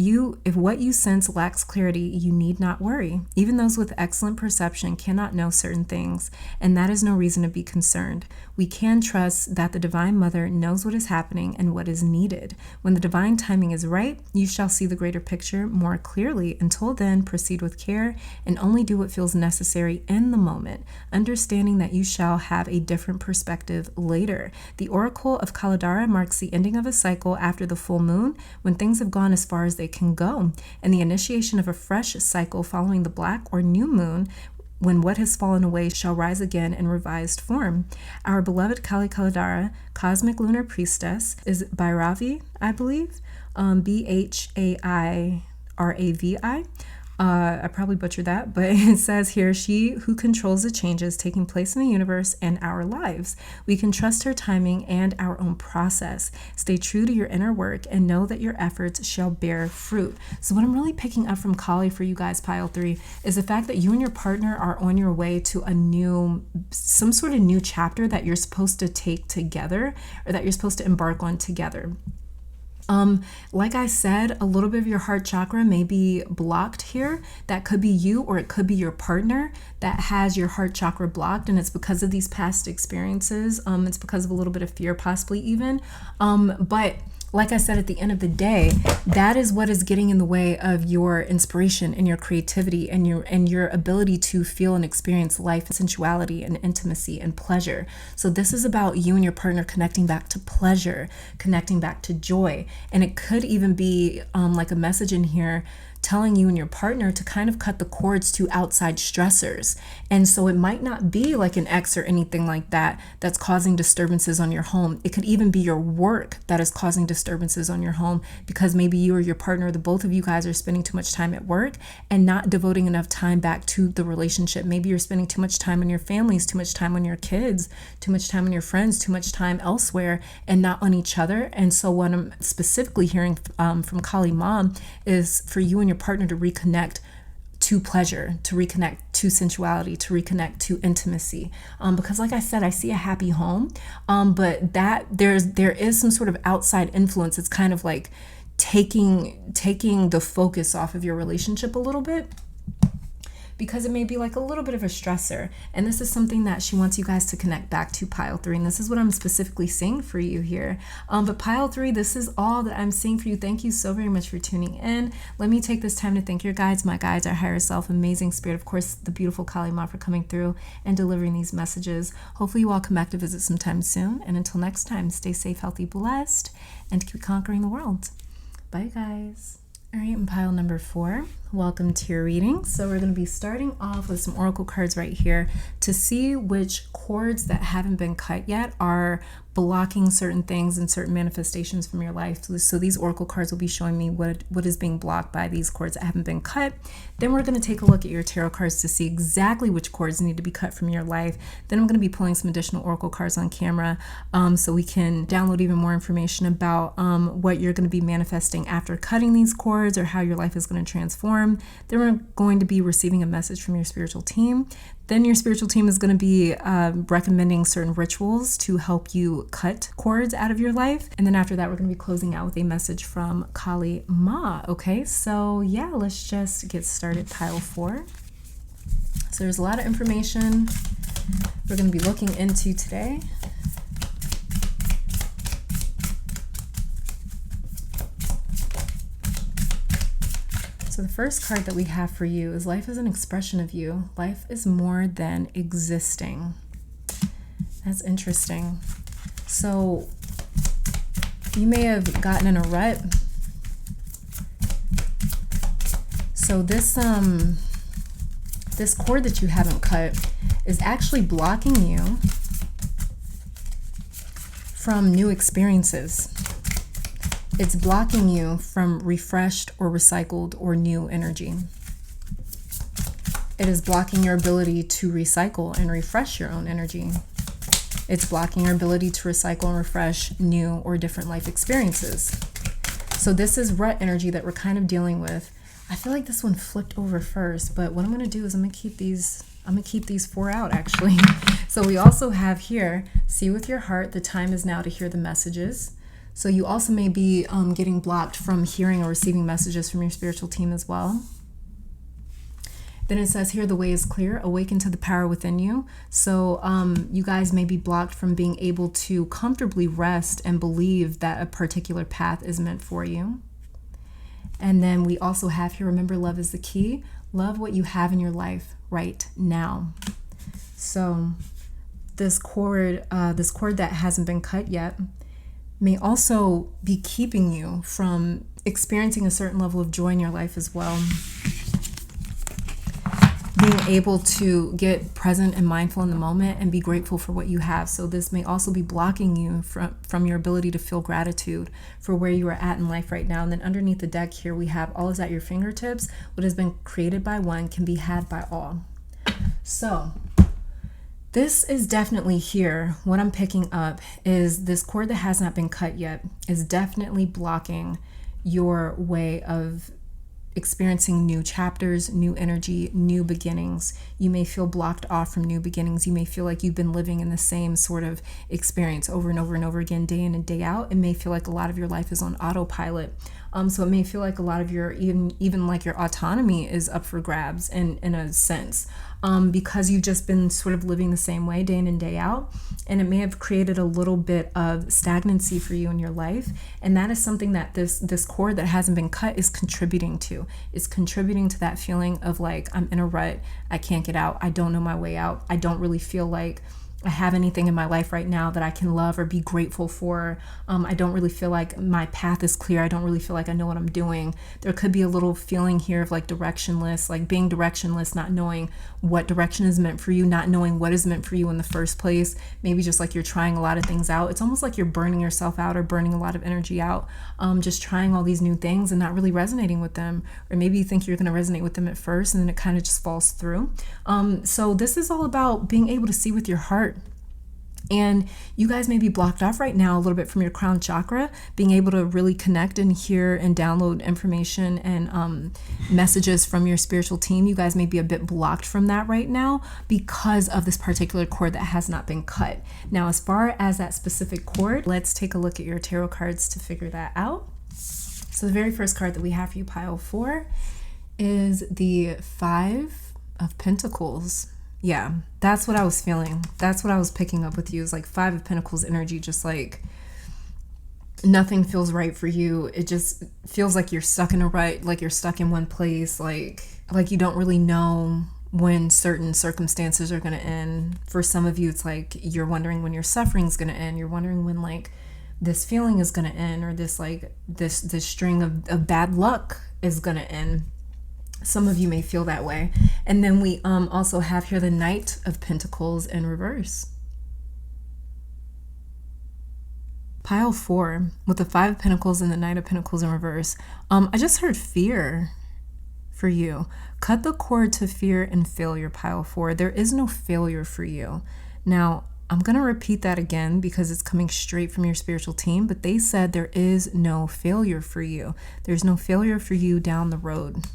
what you sense lacks clarity, you need not worry. Even those with excellent perception cannot know certain things, and that is no reason to be concerned. We can trust that the Divine Mother knows what is happening and what is needed. When the divine timing is right, you shall see the greater picture more clearly. Until then, proceed with care and only do what feels necessary in the moment, understanding that you shall have a different perspective later. The Oracle of Kaladara marks the ending of a cycle after the full moon, when things have gone as far as they can go, and the initiation of a fresh cycle following the black or new moon, when what has fallen away shall rise again in revised form. Our beloved Kali Kaladara, cosmic lunar priestess, is Bhairavi, I believe, Bhairavi. I probably butchered that, but it says here, she who controls the changes taking place in the universe and our lives. We can trust her timing and our own process. Stay true to your inner work and know that your efforts shall bear fruit. So what I'm really picking up from Kali for you guys, pile 3, is the fact that you and your partner are on your way to some sort of new chapter that you're supposed to take together, or that you're supposed to embark on together. Like I said, a little bit of your heart chakra may be blocked here. That could be you, or it could be your partner that has your heart chakra blocked, and it's because of these past experiences. It's because of a little bit of fear, possibly even. But like I said, at the end of the day, that is what is getting in the way of your inspiration and your creativity and your ability to feel and experience life, sensuality and intimacy and pleasure. So this is about you and your partner connecting back to pleasure, connecting back to joy. And it could even be like a message in here telling you and your partner to kind of cut the cords to outside stressors. And so it might not be like an ex or anything like that that's causing disturbances on your home. It could even be your work that is causing disturbances on your home, because maybe you or your partner, the both of you guys, are spending too much time at work and not devoting enough time back to the relationship. Maybe you're spending too much time on your families, too much time on your kids, too much time on your friends, too much time elsewhere and not on each other. And so what I'm specifically hearing from Kali Ma is for you and your partner to reconnect to pleasure, to reconnect to sensuality, to reconnect to intimacy. Because like I said, I see a happy home, but that there is some sort of outside influence. It's kind of like taking the focus off of your relationship a little bit, because it may be like a little bit of a stressor. And this is something that she wants you guys to connect back to, pile 3. And this is what I'm specifically seeing for you here. But pile 3, this is all that I'm seeing for you. Thank you so very much for tuning in. Let me take this time to thank your guides, my guides, our higher self, amazing spirit, of course, the beautiful Kali Ma, for coming through and delivering these messages. Hopefully you all come back to visit sometime soon. And until next time, stay safe, healthy, blessed, and keep conquering the world. Bye, guys. All right, and pile number 4, welcome to your reading. So we're going to be starting off with some oracle cards right here to see which cords that haven't been cut yet are blocking certain things and certain manifestations from your life. So these oracle cards will be showing me what is being blocked by these cords that haven't been cut. Then we're going to take a look at your tarot cards to see exactly which cords need to be cut from your life. Then I'm going to be pulling some additional oracle cards on camera so we can download even more information about what you're going to be manifesting after cutting these cords, or how your life is going to transform. Then we're going to be receiving a message from your spiritual team. Then your spiritual team is going to be recommending certain rituals to help you cut cords out of your life. And then after that, we're going to be closing out with a message from Kali Ma. Okay, so yeah, let's just get started. Pile 4. So there's a lot of information we're going to be looking into today. So the first card that we have for you is life is an expression of you. Life is more than existing. That's interesting. So you may have gotten in a rut. So this cord that you haven't cut is actually blocking you from new experiences. It's blocking you from refreshed or recycled or new energy. It is blocking your ability to recycle and refresh your own energy. It's blocking your ability to recycle and refresh new or different life experiences. So this is rut energy that we're kind of dealing with. I feel like this one flipped over first, but what I'm going to do is I'm going to keep these 4 out actually. So we also have here, see with your heart, the time is now to hear the messages. So you also may be getting blocked from hearing or receiving messages from your spiritual team as well. Then it says here, the way is clear, awaken to the power within you. So you guys may be blocked from being able to comfortably rest and believe that a particular path is meant for you. And then we also have here, remember, love is the key. Love what you have in your life right now. So this cord that hasn't been cut yet may also be keeping you from experiencing a certain level of joy in your life as well. Being able to get present and mindful in the moment and be grateful for what you have. So this may also be blocking you from your ability to feel gratitude for where you are at in life right now. And then underneath the deck here, we have all is at your fingertips. What has been created by one can be had by all. So this is definitely here. What I'm picking up is this cord that has not been cut yet is definitely blocking your way of experiencing new chapters, new energy, new beginnings. You may feel blocked off from new beginnings. You may feel like you've been living in the same sort of experience over and over and over again, day in and day out. It may feel like a lot of your life is on autopilot. So it may feel like a lot of your, even like your autonomy is up for grabs in a sense, because you've just been sort of living the same way day in and day out. And it may have created a little bit of stagnancy for you in your life. And that is something that this cord that hasn't been cut is contributing to. It's contributing to that feeling of like, I'm in a rut. I can't get out. I don't know my way out. I don't really feel like I have anything in my life right now that I can love or be grateful for. I don't really feel like my path is clear. I don't really feel like I know what I'm doing. There could be a little feeling here of like directionless, like being directionless, not knowing what direction is meant for you, not knowing what is meant for you in the first place. Maybe just like you're trying a lot of things out. It's almost like you're burning yourself out or burning a lot of energy out, just trying all these new things and not really resonating with them. Or maybe you think you're going to resonate with them at first and then it kind of just falls through. So this is all about being able to see with your heart. And you guys may be blocked off right now a little bit from your crown chakra, being able to really connect and hear and download information and messages from your spiritual team. You guys may be a bit blocked from that right now because of this particular cord that has not been cut. Now, as far as that specific cord, let's take a look at your tarot cards to figure that out. So the very first card that we have for you, pile 4, is the 5 of Pentacles. Yeah, that's what I was feeling. That's what I was picking up with you, is like 5 of Pentacles energy, just like nothing feels right for you. It just feels like you're stuck in a rut, like you're stuck in one place, like you don't really know when certain circumstances are going to end. For some of you, it's like you're wondering when your suffering is going to end. You're wondering when like this feeling is going to end, or this like this string of bad luck is going to end. Some of you may feel that way. And then we also have here the Knight of Pentacles in reverse. Pile 4 with the 5 of Pentacles and the Knight of Pentacles in reverse. I just heard fear for you. Cut the cord to fear and failure, pile 4. There is no failure for you. Now, I'm going to repeat that again because it's coming straight from your spiritual team, but they said there is no failure for you. There's no failure for you down the road.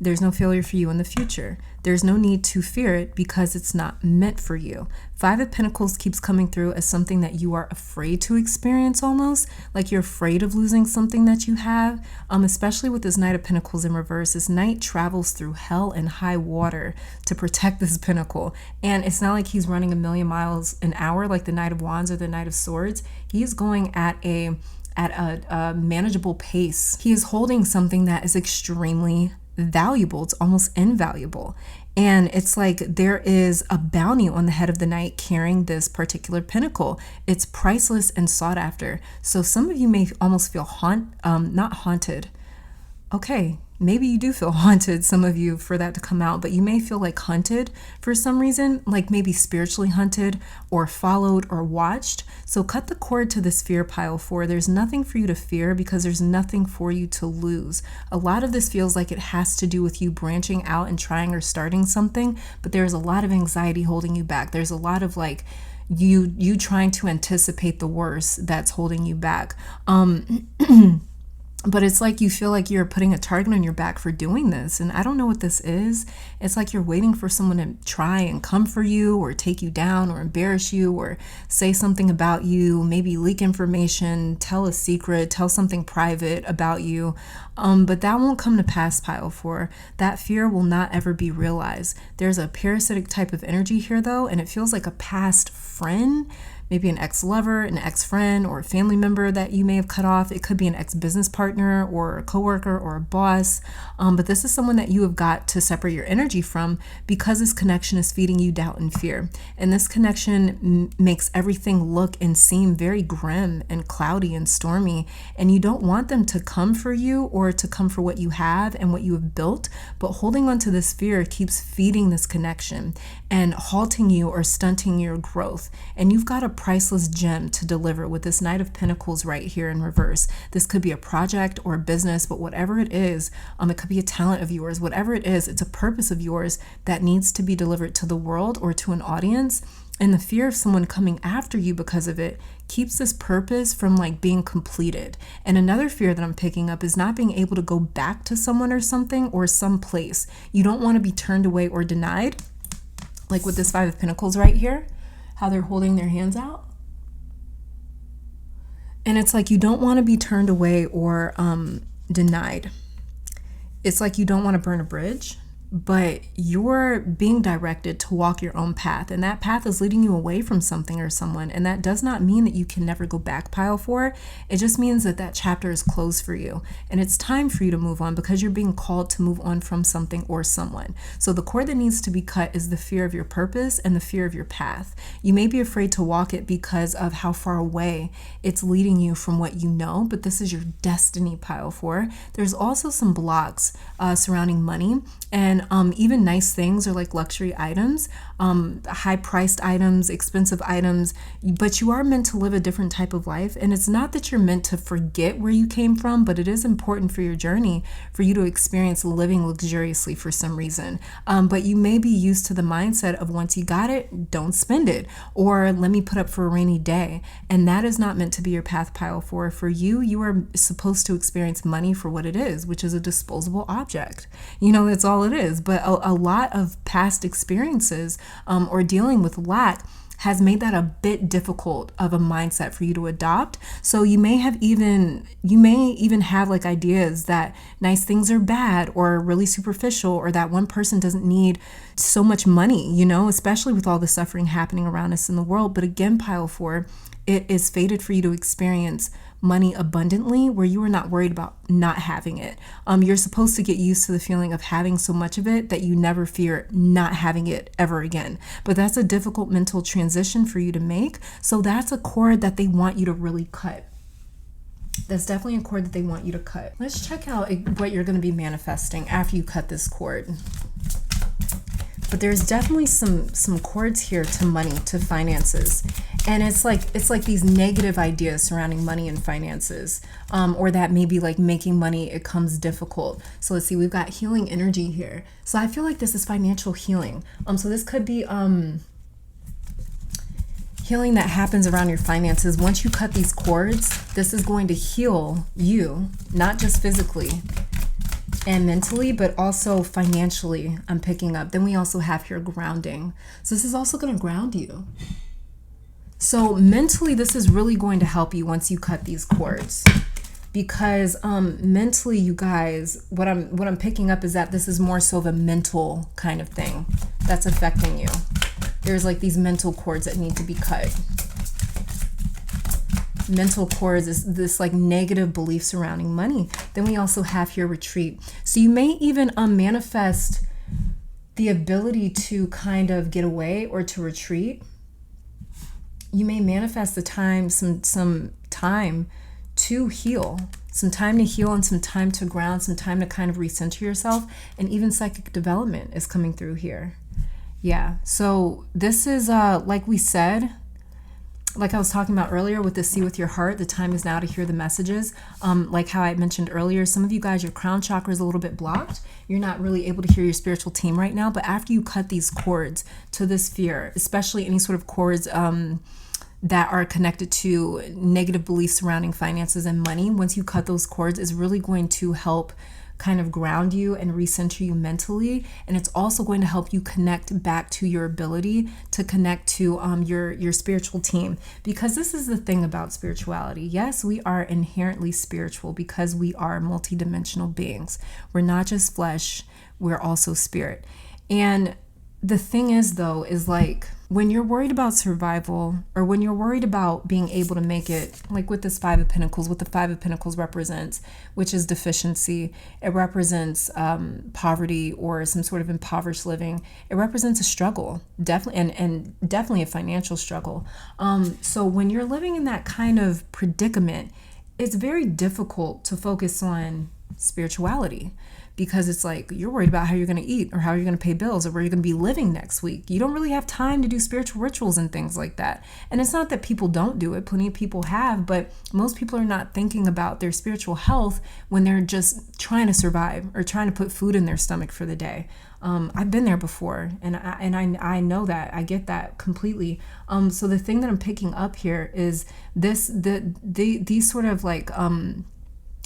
There's no failure for you in the future. There's no need to fear it because it's not meant for you. 5 of Pentacles keeps coming through as something that you are afraid to experience, almost like you're afraid of losing something that you have, especially with this Knight of Pentacles in reverse. This Knight travels through hell and high water to protect this Pentacle. And it's not like he's running a million miles an hour like the Knight of Wands or the Knight of Swords. He is going at a at a manageable pace. He is holding something that is extremely valuable. It's almost invaluable. And it's like there is a bounty on the head of the knight carrying this particular pinnacle. It's priceless and sought after. So some of you may almost feel not haunted. Okay, maybe you do feel haunted, some of you, for that to come out, but you may feel like hunted for some reason, like maybe spiritually hunted or followed or watched. So cut the cord to this fear, pile 4. There's nothing for you to fear because there's nothing for you to lose. A lot of this feels like it has to do with you branching out and trying or starting something, but there's a lot of anxiety holding you back. There's a lot of like you trying to anticipate the worst that's holding you back. But it's like you feel like you're putting a target on your back for doing this. And I don't know what this is. It's like you're waiting for someone to try and come for you or take you down or embarrass you or say something about you, maybe leak information, tell a secret, tell something private about you. But that won't come to pass, pile 4. That fear will not ever be realized. There's a parasitic type of energy here, though, and it feels like a past friend, maybe an ex-lover, an ex-friend, or a family member that you may have cut off. It could be an ex-business partner or a coworker or a boss. But this is someone that you have got to separate your energy from because this connection is feeding you doubt and fear. And this connection makes everything look and seem very grim and cloudy and stormy. And you don't want them to come for you or to come for what you have and what you have built. But holding on to this fear keeps feeding this connection and halting you or stunting your growth. And you've got a priceless gem to deliver with this Knight of Pentacles right here in reverse. This could be a project or a business, but whatever it is, it could be a talent of yours. Whatever it is, it's a purpose of yours that needs to be delivered to the world or to an audience. And the fear of someone coming after you because of it keeps this purpose from like being completed. And another fear that I'm picking up is not being able to go back to someone or something or some place. You don't want to be turned away or denied. Like with this 5 of Pentacles right here, how they're holding their hands out. And it's like you don't want to be turned away or denied. It's like you don't want to burn a bridge, but you're being directed to walk your own path. And that path is leading you away from something or someone. And that does not mean that you can never go back, pile 4. It just means that that chapter is closed for you. And it's time for you to move on because you're being called to move on from something or someone. So the cord that needs to be cut is the fear of your purpose and the fear of your path. You may be afraid to walk it because of how far away it's leading you from what you know, but this is your destiny, pile 4. There's also some blocks surrounding money. And even nice things or like luxury items, high-priced items, expensive items, but you are meant to live a different type of life. And it's not that you're meant to forget where you came from, but it is important for your journey for you to experience living luxuriously for some reason. But you may be used to the mindset of once you got it, don't spend it, or let me put up for a rainy day. And that is not meant to be your path, pile 4. For you, you are supposed to experience money for what it is, which is a disposable object. You know, that's all it is. But a lot of past experiences or dealing with lack has made that a bit difficult of a mindset for you to adopt. So you may even have like ideas that nice things are bad or really superficial, or that one person doesn't need so much money, you know, especially with all the suffering happening around us in the world. But again, pile 4, it is fated for you to experience money abundantly where you are not worried about not having it. You're supposed to get used to the feeling of having so much of it that you never fear not having it ever again. But that's a difficult mental transition for you to make. So that's a cord that they want you to really cut. That's definitely a cord that they want you to cut. Let's check out what you're going to be manifesting after you cut this cord. But there's definitely some cords here to money, to finances. And it's like these negative ideas surrounding money and finances, or that maybe like making money, it comes difficult. So let's see, we've got healing energy here. So I feel like this is financial healing. So this could be healing that happens around your finances. Once you cut these cords, this is going to heal you, not just physically and mentally, but also financially. I'm picking up. Then we also have here grounding. So this is also going to ground you. So mentally, this is really going to help you once you cut these cords, because mentally, you guys, what I'm picking up is that this is more so of a mental kind of thing that's affecting you. There's like these mental cords that need to be cut. mental cords, this like negative belief surrounding money. Then we also have here retreat. So you may even manifest the ability to kind of get away or to retreat. You may manifest the time, some time to heal, some time to heal and some time to ground, some time to kind of recenter yourself, and even psychic development is coming through here. Yeah, so this is like we said, like I was talking about earlier with the see with your heart, the time is now to hear the messages. Like how I mentioned earlier, some of you guys, your crown chakra is a little bit blocked. You're not really able to hear your spiritual team right now, but after you cut these cords to this sphere, especially any sort of cords that are connected to negative beliefs surrounding finances and money, once you cut those cords, is really going to help kind of ground you and recenter you mentally. And it's also going to help you connect back to your ability to connect to your spiritual team. Because this is the thing about spirituality. Yes, we are inherently spiritual because we are multidimensional beings. We're not just flesh, we're also spirit. And the thing is, though, is like when you're worried about survival, or when you're worried about being able to make it, like with this Five of Pentacles, what the Five of Pentacles represents, which is deficiency. It represents poverty or some sort of impoverished living. It represents a struggle, definitely, and definitely a financial struggle. So when you're living in that kind of predicament, it's very difficult to focus on spirituality, because it's like you're worried about how you're going to eat or how you're going to pay bills or where you're going to be living next week. You don't really have time to do spiritual rituals and things like that. And it's not that people don't do it. Plenty of people have, but most people are not thinking about their spiritual health when they're just trying to survive or trying to put food in their stomach for the day. I've been there before, and I know that. I get that completely. So the thing that I'm picking up here is these sort of like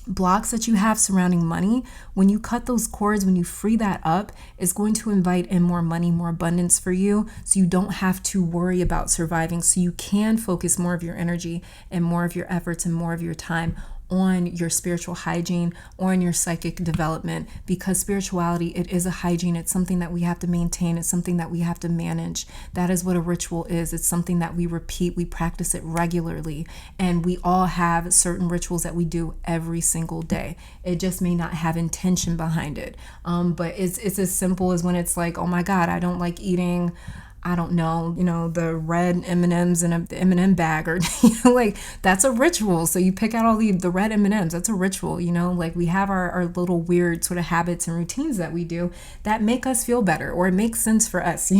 blocks that you have surrounding money. When you cut those cords, when you free that up, it's going to invite in more money, more abundance for you, so you don't have to worry about surviving, so you can focus more of your energy and more of your efforts and more of your time on your spiritual hygiene, on your psychic development, because spirituality, it is a hygiene. It's something that we have to maintain. It's something that we have to manage. That is what a ritual is. It's something that we repeat. We practice it regularly, and we all have certain rituals that we do every single day. It just may not have intention behind it. But it's as simple as when it's like, oh my God, I don't like eating, I don't know, the red M&Ms in the M&M bag, or, like that's a ritual. So you pick out all the red M&Ms. That's a ritual, like we have our little weird sort of habits and routines that we do that make us feel better, or it makes sense for us,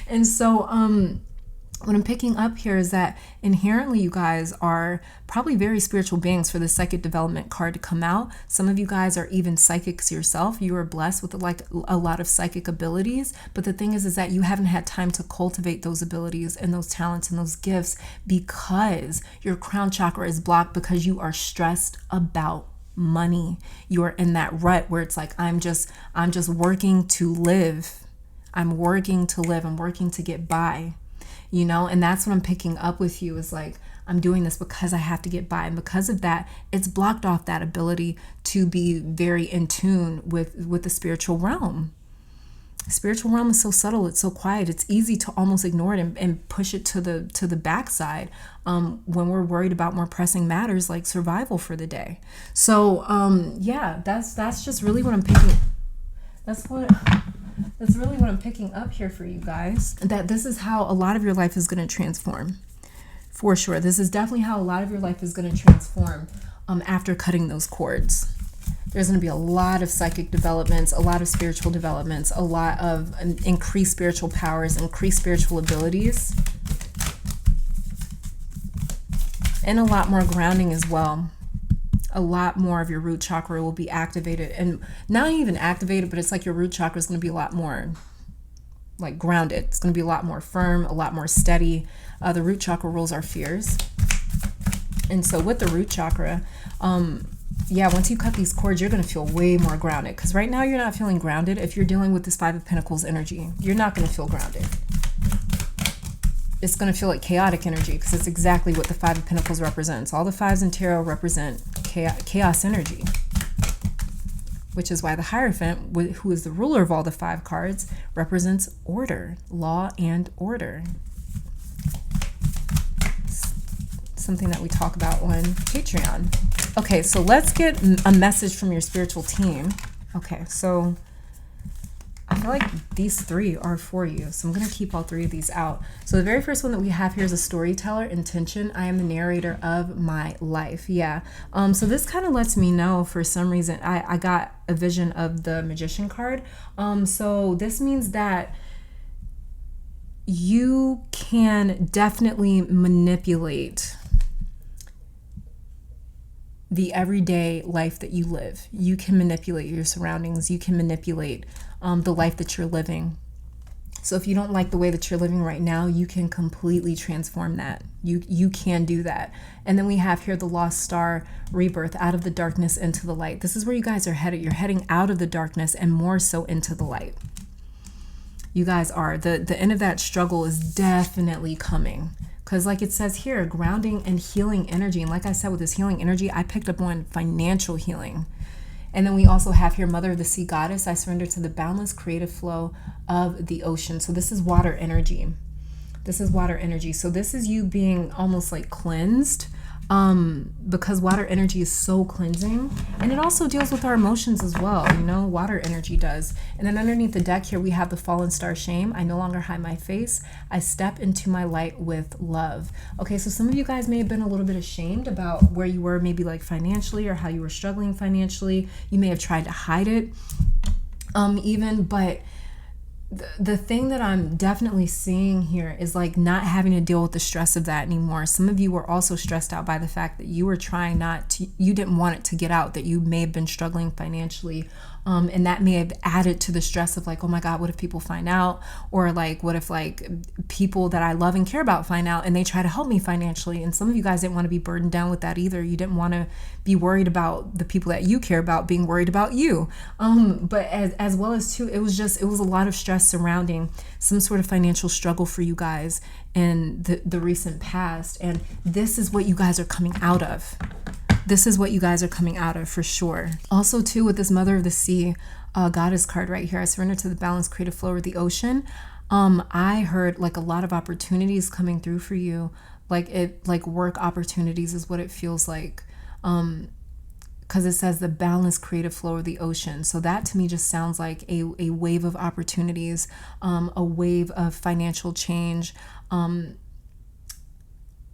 And so, what I'm picking up here is that inherently you guys are probably very spiritual beings for the psychic development card to come out. Some of you guys are even psychics yourself. You are blessed with like a lot of psychic abilities. But the thing is that you haven't had time to cultivate those abilities and those talents and those gifts because your crown chakra is blocked, because you are stressed about money. You are in that rut where it's like, I'm just working to live. I'm working to live. I'm working to get by. And that's what I'm picking up with you, is like, I'm doing this because I have to get by. And because of that, it's blocked off that ability to be very in tune with the spiritual realm. The spiritual realm is so subtle. It's so quiet. It's easy to almost ignore it and push it to the backside when we're worried about more pressing matters like survival for the day. So, that's just really what I'm picking. That's really what I'm picking up here for you guys, that this is how a lot of your life is going to transform. For sure. This is definitely how a lot of your life is going to transform after cutting those cords. There's going to be a lot of psychic developments, a lot of spiritual developments, a lot of increased spiritual powers, increased spiritual abilities, and a lot more grounding as well. A lot more of your root chakra will be activated, and not even activated, but it's like your root chakra is going to be a lot more like grounded. It's going to be a lot more firm, a lot more steady. The root chakra rules our fears. And so with the root chakra, once you cut these cords, you're going to feel way more grounded, because right now you're not feeling grounded. If you're dealing with this Five of Pentacles energy, you're not going to feel grounded. It's going to feel like chaotic energy, because it's exactly what the Five of Pentacles represents. All the fives in tarot represent chaos energy, which is why the Hierophant, who is the ruler of all the five cards, represents order, law, and order. something that we talk about on Patreon. Okay, so let's get a message from your spiritual team. Okay, so I feel like these 3 are for you, so I'm going to keep all 3 of these out. So the very first one that we have here is a storyteller, intention. I am the narrator of my life. Yeah. So this kind of lets me know, for some reason, I got a vision of the Magician card. So this means that you can definitely manipulate the everyday life that you live. You can manipulate your surroundings. You can manipulate the life that you're living. So if you don't like the way that you're living right now, you can completely transform that. You can do that. And then we have here the Lost Star rebirth, out of the darkness into the light. This is where you guys are headed. You're heading out of the darkness and more so into the light. You guys are. The end of that struggle is definitely coming. Because like it says here, grounding and healing energy. And like I said, with this healing energy, I picked up on financial healing. And then we also have here, Mother of the Sea Goddess. I surrender to the boundless creative flow of the ocean. So this is water energy. This is water energy. So this is you being almost like cleansed, because water energy is so cleansing, and it also deals with our emotions as well. You know, water energy does. And then underneath the deck here, we have the fallen star shame. I no longer hide my face. I step into my light with love. Okay, so some of you guys may have been a little bit ashamed about where you were, maybe like financially, or how you were struggling financially. You may have tried to hide it, but the thing that I'm definitely seeing here is like not having to deal with the stress of that anymore. Some of you were also stressed out by the fact that you were trying you didn't want it to get out, that you may have been struggling financially. And that may have added to the stress of like, oh my God, what if people find out? Or like, what if like people that I love and care about find out and they try to help me financially? And some of you guys didn't want to be burdened down with that either. You didn't want to be worried about the people that you care about being worried about you. But as well as too, it was a lot of stress surrounding some sort of financial struggle for you guys in the recent past. And this is what you guys are coming out of. This is what you guys are coming out of for sure. Also too, with this Mother of the Sea Goddess card right here, I surrender to the balanced creative flow of the ocean. I heard like a lot of opportunities coming through for you, like work opportunities is what it feels like. Because it says the balanced creative flow of the ocean. So that to me just sounds like a wave of opportunities, a wave of financial change, a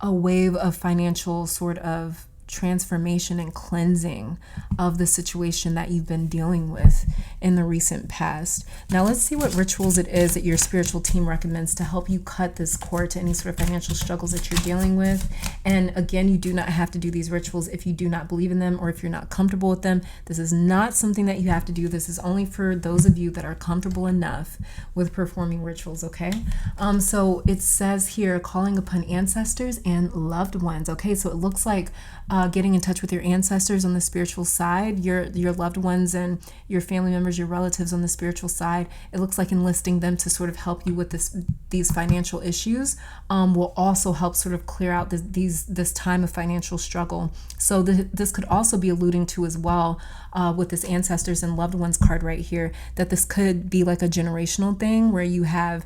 wave of financial sort of transformation and cleansing of the situation that you've been dealing with in the recent past. Now let's see what rituals it is that your spiritual team recommends to help you cut this cord to any sort of financial struggles that you're dealing with. And again, you do not have to do these rituals if you do not believe in them or if you're not comfortable with them. This is not something that you have to do. This is only for those of you that are comfortable enough with performing rituals, okay? So it says here, calling upon ancestors and loved ones. Okay, so it looks like getting in touch with your ancestors on the spiritual side, your loved ones and your family members, your relatives on the spiritual side. It looks like enlisting them to sort of help you with these financial issues will also help sort of clear out this time of financial struggle. So this could also be alluding to as well with this ancestors and loved ones card right here, that this could be like a generational thing where you have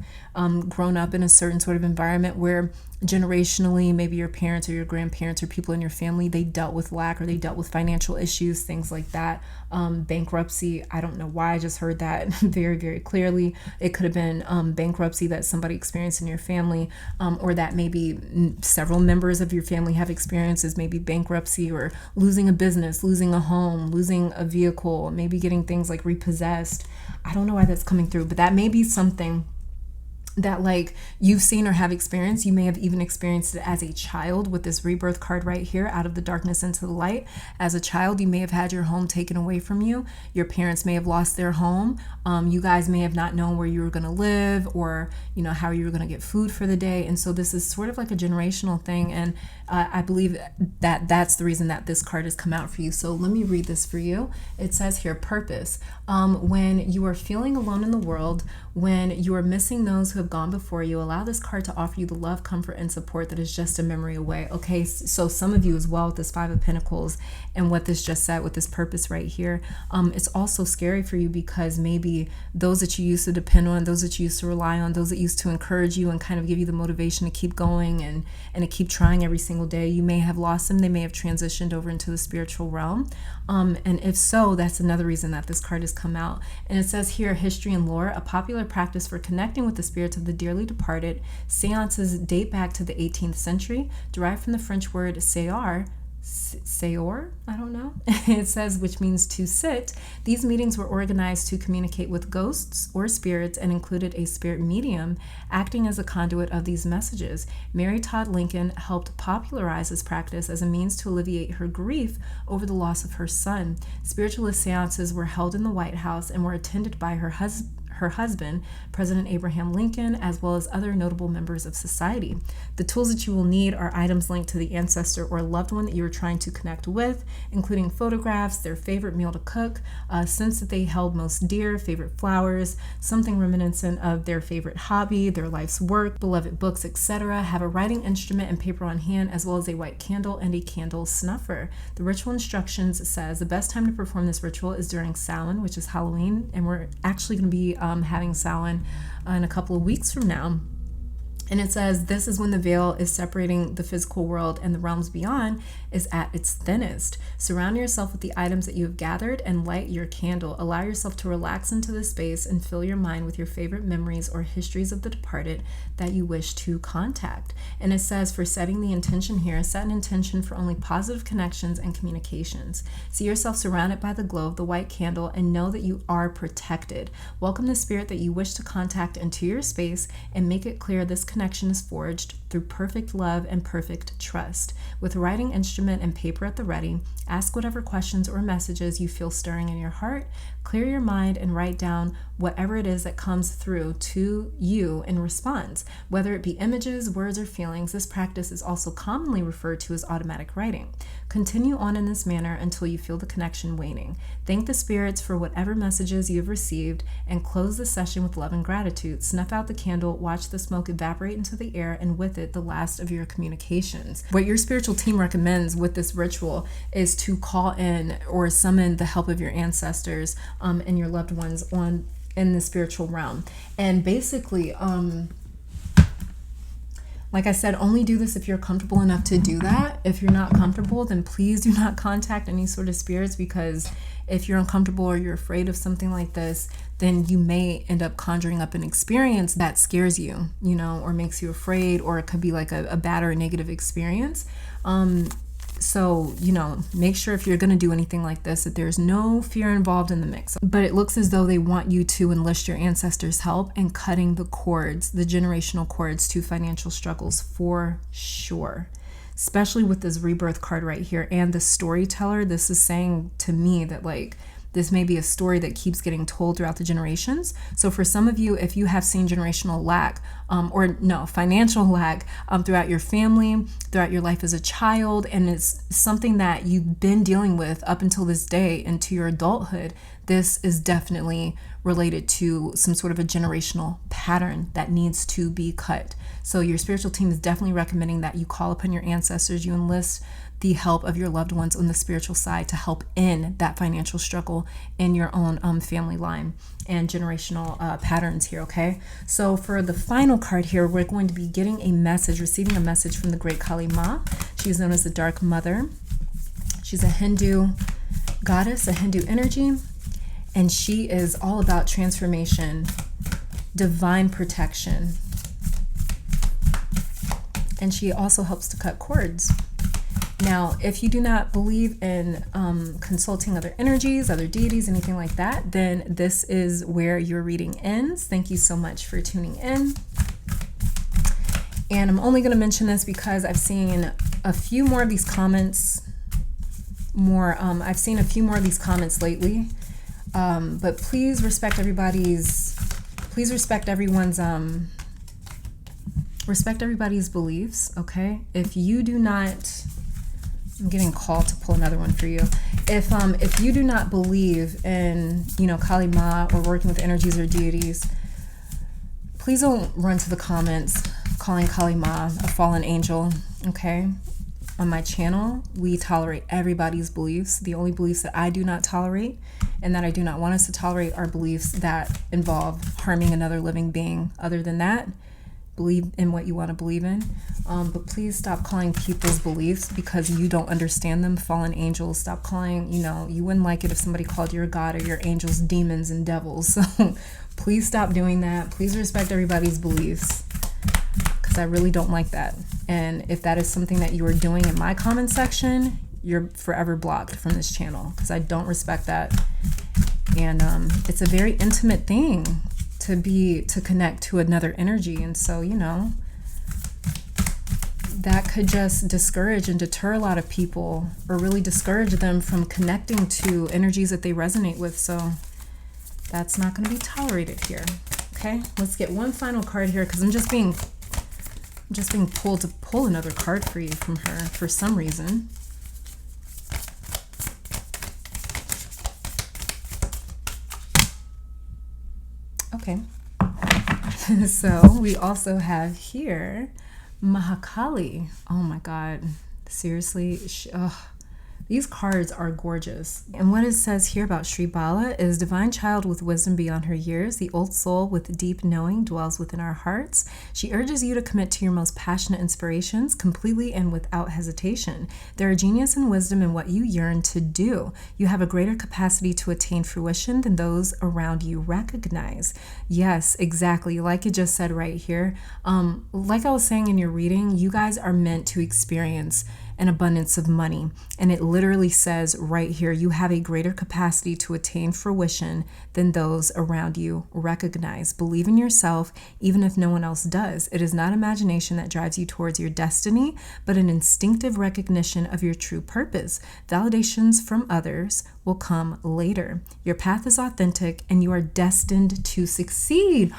grown up in a certain sort of environment where generationally, maybe your parents or your grandparents or people in your family, they dealt with lack or they dealt with financial issues, things like that. Bankruptcy, I don't know why, I just heard that very, very clearly. It could have been bankruptcy that somebody experienced in your family, or that maybe several members of your family have experiences, maybe bankruptcy or losing a business, losing a home, losing a vehicle, maybe getting things like repossessed. I don't know why that's coming through, but that may be something that like you've seen or have experienced. You may have even experienced it as a child with this rebirth card right here, out of the darkness into the light. As a child, you may have had your home taken away from you. Your parents may have lost their home. You guys may have not known where you were going to live or, you know, how you were going to get food for the day. And so this is sort of like a generational thing. And I believe that that's the reason that this card has come out for you. So let me read this for you. It says here, purpose. When you are feeling alone in the world, when you are missing those who who have gone before you. Allow this card to offer you the love, comfort, and support that is just a memory away. Okay, so some of you as well with this Five of Pentacles and what this just said with this purpose right here, it's also scary for you because maybe those that you used to depend on, those that you used to rely on, those that used to encourage you and kind of give you the motivation to keep going and to keep trying every single day, you may have lost them. They may have transitioned over into the spiritual realm. And if so, that's another reason that this card has come out. And it says here, history and lore, a popular practice for connecting with the spirits of the dearly departed. Seances date back to the 18th century, derived from the French word seor, I don't know. It says, which means to sit. These meetings were organized to communicate with ghosts or spirits and included a spirit medium acting as a conduit of these messages. Mary Todd Lincoln helped popularize this practice as a means to alleviate her grief over the loss of her son. Spiritualist seances were held in the White House and were attended by her husband, President Abraham Lincoln, as well as other notable members of society. The tools that you will need are items linked to the ancestor or loved one that you are trying to connect with, including photographs, their favorite meal to cook, scents that they held most dear, favorite flowers, something reminiscent of their favorite hobby, their life's work, beloved books, etc. Have a writing instrument and paper on hand, as well as a white candle and a candle snuffer. The ritual instructions says the best time to perform this ritual is during Samhain, which is Halloween, and we're actually going to be having Samhain in a couple of weeks from now. And it says this is when the veil is separating the physical world and the realms beyond is at its thinnest. Surround yourself with the items that you have gathered and light your candle. Allow yourself to relax into this space and fill your mind with your favorite memories or histories of the departed that you wish to contact. And it says for setting the intention here, set an intention for only positive connections and communications. See yourself surrounded by the glow of the white candle and know that you are protected. Welcome the spirit that you wish to contact into your space and make it clear this connection is forged through perfect love and perfect trust. With a writing instrument and paper at the ready, ask whatever questions or messages you feel stirring in your heart. Clear your mind and write down whatever it is that comes through to you in response. Whether it be images, words, or feelings, this practice is also commonly referred to as automatic writing. Continue on in this manner until you feel the connection waning. Thank the spirits for whatever messages you have received and close the session with love and gratitude. Snuff out the candle, watch the smoke evaporate into the air, and with it, the last of your communications. What your spiritual team recommends with this ritual is to call in or summon the help of your ancestors and your loved ones in the spiritual realm. And basically, like I said, only do this if you're comfortable enough to do that. If you're not comfortable, then please do not contact any sort of spirits, because if you're uncomfortable or you're afraid of something like this, then you may end up conjuring up an experience that scares you, or makes you afraid, or it could be like a bad or a negative experience. So, make sure if you're going to do anything like this, that there's no fear involved in the mix. But it looks as though they want you to enlist your ancestors' help in cutting the cords, the generational cords to financial struggles for sure. Especially with this rebirth card right here and the storyteller. This is saying to me that this may be a story that keeps getting told throughout the generations. So for some of you, if you have seen generational lack, financial lack throughout your family, throughout your life as a child, and it's something that you've been dealing with up until this day into your adulthood, this is definitely related to some sort of a generational pattern that needs to be cut. So your spiritual team is definitely recommending that you call upon your ancestors, you enlist the help of your loved ones on the spiritual side to help in that financial struggle in your own family line and generational patterns here, okay? So for the final card here, we're going to be receiving a message from the great Kali Ma. She's known as the Dark Mother. She's a Hindu goddess, a Hindu energy, and she is all about transformation, divine protection, and she also helps to cut cords. Now, if you do not believe in consulting other energies, other deities, anything like that, then this is where your reading ends. Thank you so much for tuning in. And I'm only going to mention this because I've seen a few more of these comments. I've seen a few more of these comments lately. But please respect everybody's beliefs, okay? If you do not, I'm getting called to pull another one for you. If you do not believe in, Kali Ma or working with energies or deities, please don't run to the comments calling Kali Ma a fallen angel, okay? On my channel, we tolerate everybody's beliefs. The only beliefs that I do not tolerate and that I do not want us to tolerate are beliefs that involve harming another living being. Other than that, believe in what you want to believe in. But please stop calling people's beliefs because you don't understand them fallen angels. Stop calling, you wouldn't like it if somebody called your God or your angels demons and devils. So please stop doing that. Please respect everybody's beliefs, because I really don't like that. And if that is something that you are doing in my comment section, you're forever blocked from this channel, because I don't respect that. And it's a very intimate thing to connect to another energy. And so, that could just discourage and deter a lot of people, or really discourage them from connecting to energies that they resonate with. So that's not going to be tolerated here. Okay, let's get one final card here, because I'm just being pulled to pull another card for you from her for some reason. Okay. So we also have here Mahakali. Oh my God. Seriously. These cards are gorgeous. And what it says here about Sri Bala is divine child with wisdom beyond her years. The old soul with deep knowing dwells within our hearts. She urges you to commit to your most passionate inspirations completely and without hesitation. There are genius and wisdom in what you yearn to do. You have a greater capacity to attain fruition than those around you recognize. Yes, exactly. Like it just said right here. Like I was saying in your reading, you guys are meant to experience an abundance of money. And it literally says right here, you have a greater capacity to attain fruition than those around you recognize. Believe in yourself, even if no one else does. It is not imagination that drives you towards your destiny, but an instinctive recognition of your true purpose. Validations from others will come later. Your path is authentic and you are destined to succeed.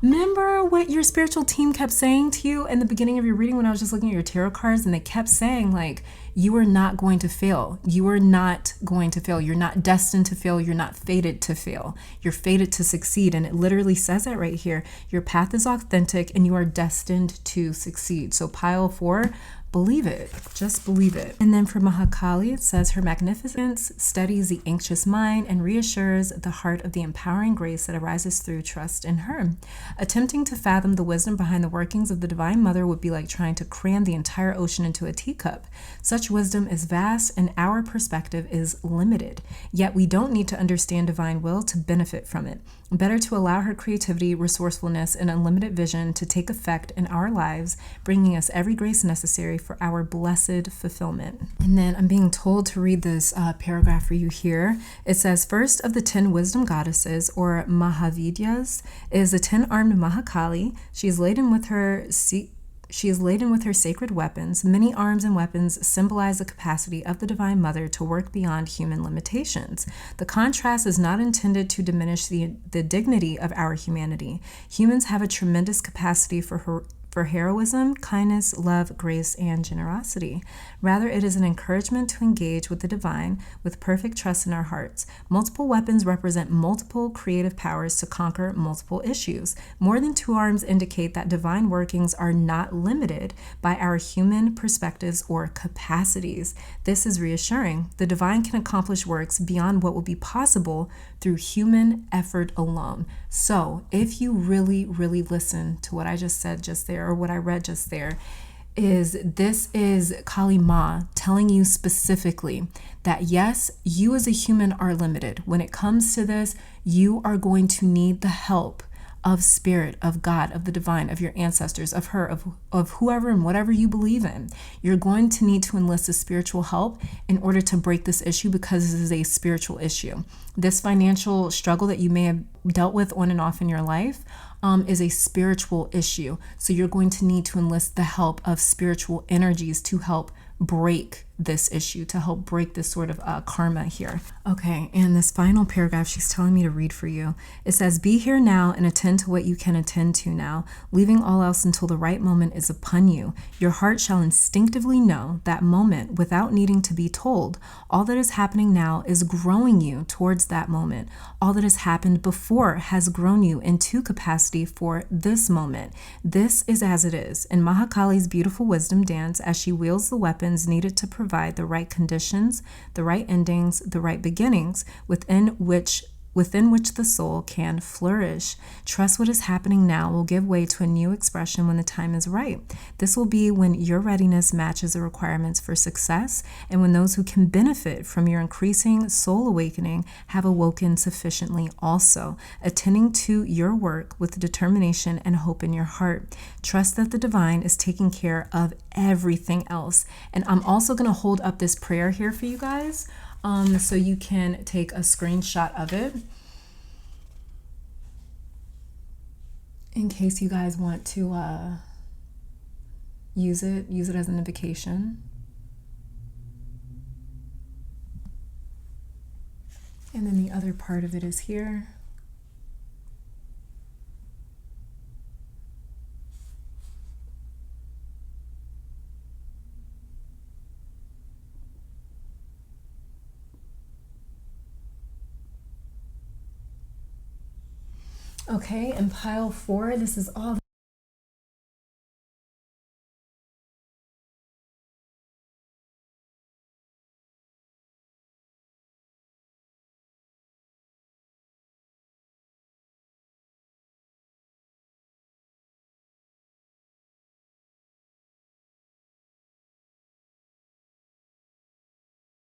Remember what your spiritual team kept saying to you in the beginning of your reading when I was just looking at your tarot cards, and they kept saying, like, you are not going to fail. You are not going to fail. You're not destined to fail. You're not fated to fail. You're fated to succeed. And it literally says that right here. Your path is authentic and you are destined to succeed. So pile 4, believe it. Just believe it. And then for Mahakali, it says her magnificence steadies the anxious mind and reassures the heart of the empowering grace that arises through trust in her. Attempting to fathom the wisdom behind the workings of the Divine Mother would be like trying to cram the entire ocean into a teacup. Such wisdom is vast and our perspective is limited. Yet we don't need to understand divine will to benefit from it. Better to allow her creativity, resourcefulness, and unlimited vision to take effect in our lives, bringing us every grace necessary for our blessed fulfillment. And then I'm being told to read this paragraph for you here. It says, first of the 10 wisdom goddesses, or Mahavidyas, is the 10-armed Mahakali. She is laden with her sacred weapons. Many arms and weapons symbolize the capacity of the Divine Mother to work beyond human limitations. The contrast is not intended to diminish the dignity of our humanity. Humans have a tremendous capacity for heroism, kindness, love, grace, and generosity. Rather, it is an encouragement to engage with the divine with perfect trust in our hearts. Multiple weapons represent multiple creative powers to conquer multiple issues. More than 2 arms indicate that divine workings are not limited by our human perspectives or capacities. This is reassuring. The divine can accomplish works beyond what will be possible through human effort alone. So if you really, really listen to what I just said just there, or what I read just there, this is Kali Ma telling you specifically that yes, you as a human are limited. When it comes to this, you are going to need the help of spirit, of God, of the divine, of your ancestors, of her, of whoever and whatever you believe in. You're going to need to enlist the spiritual help in order to break this issue, because this is a spiritual issue. This financial struggle that you may have dealt with on and off in your life is a spiritual issue. So you're going to need to enlist the help of spiritual energies to help break this issue, to help break this sort of karma here. Okay, and this final paragraph she's telling me to read for you. It says, be here now and attend to what you can attend to now, leaving all else until the right moment is upon you. Your heart shall instinctively know that moment without needing to be told. All that is happening now is growing you towards that moment. All that has happened before has grown you into capacity for this moment. This is as it is. In Mahakali's beautiful wisdom dance, as she wields the weapons needed to provide the right conditions, the right endings, the right beginnings within which the soul can flourish. Trust what is happening now will give way to a new expression when the time is right. This will be when your readiness matches the requirements for success, and when those who can benefit from your increasing soul awakening have awoken sufficiently also, attending to your work with determination and hope in your heart. Trust that the divine is taking care of everything else. And I'm also going to hold up this prayer here for you guys, so you can take a screenshot of it in case you guys want to use it as an invocation. And then the other part of it is here. Okay, and pile 4, this is all